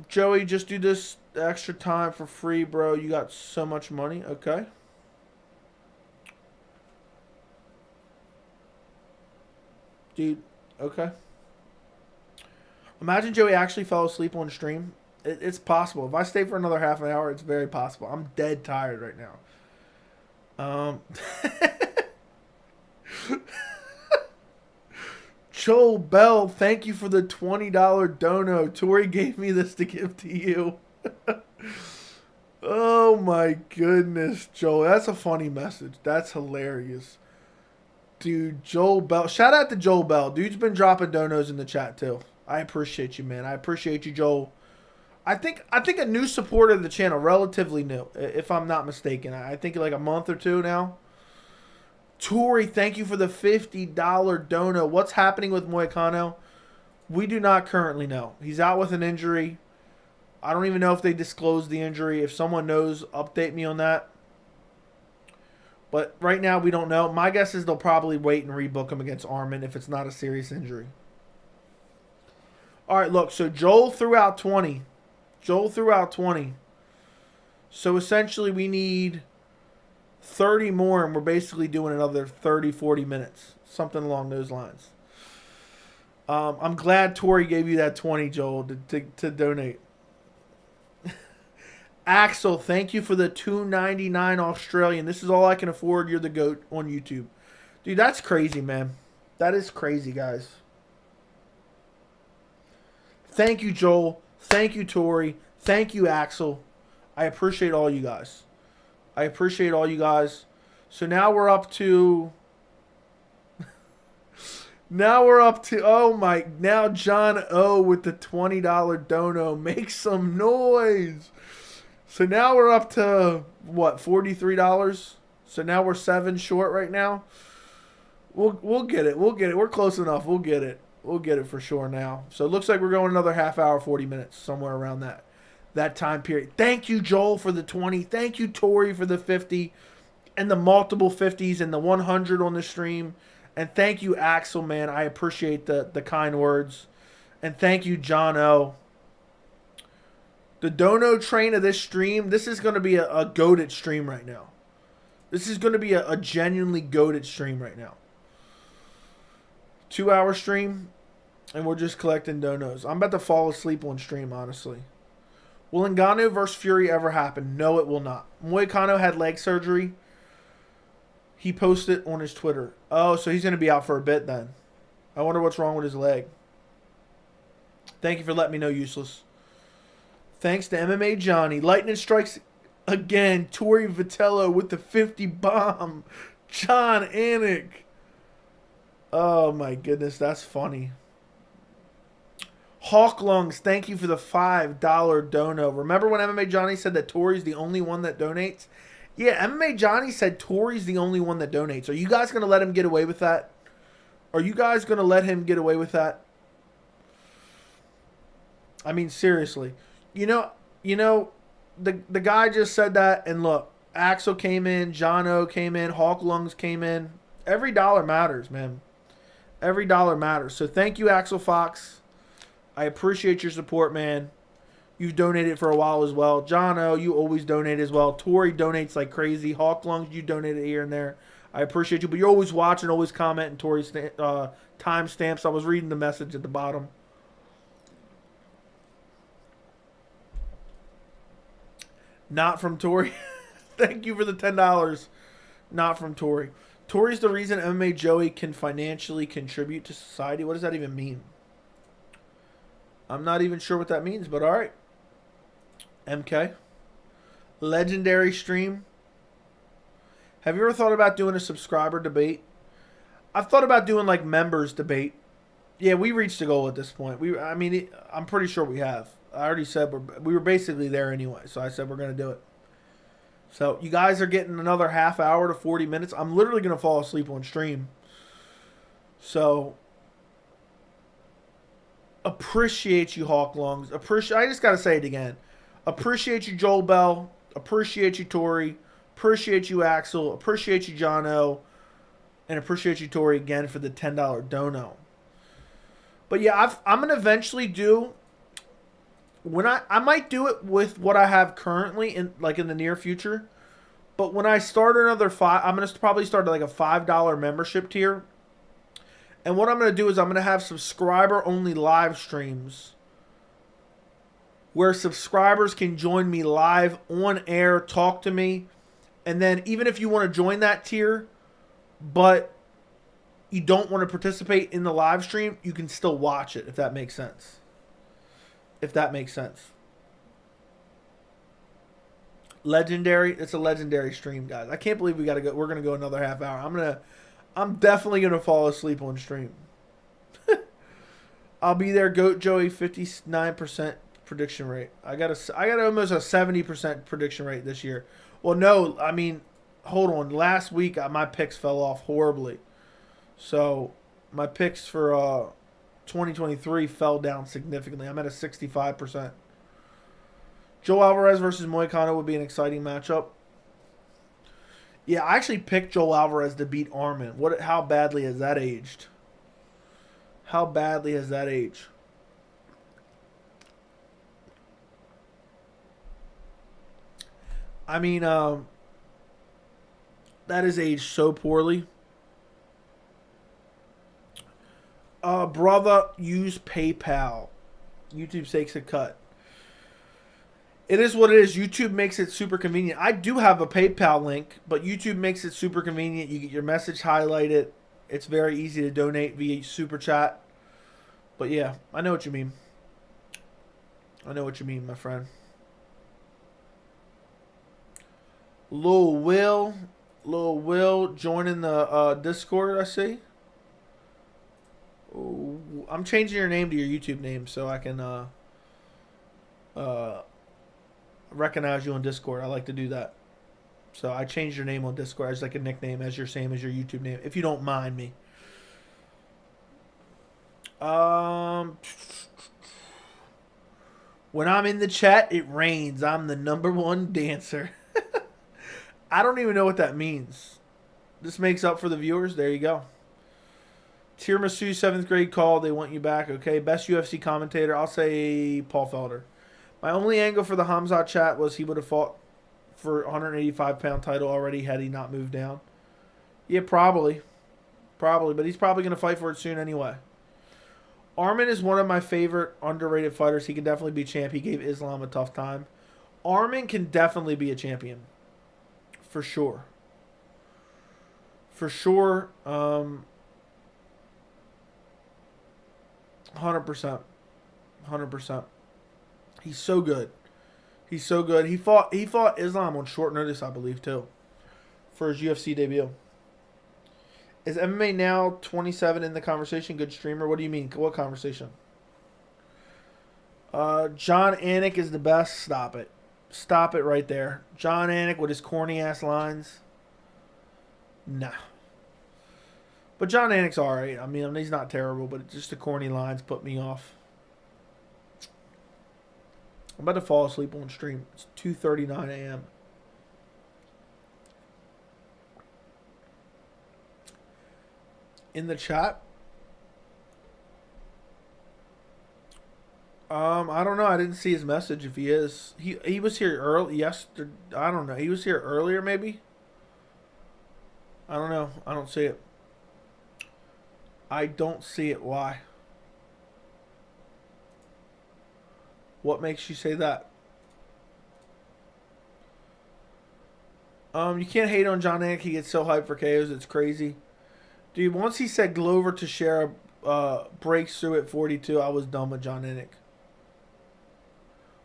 Joey, just do this extra time for free, bro. You got so much money. Okay. Dude, okay. Imagine Joey actually fell asleep on stream. It's possible. If I stay for another half an hour, it's very possible. I'm dead tired right now. Joel Bell, thank you for the $20 dono. Tori gave me this to give to you. Oh my goodness, Joel. That's a funny message. That's hilarious. Dude, Joel Bell. Shout out to Joel Bell. Dude's been dropping donos in the chat too. I appreciate you, man. I appreciate you, Joel. I think a new supporter of the channel, relatively new, if I'm not mistaken. I think like a month or two now. Tori, thank you for the $50 dono. What's happening with Moicano? We do not currently know. He's out with an injury. I don't even know if they disclosed the injury. If someone knows, update me on that. But right now, we don't know. My guess is they'll probably wait and rebook him against Arman if it's not a serious injury. All right, look. So Joel threw out 20. So essentially we need 30 more, and we're basically doing another 30, 40 minutes. Something along those lines. I'm glad Tori gave you that 20, Joel, to donate. Axel, thank you for the $2.99 Australian. This is all I can afford. You're the GOAT on YouTube. Dude, that's crazy, man. That is crazy, guys. Thank you, Joel. Thank you, Tori. Thank you, Axel. I appreciate all you guys. So now we're up to... now John O with the $20 dono. Make some noise. So now we're up to, what, $43? So now we're 7 short right now. We'll get it. We're close enough. We'll get it for sure now. So it looks like we're going another half hour, 40 minutes, somewhere around that time period. Thank you, Joel, for the 20. Thank you, Tori, for the 50 and the multiple 50s and the 100 on the stream. And thank you, Axel, man. I appreciate the kind words. And thank you, John O. The dono train of this stream, this is going to be a goated stream right now. This is going to be a genuinely goated stream right now. 2-hour stream, and we're just collecting donos. I'm about to fall asleep on stream, honestly. Will Ngannou versus Fury ever happen? No, it will not. Moicano had leg surgery. He posted on his Twitter. Oh, so he's going to be out for a bit then. I wonder what's wrong with his leg. Thank you for letting me know, Useless. Thanks to MMA Johnny. Lightning strikes again. Tori Vitello with the 50 bomb. John Anik. Oh, my goodness. That's funny. Hawk Lungs, thank you for the $5 dono. Remember when MMA Johnny said that Tori's the only one that donates? Yeah, MMA Johnny said Tori's the only one that donates. Are you guys going to let him get away with that? Are you guys going to let him get away with that? I mean, seriously. You know, the guy just said that, and look, Axel came in, John O came in, Hawk Lungs came in. Every dollar matters, man. Every dollar matters. So thank you, Axel Fox. I appreciate your support, man. You've donated for a while as well. John O, you always donate as well. Tori donates like crazy. Hawk Lungs, you donated here and there. I appreciate you, but you're always watching, always commenting Tori's time stamps. I was reading the message at the bottom. Not from Tori. Thank you for the $10. Not from Tori. Tori's the reason MMA Joey can financially contribute to society. What does that even mean? I'm not even sure what that means, but all right. MK. Legendary stream. Have you ever thought about doing a subscriber debate? I've thought about doing like members debate. Yeah, we reached a goal at this point. I'm pretty sure we have. I already said we were basically there anyway, so I said we're going to do it. So you guys are getting another half hour to 40 minutes. I'm literally going to fall asleep on stream. So appreciate you, Hawk Lungs. I just got to say it again. Appreciate you, Joel Bell. Appreciate you, Tori. Appreciate you, Axel. Appreciate you, John O. And appreciate you, Tori, again for the $10 dono. But yeah, I'm going to eventually do... I might do it with what I have currently in the near future, but when I start another I'm going to probably start like a $5 membership tier. And what I'm going to do is I'm going to have subscriber only live streams where subscribers can join me live on air, talk to me. And then even if you want to join that tier, but you don't want to participate in the live stream, you can still watch it, if that makes sense. Legendary. It's a legendary stream, guys. I can't believe we're going to go another half hour. I'm definitely going to fall asleep on stream. I'll be there. Goat Joey, 59% prediction rate. I got almost a 70% prediction rate this year. Well, no, I mean, hold on. Last week my picks fell off horribly. So my picks for 2023 fell down significantly. I'm at a 65%. Joe Alvarez versus Moicano would be an exciting matchup. Yeah, I actually picked Joe Alvarez to beat Armin. How badly has that aged? How badly has that aged? I mean, that is aged so poorly. Brother, use PayPal. YouTube takes a cut. It is what it is. YouTube makes it super convenient. I do have a PayPal link, but YouTube makes it super convenient. You get your message highlighted. It's very easy to donate via Super Chat. But yeah, I know what you mean. I know what you mean, my friend. Lil Will joining the Discord, I see. Ooh, I'm changing your name to your YouTube name so I can recognize you on Discord. I like to do that. So I changed your name on Discord as like a nickname, as your same as your YouTube name, if you don't mind me. When I'm in the chat, it rains. I'm the #1 dancer. I don't even know what that means. This makes up for the viewers. There you go. Tiramisu 7th grade call. They want you back. Okay. Best UFC commentator. I'll say Paul Felder. My only angle for the Khamzat chat was he would have fought for 185-pound title already had he not moved down. Yeah, probably. Probably. But he's probably going to fight for it soon anyway. Arman is one of my favorite underrated fighters. He can definitely be champ. He gave Islam a tough time. Arman can definitely be a champion. For sure. For sure. 100%. 100%. He's so good. He's so good. He fought Islam on short notice, I believe, too. For his UFC debut. Is MMA now 27 in the conversation? Good streamer? What do you mean? What conversation? John Anik is the best. Stop it. Stop it right there. John Anik with his corny ass lines. Nah. But John Anik's alright. I mean, he's not terrible, but just the corny lines put me off. I'm about to fall asleep on stream. It's 2:39 a.m. In the chat? I don't know. I didn't see his message if he is. He was here early. Yesterday. I don't know. He was here earlier maybe? I don't know. I don't see it. I don't see it. Why? What makes you say that? You can't hate on John Anik. He gets so hyped for KOs. It's crazy. Dude, once he said Glover Teixeira breaks through at 42, I was done with John Anik.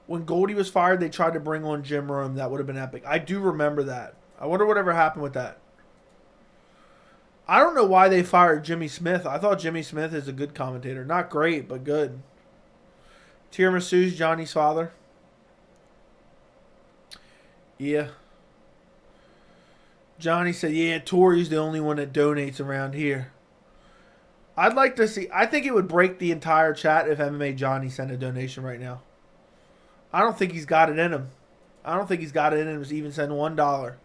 When Goldie was fired, they tried to bring on Jim Rome. That would have been epic. I do remember that. I wonder whatever happened with that. I don't know why they fired Jimmy Smith. I thought Jimmy Smith is a good commentator. Not great, but good. Tiramisu's Johnny's father. Yeah. Johnny said, yeah, Tori's the only one that donates around here. I'd like to see. I think it would break the entire chat if MMA Johnny sent a donation right now. I don't think he's got it in him. I don't think he's got it in him to even send $1.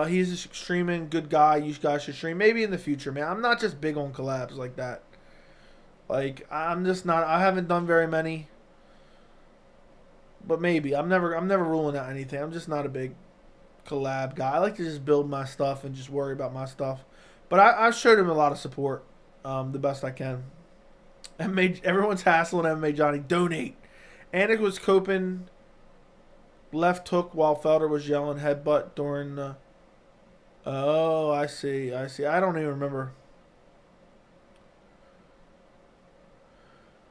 He's a streaming good guy. You guys should stream. Maybe in the future, man. I'm not just big on collabs like that. Like, I'm just not. I haven't done very many. But maybe. I'm never ruling out anything. I'm just not a big collab guy. I like to just build my stuff and just worry about my stuff. But I showed him a lot of support, the best I can. Everyone's hassling MMA Johnny. Donate. Anik was coping left hook while Felder was yelling headbutt during the... Oh, I see. I don't even remember.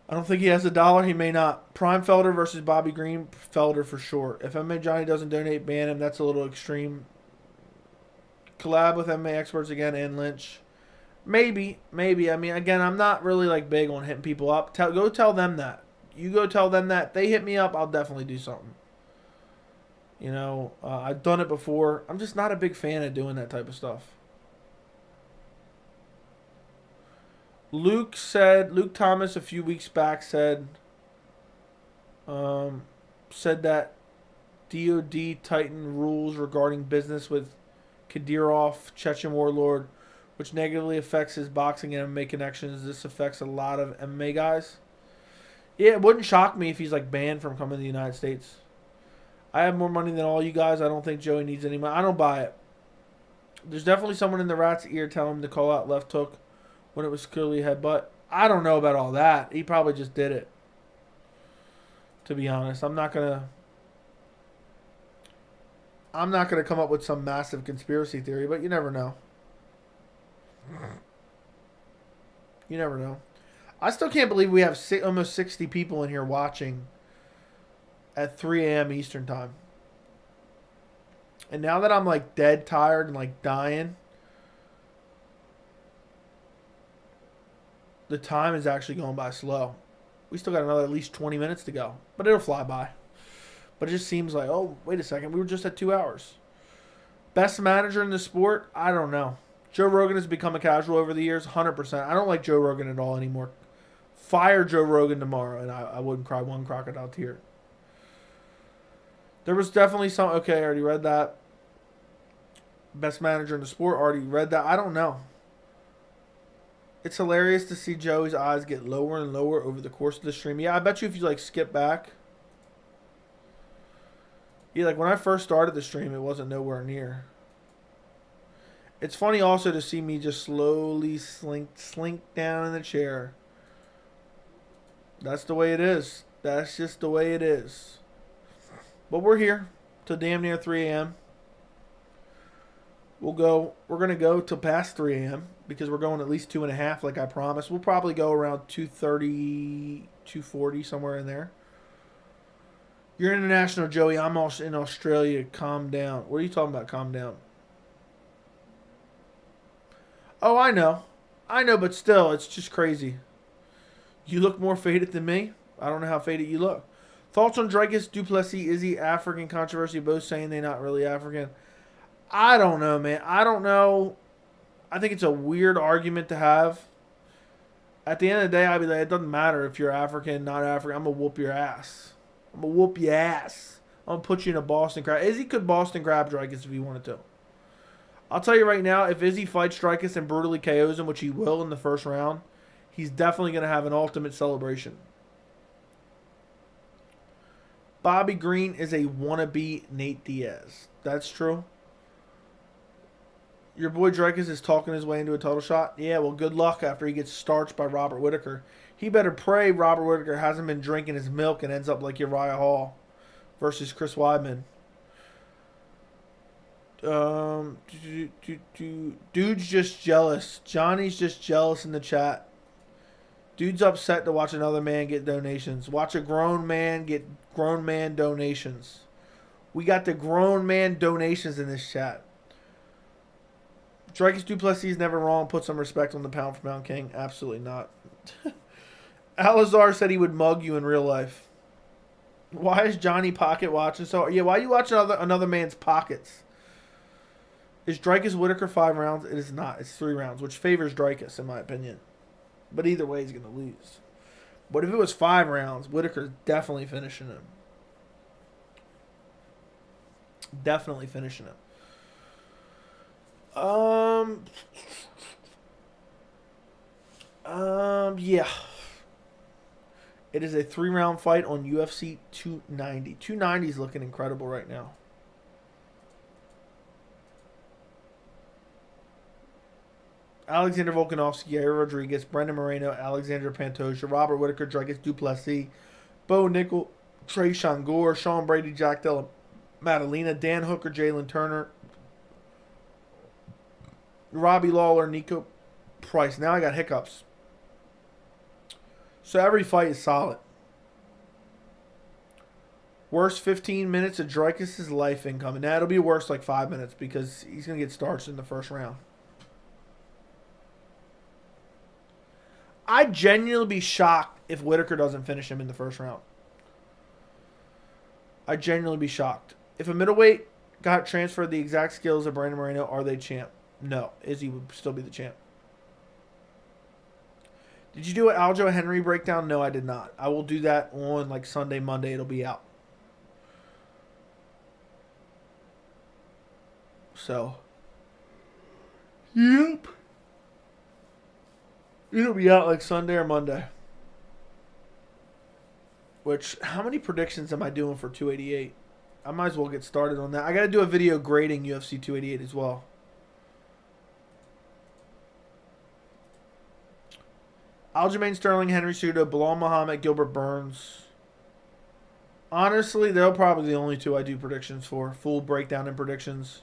I don't think he has $1. He may not. Prime Felder versus Bobby Green. Felder for sure. If MMA Johnny doesn't donate, ban him. That's a little extreme. Collab with MMA experts again and Lynch. Maybe. I mean, again, I'm not really like big on hitting people up. Go tell them that. You go tell them that. If they hit me up, I'll definitely do something. You know, I've done it before. I'm just not a big fan of doing that type of stuff. Luke Thomas a few weeks back said that DOD tightened rules regarding business with Kadyrov, Chechen warlord, which negatively affects his boxing and MMA connections. This affects a lot of MMA guys. Yeah, it wouldn't shock me if he's like banned from coming to the United States. I have more money than all you guys. I don't think Joey needs any money. I don't buy it. There's definitely someone in the rat's ear telling him to call out left hook when it was clearly a headbutt. I don't know about all that. He probably just did it. To be honest, I'm not gonna come up with some massive conspiracy theory, but you never know. You never know. I still can't believe we have almost 60 people in here watching at 3 a.m. Eastern time. And now that I'm like dead tired and like dying, the time is actually going by slow. We still got another at least 20 minutes to go, but it'll fly by. But it just seems like, oh, wait a second, we were just at 2 hours. Best manager in the sport? I don't know. Joe Rogan has become a casual over the years, 100%. I don't like Joe Rogan at all anymore. Fire Joe Rogan tomorrow, and I wouldn't cry one crocodile tear. There was definitely some... Okay, I already read that. Best manager in the sport, already read that. I don't know. It's hilarious to see Joey's eyes get lower and lower over the course of the stream. Yeah, I bet you if you like skip back... Yeah, like when I first started the stream, it wasn't nowhere near. It's funny also to see me just slowly slink down in the chair. That's the way it is. That's just the way it is. But we're here till damn near 3 a.m. We're going to go till past 3 a.m. because we're going at least 2.5 like I promised. We'll probably go around 2:30, 2:40, somewhere in there. You're international, Joey. I'm also in Australia. Calm down. What are you talking about, calm down? Oh, I know. I know, but still, it's just crazy. You look more faded than me. I don't know how faded you look. Thoughts on Dricus, Duplessis, Izzy, African controversy, both saying they're not really African. I don't know, man. I don't know. I think it's a weird argument to have. At the end of the day, I'd be like, it doesn't matter if you're African, not African. I'm going to whoop your ass. I'm going to whoop your ass. I'm going to put you in a Boston Crab. Izzy could Boston Crab Dricus if he wanted to. I'll tell you right now, if Izzy fights Dricus and brutally KOs him, which he will in the first round, he's definitely going to have an ultimate celebration. Bobby Green is a wannabe Nate Diaz. That's true. Your boy Dricus is talking his way into a title shot. Yeah, well, good luck after he gets starched by Robert Whittaker. He better pray Robert Whittaker hasn't been drinking his milk and ends up like Uriah Hall versus Chris Weidman. Dude's just jealous. Johnny's just jealous in the chat. Dude's upset to watch another man get donations. Watch a grown man get grown man donations. We got the grown man donations in this chat. Dricus Duplessis is never wrong. Put some respect on the pound for pound king. Absolutely not. Alazar said he would mug you in real life. Why is Johnny Pocket watching? So yeah, why are you watching another man's pockets? Is Dricus Whittaker 5 rounds? It is not. It's 3 rounds, which favors Dricus in my opinion. But either way, he's going to lose. But if it was 5 rounds, Whittaker's definitely finishing him. Definitely finishing him. Yeah. It is a 3-round fight on UFC 290. 290 is looking incredible right now. Alexander Volkanovski, Yair Rodriguez, Brendan Moreno, Alexander Pantoja, Robert Whittaker, Dricus Duplessis, Bo Nickel, Trey Shangor, Sean Brady, Jack Della Maddalena, Dan Hooker, Jalen Turner, Robbie Lawler, Nico Price. Now I got hiccups. So every fight is solid. Worst 15 minutes of Dricus' life incoming. Now it'll be worse like 5 minutes because he's going to get starched in the first round. I'd genuinely be shocked if Whittaker doesn't finish him in the first round. I'd genuinely be shocked. If a middleweight got transferred the exact skills of Brandon Moreno, are they champ? No. Izzy would still be the champ. Did you do an Aljo Henry breakdown? No, I did not. I will do that on like Sunday, Monday. It'll be out. So. Yep. It'll be out like Sunday or Monday. Which, how many predictions am I doing for 288? I might as well get started on that. I got to do a video grading UFC 288 as well. Aljamain Sterling, Henry Cejudo, Bilal Muhammad, Gilbert Burns. Honestly, they're probably the only two I do predictions for. Full breakdown and predictions.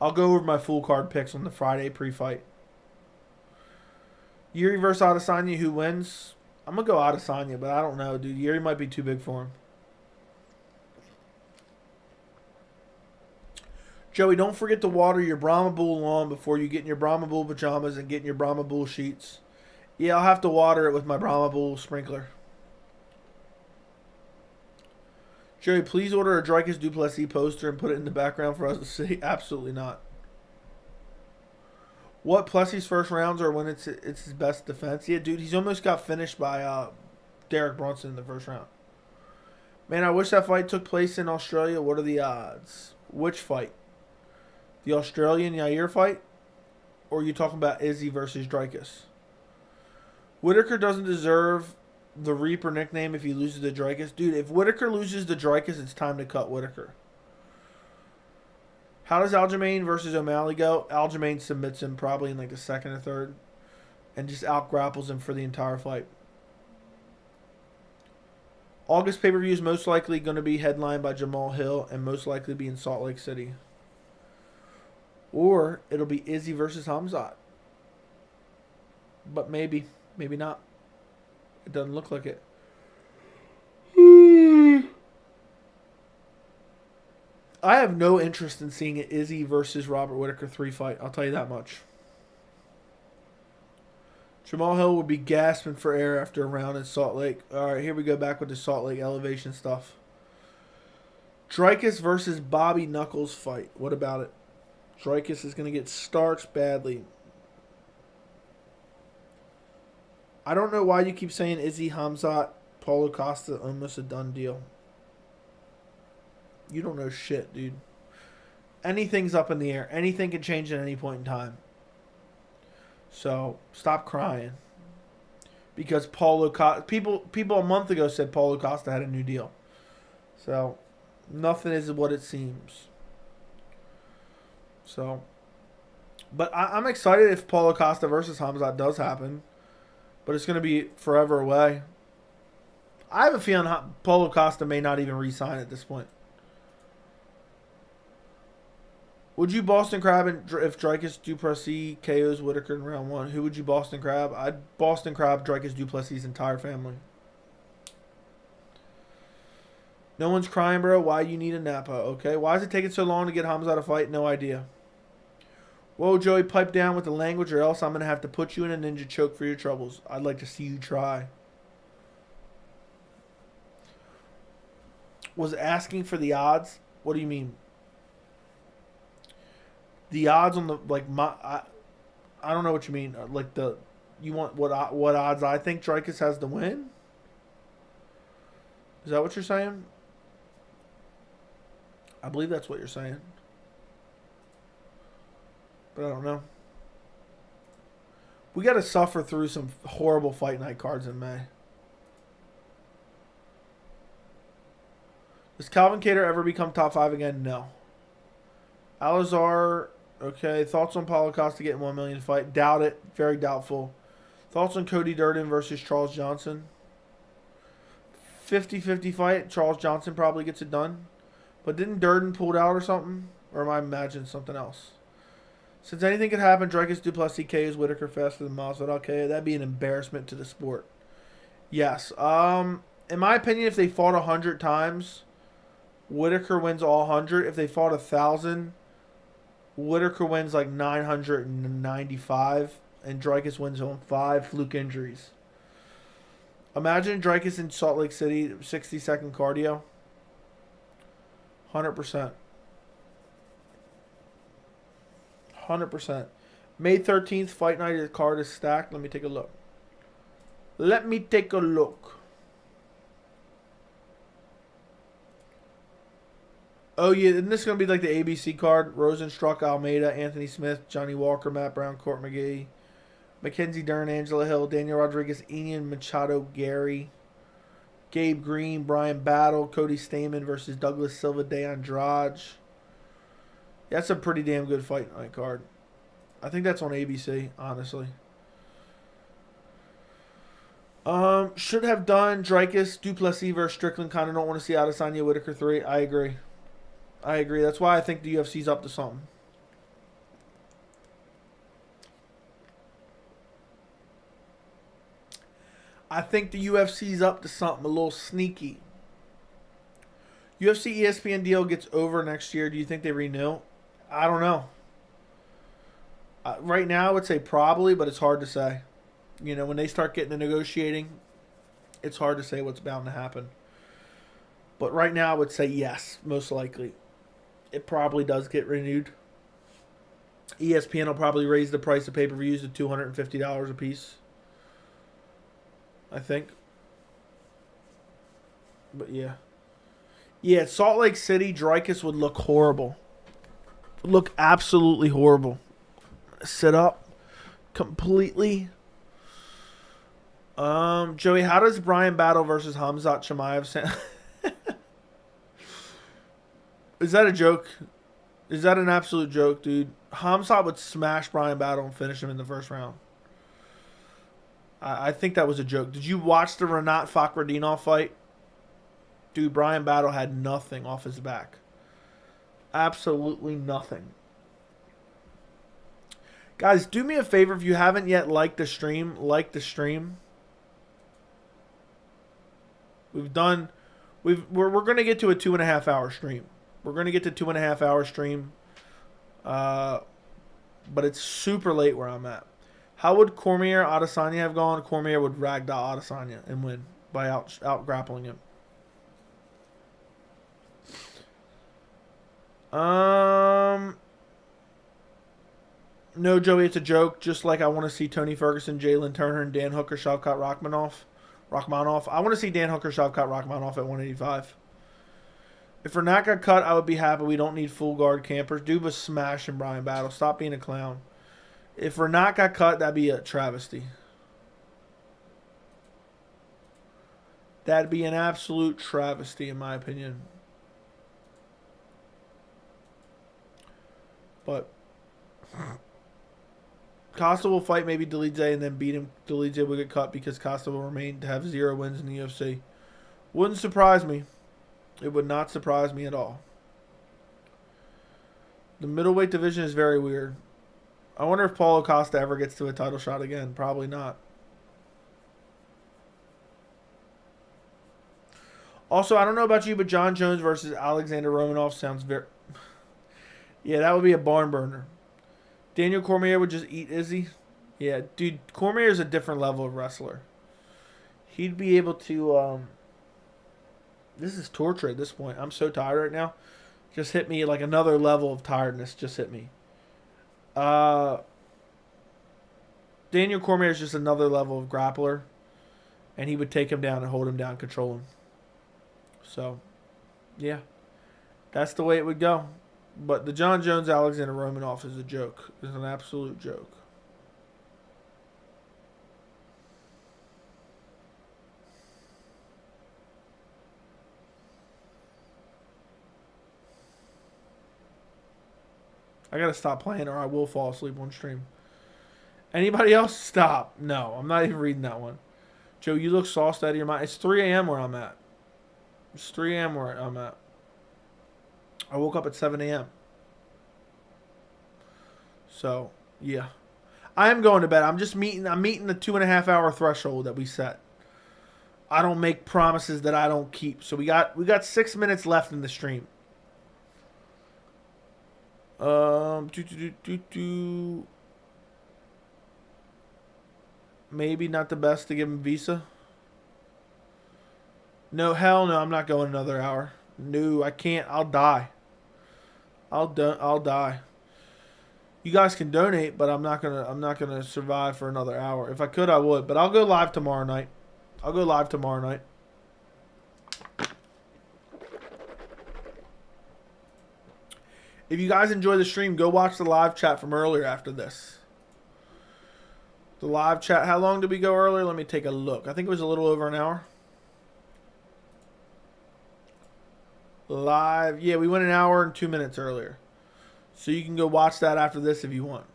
I'll go over my full card picks on the Friday pre-fight. Yuri versus Adesanya, who wins? I'm going to go Adesanya, but I don't know, dude. Yuri might be too big for him. Joey, don't forget to water your Brahma Bull lawn before you get in your Brahma Bull pajamas and get in your Brahma Bull sheets. Yeah, I'll have to water it with my Brahma Bull sprinkler. Joey, please order a Dricus du Plessis poster and put it in the background for us to see. Absolutely not. What Plessis' first rounds are when it's his best defense? Yeah, dude, he's almost got finished by Derek Brunson in the first round. Man, I wish that fight took place in Australia. What are the odds? Which fight? The Australian Yair fight? Or are you talking about Izzy versus Dricus? Whitaker doesn't deserve the Reaper nickname if he loses to Dricus. Dude, if Whitaker loses to Dricus, it's time to cut Whitaker. How does Aljamain versus O'Malley go? Aljamain submits him probably in like the second or third and just out-grapples him for the entire fight. August pay-per-view is most likely going to be headlined by Jamal Hill and most likely be in Salt Lake City. Or it'll be Izzy versus Khamzat. But maybe. Maybe not. It doesn't look like it. I have no interest in seeing an Izzy versus Robert Whitaker 3 fight. I'll tell you that much. Jamal Hill would be gasping for air after a round in Salt Lake. All right, here we go back with the Salt Lake elevation stuff. Dricus versus Bobby Knuckles fight. What about it? Dricus is going to get starched badly. I don't know why you keep saying Izzy, Khamzat, Paulo Costa, almost a done deal. You don't know shit, dude. Anything's up in the air. Anything can change at any point in time. So, stop crying. Because Paulo Costa... People a month ago said Paulo Costa had a new deal. So, nothing is what it seems. So, but I'm excited if Paulo Costa versus Khamzat does happen. But it's going to be forever away. I have a feeling Paulo Costa may not even re-sign at this point. Would you Boston Crab if Dricus du Plessis KOs Whitaker in round 1? Who would you Boston Crab? I'd Boston Crab Dricus du Plessis' entire family. No one's crying, bro. Why you need a Napa? Okay. Why is it taking so long to get Khamzat a fight? No idea. Whoa, Joey, pipe down with the language or else I'm going to have to put you in a ninja choke for your troubles. I'd like to see you try. Was asking for the odds? What do you mean? The odds on the, like, I don't know what you mean. Like, you want what odds I think Dricus has to win? Is that what you're saying? I believe that's what you're saying. But I don't know. We got to suffer through some horrible fight night cards in May. Does Calvin Kattar ever become top 5 again? No. Alazar, okay. Thoughts on Paulo Costa getting 1 million fight? Doubt it. Very doubtful. Thoughts on Cody Durden versus Charles Johnson? 50-50 fight. Charles Johnson probably gets it done. But didn't Durden pull out or something? Or am I imagining something else? Since anything could happen, Dricus du Plessis KOs Whitaker faster than Masvidal. Okay, that'd be an embarrassment to the sport. Yes. In my opinion, if they fought 100 times, Whitaker wins all 100. If they fought 1,000, Whitaker wins like 995, and Dricus wins on 5 fluke injuries. Imagine Dricus in Salt Lake City, 60-second cardio. 100%. 100%. May 13th, fight night, the card is stacked. Let me take a look. Oh, yeah, and this is going to be like the ABC card. Rosenstruck, Almeida, Anthony Smith, Johnny Walker, Matt Brown, Court McGee, Mackenzie Dern, Angela Hill, Daniel Rodriguez, Ian Machado, Gary, Gabe Green, Brian Battle, Cody Stamann versus Douglas Silva de Andrade. That's a pretty damn good fight night card. I think that's on ABC, honestly. Should have done Dricus, Duplessis versus Strickland. Kind of don't want to see Adesanya Whitaker 3. I agree. That's why I think the UFC's up to something. I think the UFC's up to something a little sneaky. UFC ESPN deal gets over next year. Do you think they renew? I don't know. Right now, I would say probably, but it's hard to say. You know, when they start getting to negotiating, it's hard to say what's bound to happen. But right now, I would say yes, most likely. It probably does get renewed. ESPN will probably raise the price of pay-per-views to $250 a piece. I think. But yeah. Yeah, Salt Lake City, Dricus would look horrible. Would look absolutely horrible. Sit up completely. Joey, how does Brian Battle versus Khamzat Chimaev sound? Is that a joke? Is that an absolute joke, dude? Khamzat would smash Brian Battle and finish him in the first round. I think that was a joke. Did you watch the Renat Fakhretdinov fight? Dude, Brian Battle had nothing off his back. Absolutely nothing. Guys, do me a favor if you haven't yet liked the stream. Like the stream. We're going to get to a 2.5 hour stream. We're going to get to 2.5 hour stream. But it's super late where I'm at. How would Cormier Adesanya have gone? Cormier would ragdoll Adesanya and win by out grappling him. No, Joey, it's a joke. Just like I want to see Tony Ferguson, Jalen Turner, and Dan Hooker Shavkat Rakhmonov. I want to see Dan Hooker Shavkat Rakhmonov at 185. If Renat got cut, I would be happy. We don't need full guard campers. Dude was smashing Brian Battle. Stop being a clown. If Renat got cut, that'd be a travesty. That'd be an absolute travesty, in my opinion. But Costa will fight maybe Dolidze and then beat him. Dolidze will get cut because Costa will remain to have 0 wins in the UFC. Wouldn't surprise me. It would not surprise me at all. The middleweight division is very weird. I wonder if Paulo Costa ever gets to a title shot again. Probably not. Also, I don't know about you, but Jon Jones versus Alexander Romanov sounds very... Yeah, that would be a barn burner. Daniel Cormier would just eat Izzy. Yeah, dude, Cormier is a different level of wrestler. He'd be able to... This is torture at this point. I'm so tired right now. Just hit me like another level of tiredness. Just hit me. Daniel Cormier is just another level of grappler. And he would take him down and hold him down, control him. So, yeah. That's the way it would go. But the Jon Jones-Alexander Romanov is a joke. It's an absolute joke. I gotta stop playing or I will fall asleep on stream. Anybody else? Stop. No, I'm not even reading that one. Joe, you look sauced out of your mind. It's 3 a.m. where I'm at. It's 3 a.m. where I'm at. I woke up at 7 a.m. So, yeah. I am going to bed. I'm meeting the 2.5 hour threshold that we set. I don't make promises that I don't keep. So we got 6 minutes left in the stream. Maybe not the best to give him visa. No, hell no, I'm not going another hour. No, I can't. I'll die. I'll die. You guys can donate, but I'm not gonna survive for another hour. If I could, I would, but I'll go live tomorrow night. If you guys enjoy the stream, go watch the live chat from earlier after this. The live chat, how long did we go earlier? Let me take a look. I think it was a little over an hour. Live. Yeah, we went an hour and 2 minutes earlier. So you can go watch that after this if you want.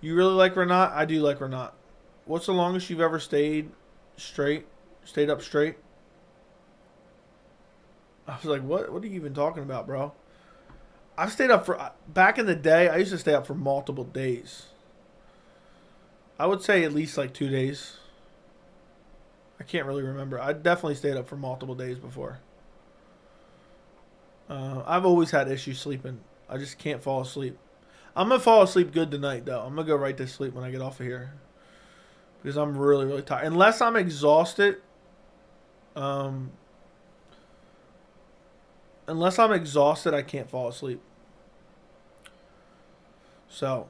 You really like Renat? I do like Renat. What's the longest you've ever stayed straight? Stayed up straight? I was like, what are you even talking about, bro? I've stayed up for... Back in the day, I used to stay up for multiple days. I would say at least like 2 days. I can't really remember. I definitely stayed up for multiple days before. I've always had issues sleeping. I just can't fall asleep. I'm going to fall asleep good tonight, though. I'm going to go right to sleep when I get off of here. Because I'm really, really tired. Unless I'm exhausted. Unless I'm exhausted, I can't fall asleep. So,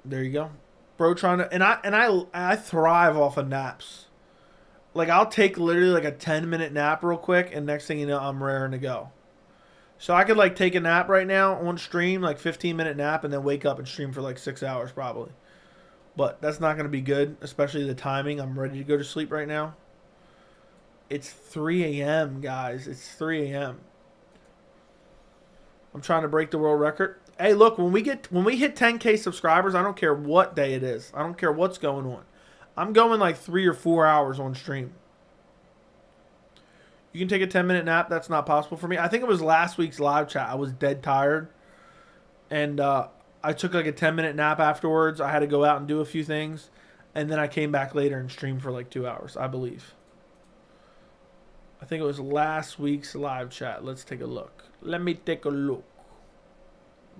there you go. Bro trying to... And I thrive off of naps. Like, I'll take literally like a 10-minute nap real quick, and next thing you know, I'm raring to go. So I could like take a nap right now on stream, like 15-minute nap, and then wake up and stream for like 6 hours probably. But that's not going to be good, especially the timing. I'm ready to go to sleep right now. It's 3 a.m., guys. It's 3 a.m. I'm trying to break the world record. Hey, look, when we hit 10K subscribers, I don't care what day it is. I don't care what's going on. I'm going like 3 or 4 hours on stream. You can take a 10-minute nap. That's not possible for me. I think it was last week's live chat. I was dead tired. And I took like a 10-minute nap afterwards. I had to go out and do a few things. And then I came back later and streamed for like 2 hours, I believe. I think it was last week's live chat. Let's take a look. Let me take a look.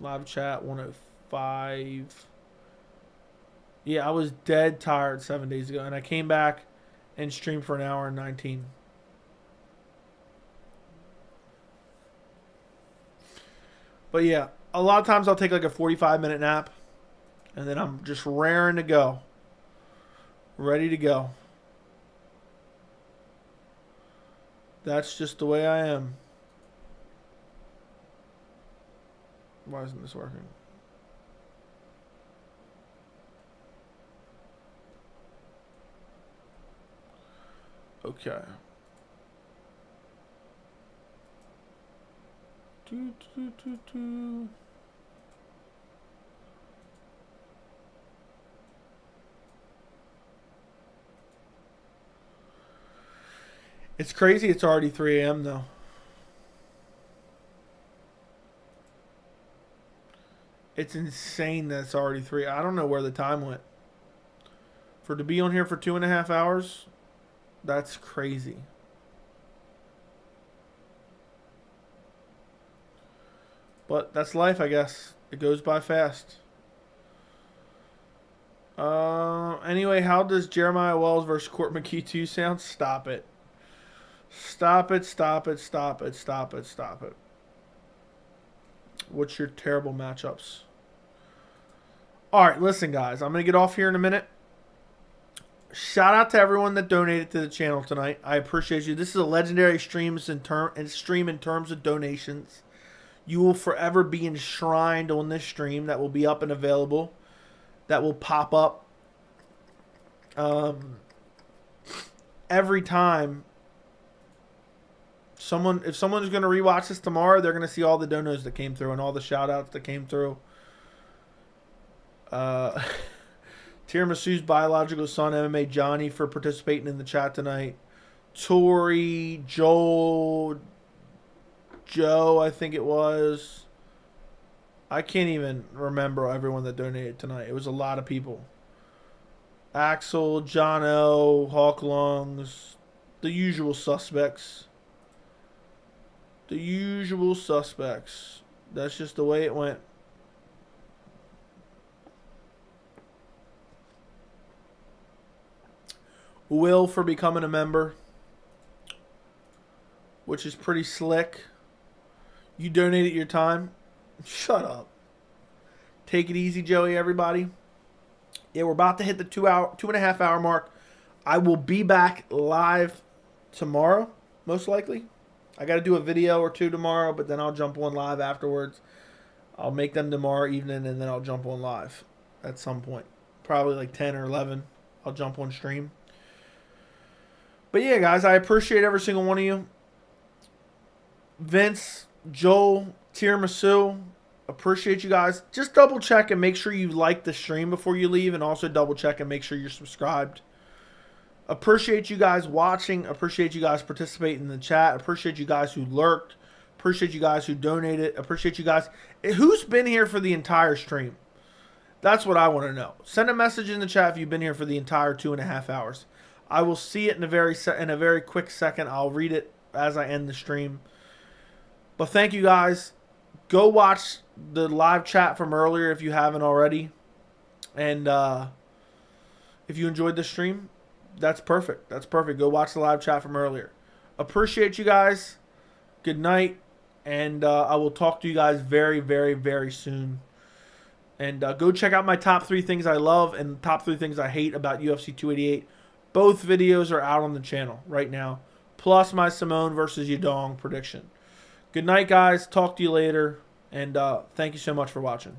Live chat 105. Yeah, I was dead tired 7 days ago. And I came back and streamed for an hour and 19. But yeah, a lot of times I'll take like a 45-minute nap. And then I'm just raring to go. Ready to go. That's just the way I am. Why isn't this working? Okay. It's crazy it's already 3 a.m. though. It's insane that it's already 3. I don't know where the time went. For to be on here for 2.5 hours, that's crazy. But that's life, I guess. It goes by fast. Anyway, how does Jeremiah Wells versus Court McKee 2 sound? Stop it. Stop it, stop it, stop it, stop it, stop it. What's your terrible matchups? Alright, listen, guys. I'm going to get off here in a minute. Shout out to everyone that donated to the channel tonight. I appreciate you. This is a legendary stream in terms of donations. You will forever be enshrined on this stream that will be up and available. That will pop up every time if someone's going to rewatch this tomorrow, they're going to see all the donos that came through and all the shout outs that came through. Tiramisu's biological son, MMA Johnny, for participating in the chat tonight. Tori, Joel, Joe, I think it was. I can't even remember everyone that donated tonight. It was a lot of people. Axel, John O, Hawk Lungs, the usual suspects. The usual suspects. That's just the way it went. Will for becoming a member, which is pretty slick. You donated your time. Shut up. Take it easy, Joey, everybody. Yeah, we're about to hit the 2.5 hour mark. I will be back live tomorrow, most likely. I got to do a video or two tomorrow, but then I'll jump on live afterwards. I'll make them tomorrow evening, and then I'll jump on live at some point. Probably like 10 or 11. I'll jump on stream. But yeah, guys, I appreciate every single one of you. Vince, Joel, Tiramisu, appreciate you guys. Just double check and make sure you like the stream before you leave, and also double check and make sure you're subscribed. Appreciate you guys watching. Appreciate you guys participating in the chat. Appreciate you guys who lurked. Appreciate you guys who donated. Appreciate you guys. Who's been here for the entire stream? That's what I want to know. Send a message in the chat if you've been here for the entire 2.5 hours. I will see it in a very quick second. I'll read it as I end the stream. But thank you guys. Go watch the live chat from earlier if you haven't already. And if you enjoyed the stream, that's perfect. That's perfect. Go watch the live chat from earlier. Appreciate you guys. Good night. And I will talk to you guys very, very, very soon. And go check out my top 3 things I love and top 3 things I hate about UFC 288. Both videos are out on the channel right now. Plus my Simone versus Yadong prediction. Good night, guys. Talk to you later. And thank you so much for watching.